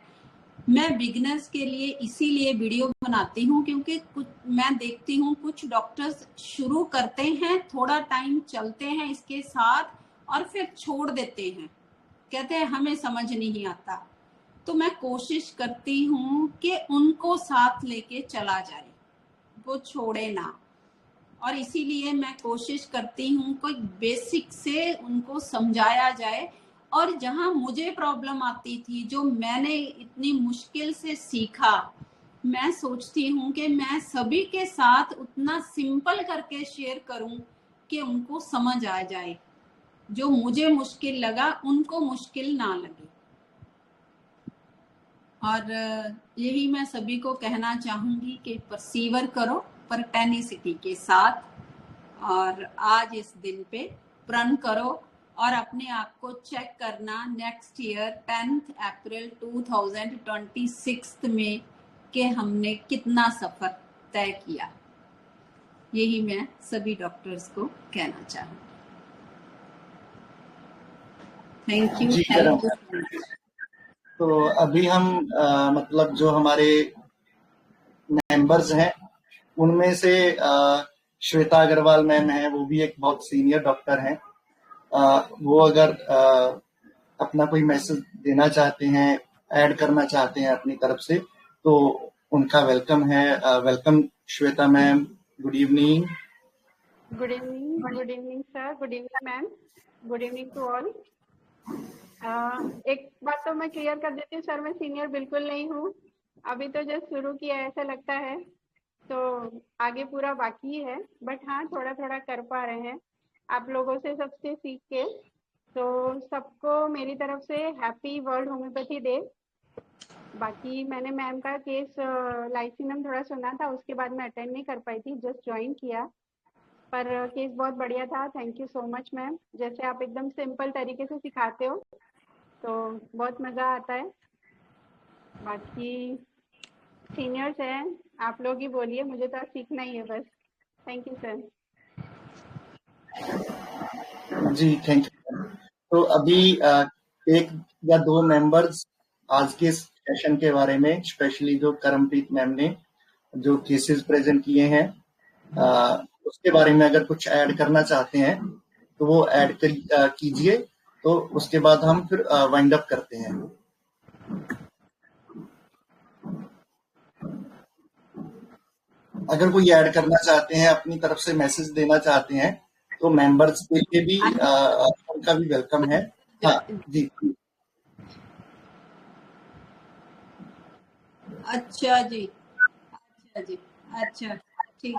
S2: मैं बिगिनर्स के लिए इसीलिए वीडियो बनाती हूँ क्योंकि कुछ मैं देखती हूँ कुछ डॉक्टर्स शुरू करते हैं, थोड़ा टाइम चलते हैं इसके साथ और फिर छोड़ देते हैं, कहते हैं हमें समझ नहीं आता। तो मैं कोशिश करती हूँ कि उनको साथ लेके चला जाए, वो छोड़े ना, और इसीलिए मैं कोशिश करती हूँ कोई बेसिक से उनको समझाया जाए। और जहाँ मुझे प्रॉब्लम आती थी, जो मैंने इतनी मुश्किल से सीखा, मैं सोचती हूँ कि मैं सभी के साथ उतना सिंपल करके शेयर करूँ कि उनको समझ आ जाए। जो मुझे मुश्किल लगा उनको मुश्किल ना लगे। और यही मैं सभी को कहना चाहूँगी कि परसीवर करो परटेनिसिटी के साथ, और आज इस दिन पे प्रण करो और अपने आप को चेक करना नेक्स्ट ईयर 10 अप्रैल 2026 में कि हमने कितना सफर तय किया। यही मैं सभी डॉक्टर्स को कहना चाहूँगी। Thank you.
S1: जी करम। तो अभी हम मतलब जो हमारे मेंबर्स हैं उनमें से श्वेता अग्रवाल मैम है, वो भी एक बहुत सीनियर डॉक्टर हैं। वो अगर अपना कोई मैसेज देना चाहते हैं, ऐड करना चाहते हैं अपनी तरफ से, तो उनका वेलकम है। Welcome Shweta ma'am, good evening.
S18: Good evening sir, good evening ma'am, good evening to all. एक बात तो मैं क्लियर कर देती हूँ सर, मैं सीनियर बिल्कुल नहीं हूँ, अभी तो जस्ट शुरू किया ऐसा लगता है, तो आगे पूरा बाकी है, बट हाँ थोड़ा थोड़ा कर पा रहे हैं आप लोगों से सबसे सीख के। तो सबको मेरी तरफ से हैप्पी वर्ल्ड होम्योपैथी डे। बाकी मैंने मैम का केस लाइसिनम थोड़ा सुना था, उसके बाद मैं अटेंड नहीं कर पाई थी, जस्ट ज्वाइन किया, पर केस बहुत बढ़िया था। Thank you so much ma'am, जैसे आप एकदम सिंपल तरीके से सिखाते हो तो बहुत मज़ा आता है। बाकी सीनियर्स हैं, आप लोग ही बोलिए, मुझे तो सीखना ही है बस। Thank you sir.
S1: जी थैंक यू। तो अभी एक या दो मेंबर्स आज के सेशन के बारे में, स्पेशली जो करमप्रीत मैम ने जो केसेस प्रेजेंट किए हैं उसके बारे में अगर कुछ ऐड करना चाहते हैं तो वो ऐड कीजिए, तो उसके बाद हम फिर वाइंड अप करते हैं। अगर कोई ऐड करना चाहते हैं, अपनी तरफ से मैसेज देना चाहते हैं, तो मेंबर्स के लिए भी उनका भी वेलकम है। हाँ जी।
S2: अच्छा जी, अच्छा जी, अच्छा ठीक।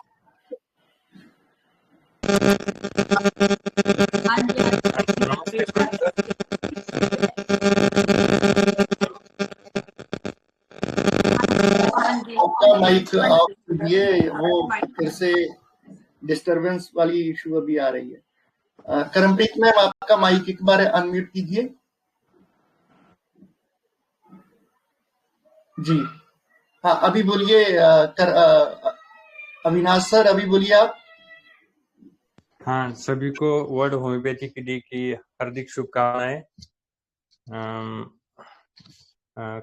S2: हाँ जी,
S1: आपका माइक ऑफ कीजिए, वो फिर से डिस्टरबेंस वाली इशू अभी आ रही है। करमप्रीत मैम, आपका माइक एक बार अनम्यूट कीजिए। जी हाँ, अभी बोलिए। अविनाश सर, अभी बोलिए आप।
S19: हाँ, सभी को वर्ल्ड होम्योपैथी डे की हार्दिक शुभकामनाएं।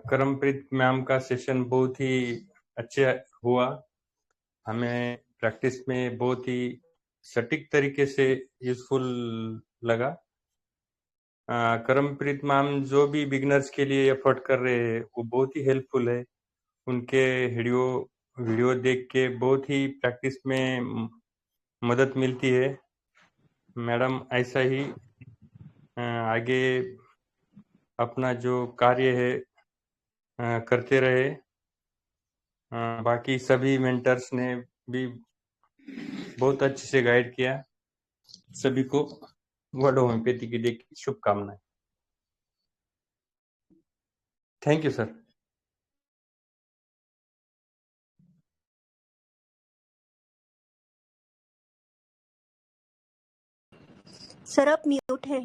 S19: करमप्रीत मैम का सेशन बहुत ही अच्छा हुआ, हमें प्रैक्टिस में बहुत ही सटीक तरीके से यूजफुल लगा। करमप्रीत मैम जो भी बिगिनर्स के लिए एफर्ट कर रहे हैं वो बहुत ही हेल्पफुल है। उनके वीडियो देख के बहुत ही प्रैक्टिस में मदद मिलती है। मैडम ऐसा ही आगे अपना जो कार्य है करते रहे। बाकी सभी मेंटर्स ने भी बहुत अच्छे से गाइड किया। सभी को वर्ल्ड होम्योपैथी डे की शुभकामनाएं। Thank you sir.
S10: सर आप म्यूट है।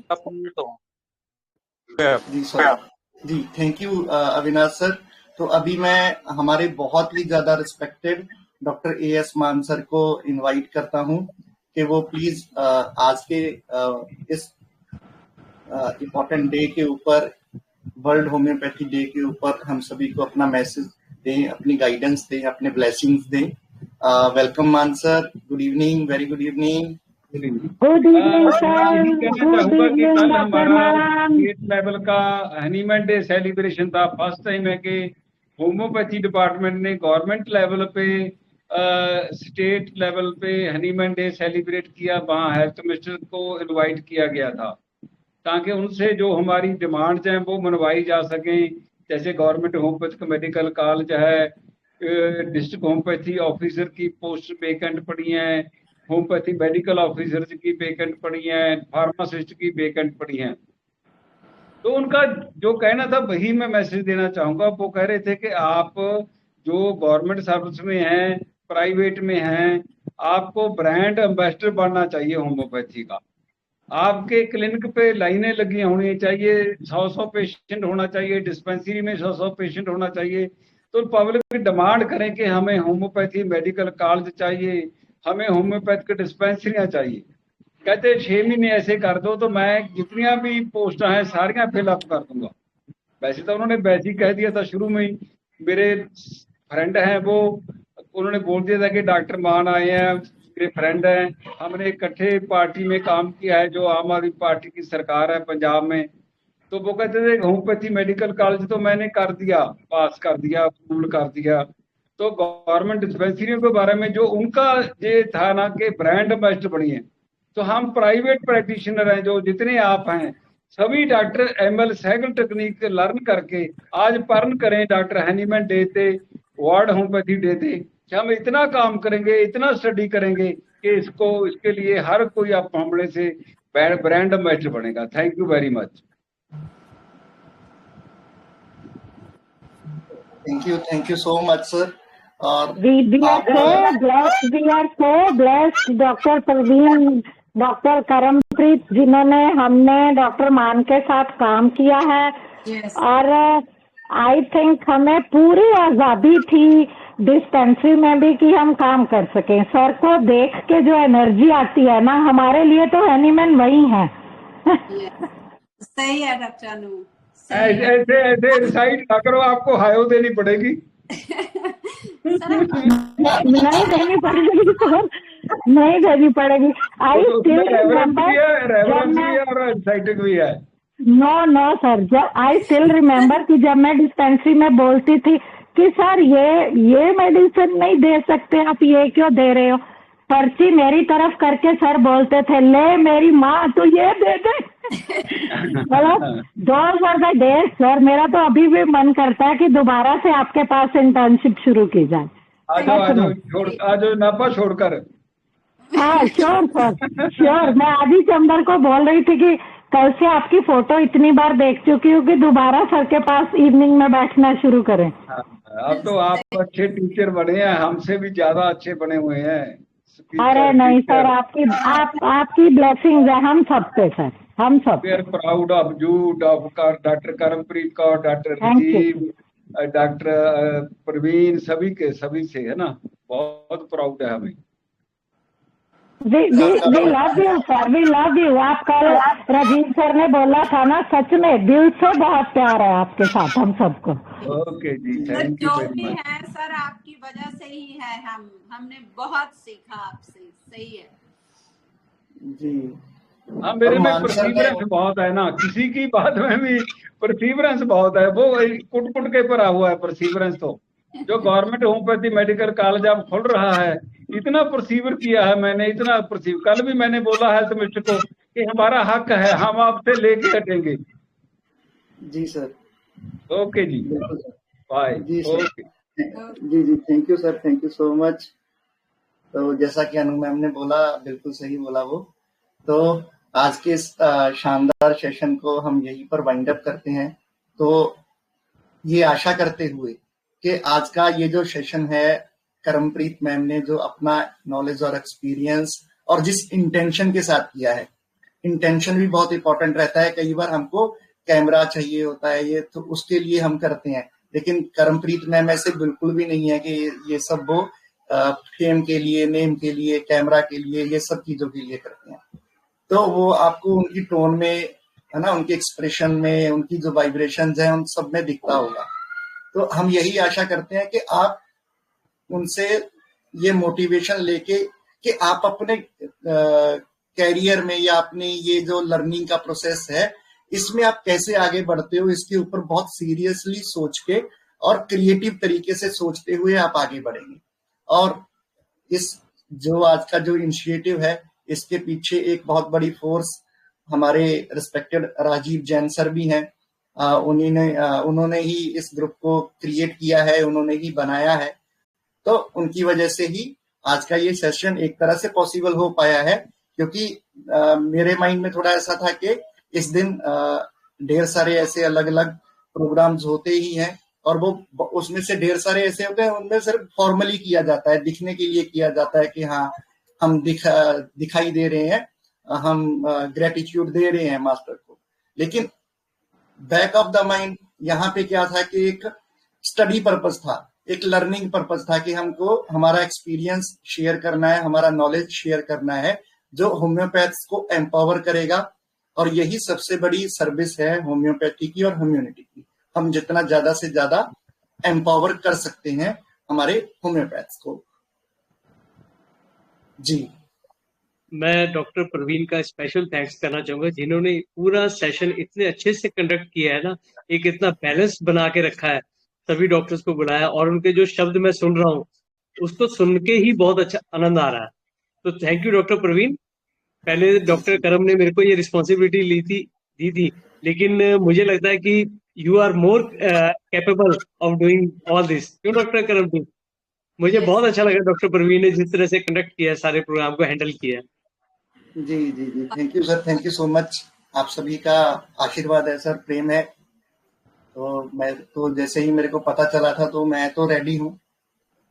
S1: जी सर, जी थैंक यू अविनाश सर। तो अभी मैं हमारे बहुत ही ज्यादा respected doctor AS Maan sir को इनवाइट करता हूं कि वो प्लीज आज के इस इम्पोर्टेंट डे के ऊपर, वर्ल्ड होम्योपैथी डे के ऊपर, हम सभी को अपना मैसेज दें, अपनी गाइडेंस दें, अपने ब्लेसिंग्स दें। वेलकम मान sir, good evening, very good evening.
S7: Good evening sir. यही कहना चाहूंगा कि कल हमारा स्टेट लेवल का हनीमैन डे सेलिब्रेशन था। फर्स्ट टाइम है कि होम्योपैथी डिपार्टमेंट ने गवर्नमेंट लेवल पे स्टेट लेवल पे हनीमैन डे सेलिब्रेट किया। वहाँ हेल्थ मिनिस्टर को इनवाइट किया गया था ताकि उनसे जो हमारी डिमांड्स हैं वो मनवाई जा सकें। जैसे गवर्नमेंट होम्योपैथिक मेडिकल कॉलेज है, डिस्ट्रिक्ट होम्योपैथी ऑफिसर की पोस्ट वेकेंट पड़ी हैं, होम्योपैथी मेडिकल ऑफिसर की वेकेंट पड़ी हैं, फार्मासिस्ट की वेकेंट पड़ी हैं। तो उनका जो कहना था वही मैं मैसेज देना चाहूंगा। वो कह रहे थे कि आप जो गवर्नमेंट सर्विस में हैं, प्राइवेट में हैं, आपको ब्रांड एम्बेसडर बनना चाहिए होम्योपैथी का। आपके क्लिनिक पे लाइनें लगी होनी चाहिए, 100 पेशेंट होना चाहिए, डिस्पेंसरी में 100 पेशेंट होना चाहिए। तो पब्लिक डिमांड करें कि हमें होम्योपैथी मेडिकल कॉलेज चाहिए, हमें होम्योपैथिक डिस्पेंसरियां चाहिए। कहते 6 महीने ऐसे कर दो तो मैं जितनियां भी पोस्ट हैं सारियां फिलअप कर दूंगा। वैसे तो उन्होंने वैसे ही कह दिया था शुरू में ही। मेरे फ्रेंड हैं वो, उन्होंने बोल दिया था कि डॉक्टर मान आए हैं, मेरे फ्रेंड हैं, हमने इकट्ठे पार्टी में काम किया है जो आम आदमी पार्टी की सरकार है पंजाब में। तो वो कहते थे होम्योपैथी मेडिकल कॉलेज तो मैंने कर दिया, पास कर दिया, अप्रूव कर दिया। तो गवर्नमेंट डिस्पेंसरियों के बारे में जो उनका ये था ना कि ब्रांड एम्बेसडर बनी है। तो हम प्राइवेट प्रैक्टिशनर हैं, जो जितने आप हैं सभी doctor ML Sehgal technique learn करके आज पर्न करें डॉक्टर हनीमैन डे थे, वर्ल्ड होम्योपैथी डे थे कि हम इतना काम करेंगे, इतना स्टडी करेंगे कि इसके लिए हर कोई आप हमले से ब्रांड एम्बेसडर बनेगा। Thank you very much.
S1: Thank you so much sir. और
S12: we are so blessed doctor Praveen, doctor Karampreet, जिन्होंने हमने डॉक्टर मान के साथ काम किया है।
S2: Yes.
S12: और आई थिंक हमें पूरी आजादी थी डिस्पेंसरी में भी कि हम काम कर सकें। सर को देख के जो एनर्जी आती है ना, हमारे लिए तो एनिमल वही है।
S2: सही है डॉक्टर अनु।
S7: ऐसे साइड ना करो, आपको हायो देनी पड़ेगी।
S12: नहीं देनी पड़ेगी सर, नहीं देनी पड़ेगी। I still remember, no sir, जब आई स्टिल रिमेम्बर कि जब मैं डिस्पेंसरी में बोलती थी कि सर ये मेडिसिन नहीं दे सकते आप, ये क्यों दे रहे हो, पर्ची मेरी तरफ करके सर बोलते थे, ले मेरी माँ तू ये दे दे। मतलब those were the days sir. मेरा तो अभी भी मन करता है कि दोबारा से आपके पास इंटर्नशिप शुरू की जाए।
S7: आ जाओ नापा छोड़कर।
S12: हाँ श्योर सर, श्योर। मैं आदि चंबर को बोल रही थी कि कल से आपकी फोटो इतनी बार देख चुकी हूँ कि दोबारा सर के पास इवनिंग में बैठना शुरू करें।
S7: अब तो आप अच्छे टीचर बने हैं, हमसे भी ज्यादा अच्छे बने हुए हैं।
S12: अरे नहीं सर, आपकी ब्लेसिंग्स है हम सब पे सर, हम सब।
S7: We are proud of you, doctor Karampreet Kaur, doctor Rajeev, doctor Praveen, सभी से है ना, बहुत प्राउड है हमें।
S12: We love you sir, we love you. आप कल राजीव सर ने बोला था ना, सच में दिल से बहुत प्यार है आपके साथ हम सबको।
S7: ओके जी, थैंक यू वेरी मच।
S2: है सर, आपकी वजह से ही है, हमने बहुत सीखा आपसे। सही है
S1: जी।
S7: हाँ, मेरे में परसीवरेंस बहुत है ना, किसी की बात में भी परसीवरेंस बहुत है। वो कुट के पर हुआ है परसीवरेंस। तो जो गवर्नमेंट होम्योपैथी मेडिकल कॉलेज अब खुल रहा है, इतना परसीवर किया है मैंने, इतना परसीव। कल भी मैंने बोला हेल्थ मिनिस्टर को कि हमारा हक है, हम आपसे लेके हटेंगे।
S1: जी सर।
S7: ओके जी, बाय।
S1: जी सर, जी thank you sir, thank you so much. तो जैसा कि अनु मैम ने बोला, बिल्कुल सही बोला वो। तो आज के इस शानदार सेशन को हम यहीं पर वाइंड अप करते हैं। तो ये आशा करते हुए कि आज का ये जो सेशन है, करमप्रीत मैम ने जो अपना नॉलेज और एक्सपीरियंस और जिस इंटेंशन के साथ किया है, इंटेंशन भी बहुत इंपॉर्टेंट रहता है। कई बार हमको कैमरा चाहिए होता है, ये तो उसके लिए हम करते हैं, लेकिन करमप्रीत मैम ऐसे बिल्कुल भी नहीं है कि ये सब वो फेम के लिए, नेम के लिए, कैमरा के लिए, ये सब चीजों के लिए करते हैं। तो वो आपको उनकी टोन में, है ना, उनके एक्सप्रेशन में, उनकी जो वाइब्रेशंस हैं, उन सब में दिखता होगा। तो हम यही आशा करते हैं कि आप उनसे ये मोटिवेशन लेके कि आप अपने कैरियर में या अपनी ये जो लर्निंग का प्रोसेस है, इसमें आप कैसे आगे बढ़ते हो, इसके ऊपर बहुत सीरियसली सोच के और क्रिएटिव तरीके से सोचते हुए आप आगे बढ़ेंगे। और इस जो आज का जो इनिशिएटिव है, इसके पीछे एक बहुत बड़ी फोर्स हमारे रिस्पेक्टेड राजीव जैन सर भी हैं। उन्होंने ही इस ग्रुप को क्रिएट किया है, उन्होंने ही बनाया है। तो उनकी वजह से ही आज का ये सेशन एक तरह से पॉसिबल हो पाया है, क्योंकि मेरे माइंड में थोड़ा ऐसा था कि इस दिन ढेर सारे ऐसे अलग अलग प्रोग्राम्स होते ही हैं, और वो उसमें से ढेर सारे ऐसे होते हैं उनमें सिर्फ फॉर्मली किया जाता है, दिखने के लिए किया जाता है कि हाँ हम दिखाई दे रहे हैं, हम ग्रेटिट्यूड दे रहे हैं मास्टर को। लेकिन बैक ऑफ द माइंड यहाँ पे क्या था कि एक स्टडी पर्पस था, एक लर्निंग पर्पस था कि हमको हमारा एक्सपीरियंस शेयर करना है, हमारा नॉलेज शेयर करना है, जो होम्योपैथ्स को एम्पावर करेगा। और यही सबसे बड़ी सर्विस है होम्योपैथी की और ह्यूमैनिटी की। हम जितना ज्यादा से ज्यादा एम्पावर कर सकते हैं हमारे होम्योपैथ्स को। जी,
S15: मैं डॉक्टर प्रवीण का स्पेशल थैंक्स करना चाहूंगा, जिन्होंने पूरा सेशन इतने अच्छे से कंडक्ट किया है ना, एक इतना बैलेंस बना के रखा है, सभी डॉक्टर्स को बुलाया, और उनके जो शब्द मैं सुन रहा हूँ उसको सुन के ही बहुत अच्छा आनंद आ रहा है। तो थैंक यू डॉक्टर प्रवीण। पहले डॉक्टर करम ने मेरे को ये रिस्पॉन्सिबिलिटी दी थी, लेकिन मुझे लगता है कि you are more capable of doing all this. क्यों डॉक्टर करम जी? मुझे बहुत अच्छा लगा डॉक्टर प्रवीण ने जिस तरह से कंडक्ट किया, सारे प्रोग्राम को हैंडल किया।
S1: जी जी जी, thank you sir, thank you so much. आप सभी का आशीर्वाद है सर, प्रेम है। तो मैं तो जैसे ही मेरे को पता चला था तो मैं तो रेडी हूँ।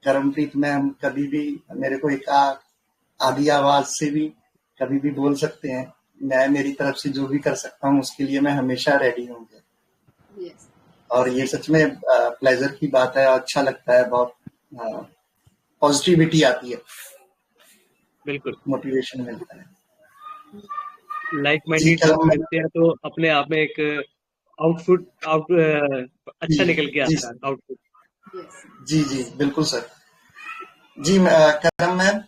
S1: करमप्रीत मैम कभी भी मेरे को एक आधी आवाज से भी कभी भी बोल सकते हैं। मैं मेरी तरफ से जो भी कर सकता हूँ उसके लिए मैं हमेशा रेडी हूँ।
S2: Yes.
S1: और ये सच में प्लेजर की बात है, अच्छा लगता है, बहुत पॉजिटिविटी आती है,
S15: बिल्कुल
S1: मोटिवेशन मिलता है।
S15: लाइक माइंडेड लोग मिलते हैं तो अपने आप में एक अच्छा निकल के आता है आउटपुट।
S1: जी जी बिल्कुल सर। जी करम मैम,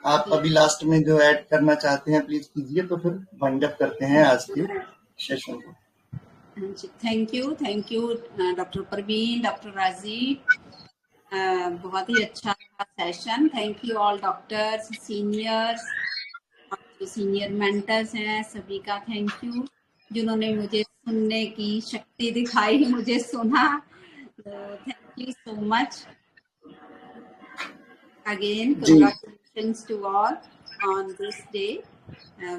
S1: आप अभी लास्ट में जो ऐड करना चाहते हैं प्लीज कीजिए, तो फिर वाइंड अप करते हैं आज के सेशन को।
S2: Thank you doctor Parveen, doctor Rajiv, बहुत ही अच्छा session. Thank you all doctors, seniors, जो सीनियर मेंटर्स हैं सभी का थैंक यू, जिन्होंने मुझे सुनने की शक्ति दिखाई, मुझे सुना। Thank you so much again. Congratulations to all on this day,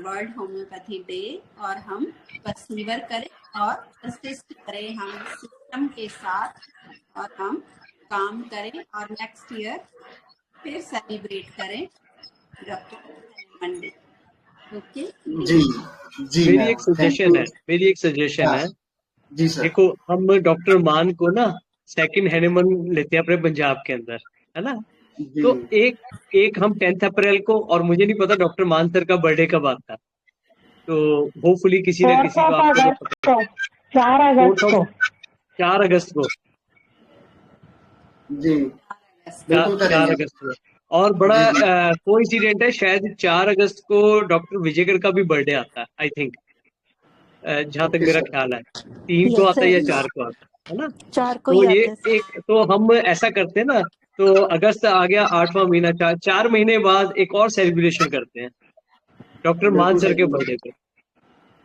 S2: world homeopathy day. और हम परसीवर करें और परसिस्ट करें हम सिस्टम के साथ, और हम काम करें और नेक्स्ट ईयर फिर सेलिब्रेट करें डॉक्टर मंडे। ओके
S1: जी जी।
S15: मेरी एक सजेशन है
S1: जी सर।
S15: देखो, हम डॉक्टर मान को ना सेकंड हैनिमन लेते हैं अपने पंजाब के अंदर, है ना। तो एक हम 10 अप्रैल को, और मुझे नहीं पता डॉक्टर मान सर का बर्थडे कब आता, तो होपफुली किसी न किसी को आपको 4 अगस्त को
S1: जी
S15: 4 अगस्त को। और बड़ा कोइंसिडेंट है, शायद 4 अगस्त को डॉक्टर विजयकर का भी बर्थडे आता है, आई थिंक, जहां तक मेरा ख्याल है 3 को आता है या 4 को आता है ना।
S10: 4 को
S15: तो
S10: ही
S15: ये
S10: आता है।
S15: एक, तो हम ऐसा करते हैं ना, तो अगस्त आ गया, 8वां महीना, 4 महीने बाद एक और सेलिब्रेशन करते हैं डॉक्टर मान सर के बर्थडे पे।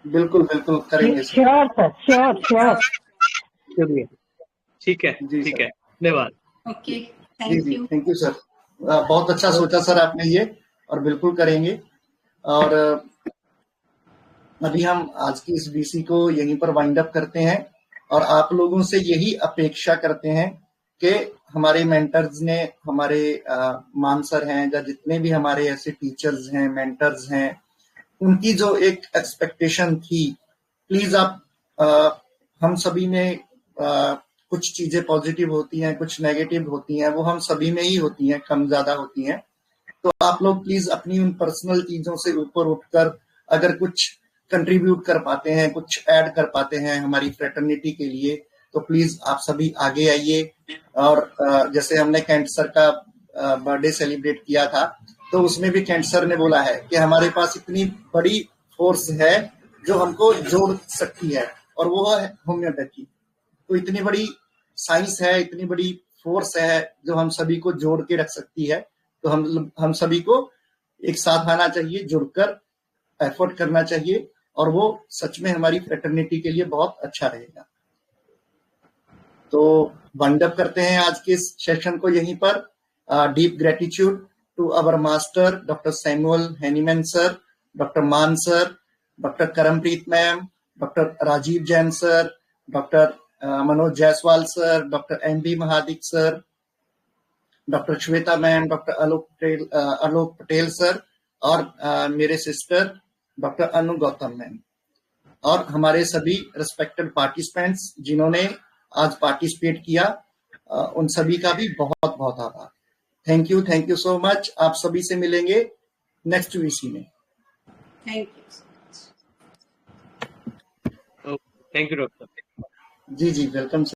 S1: बिल्कुल बिल्कुल करेंगे सर।
S12: श्योर।
S15: चलिए ठीक है, धन्यवाद।
S2: Okay,
S1: thank you sir. बहुत अच्छा सोचा सर आपने ये, और बिल्कुल करेंगे। और अभी हम आज की इस बीसी को यहीं पर वाइंड अप करते हैं, और आप लोगों से यही अपेक्षा करते हैं कि हमारे मेंटर्स ने, हमारे मान सर हैं, या जितने भी हमारे ऐसे टीचर्स हैं, मेंटर्स हैं, उनकी जो एक एक्सपेक्टेशन थी, प्लीज आप हम सभी में कुछ चीजें पॉजिटिव होती हैं, कुछ नेगेटिव होती हैं, वो हम सभी में ही होती हैं, कम ज्यादा होती हैं। तो आप लोग प्लीज अपनी उन पर्सनल चीजों से ऊपर उठकर अगर कुछ कंट्रीब्यूट कर पाते हैं, कुछ ऐड कर पाते हैं हमारी फ्रेटर्निटी के लिए, तो प्लीज आप सभी आगे आइए। और जैसे हमने कैंट सर का बर्थडे सेलिब्रेट किया था, तो उसमें भी कैंट सर ने बोला है कि हमारे पास इतनी बड़ी फोर्स है जो हमको जोड़ सकती है, और वो है होम्योपैथी। तो इतनी बड़ी साइंस है, इतनी बड़ी फोर्स है जो हम सभी को जोड़ के रख सकती है। तो हम सभी को एक साथ आना चाहिए, जुड़कर एफर्ट करना चाहिए, और वो सच में हमारी फ्रेटर्निटी के लिए बहुत अच्छा रहेगा। तो वाइंड अप करते हैं आज के इस सेशन को यहीं पर। Deep gratitude to our master doctor Samuel Hahnemann sir, doctor Maan sir, doctor Karampreet ma'am, doctor Rajeev Jain sir, doctor Manoj Jaiswal sir, doctor M B. Mahadik sir, doctor Shweta ma'am, doctor Alok Patel sir, और मेरे sister doctor Anu Gautam ma'am, और हमारे सभी रिस्पेक्टेड पार्टिसिपेंट्स जिन्होंने आज पार्टिसिपेट किया, उन सभी का भी बहुत बहुत आभार। Thank you so much. आप सभी से मिलेंगे नेक्स्ट वीसी में।
S2: Thank you
S15: doctor.
S1: जी वेलकम।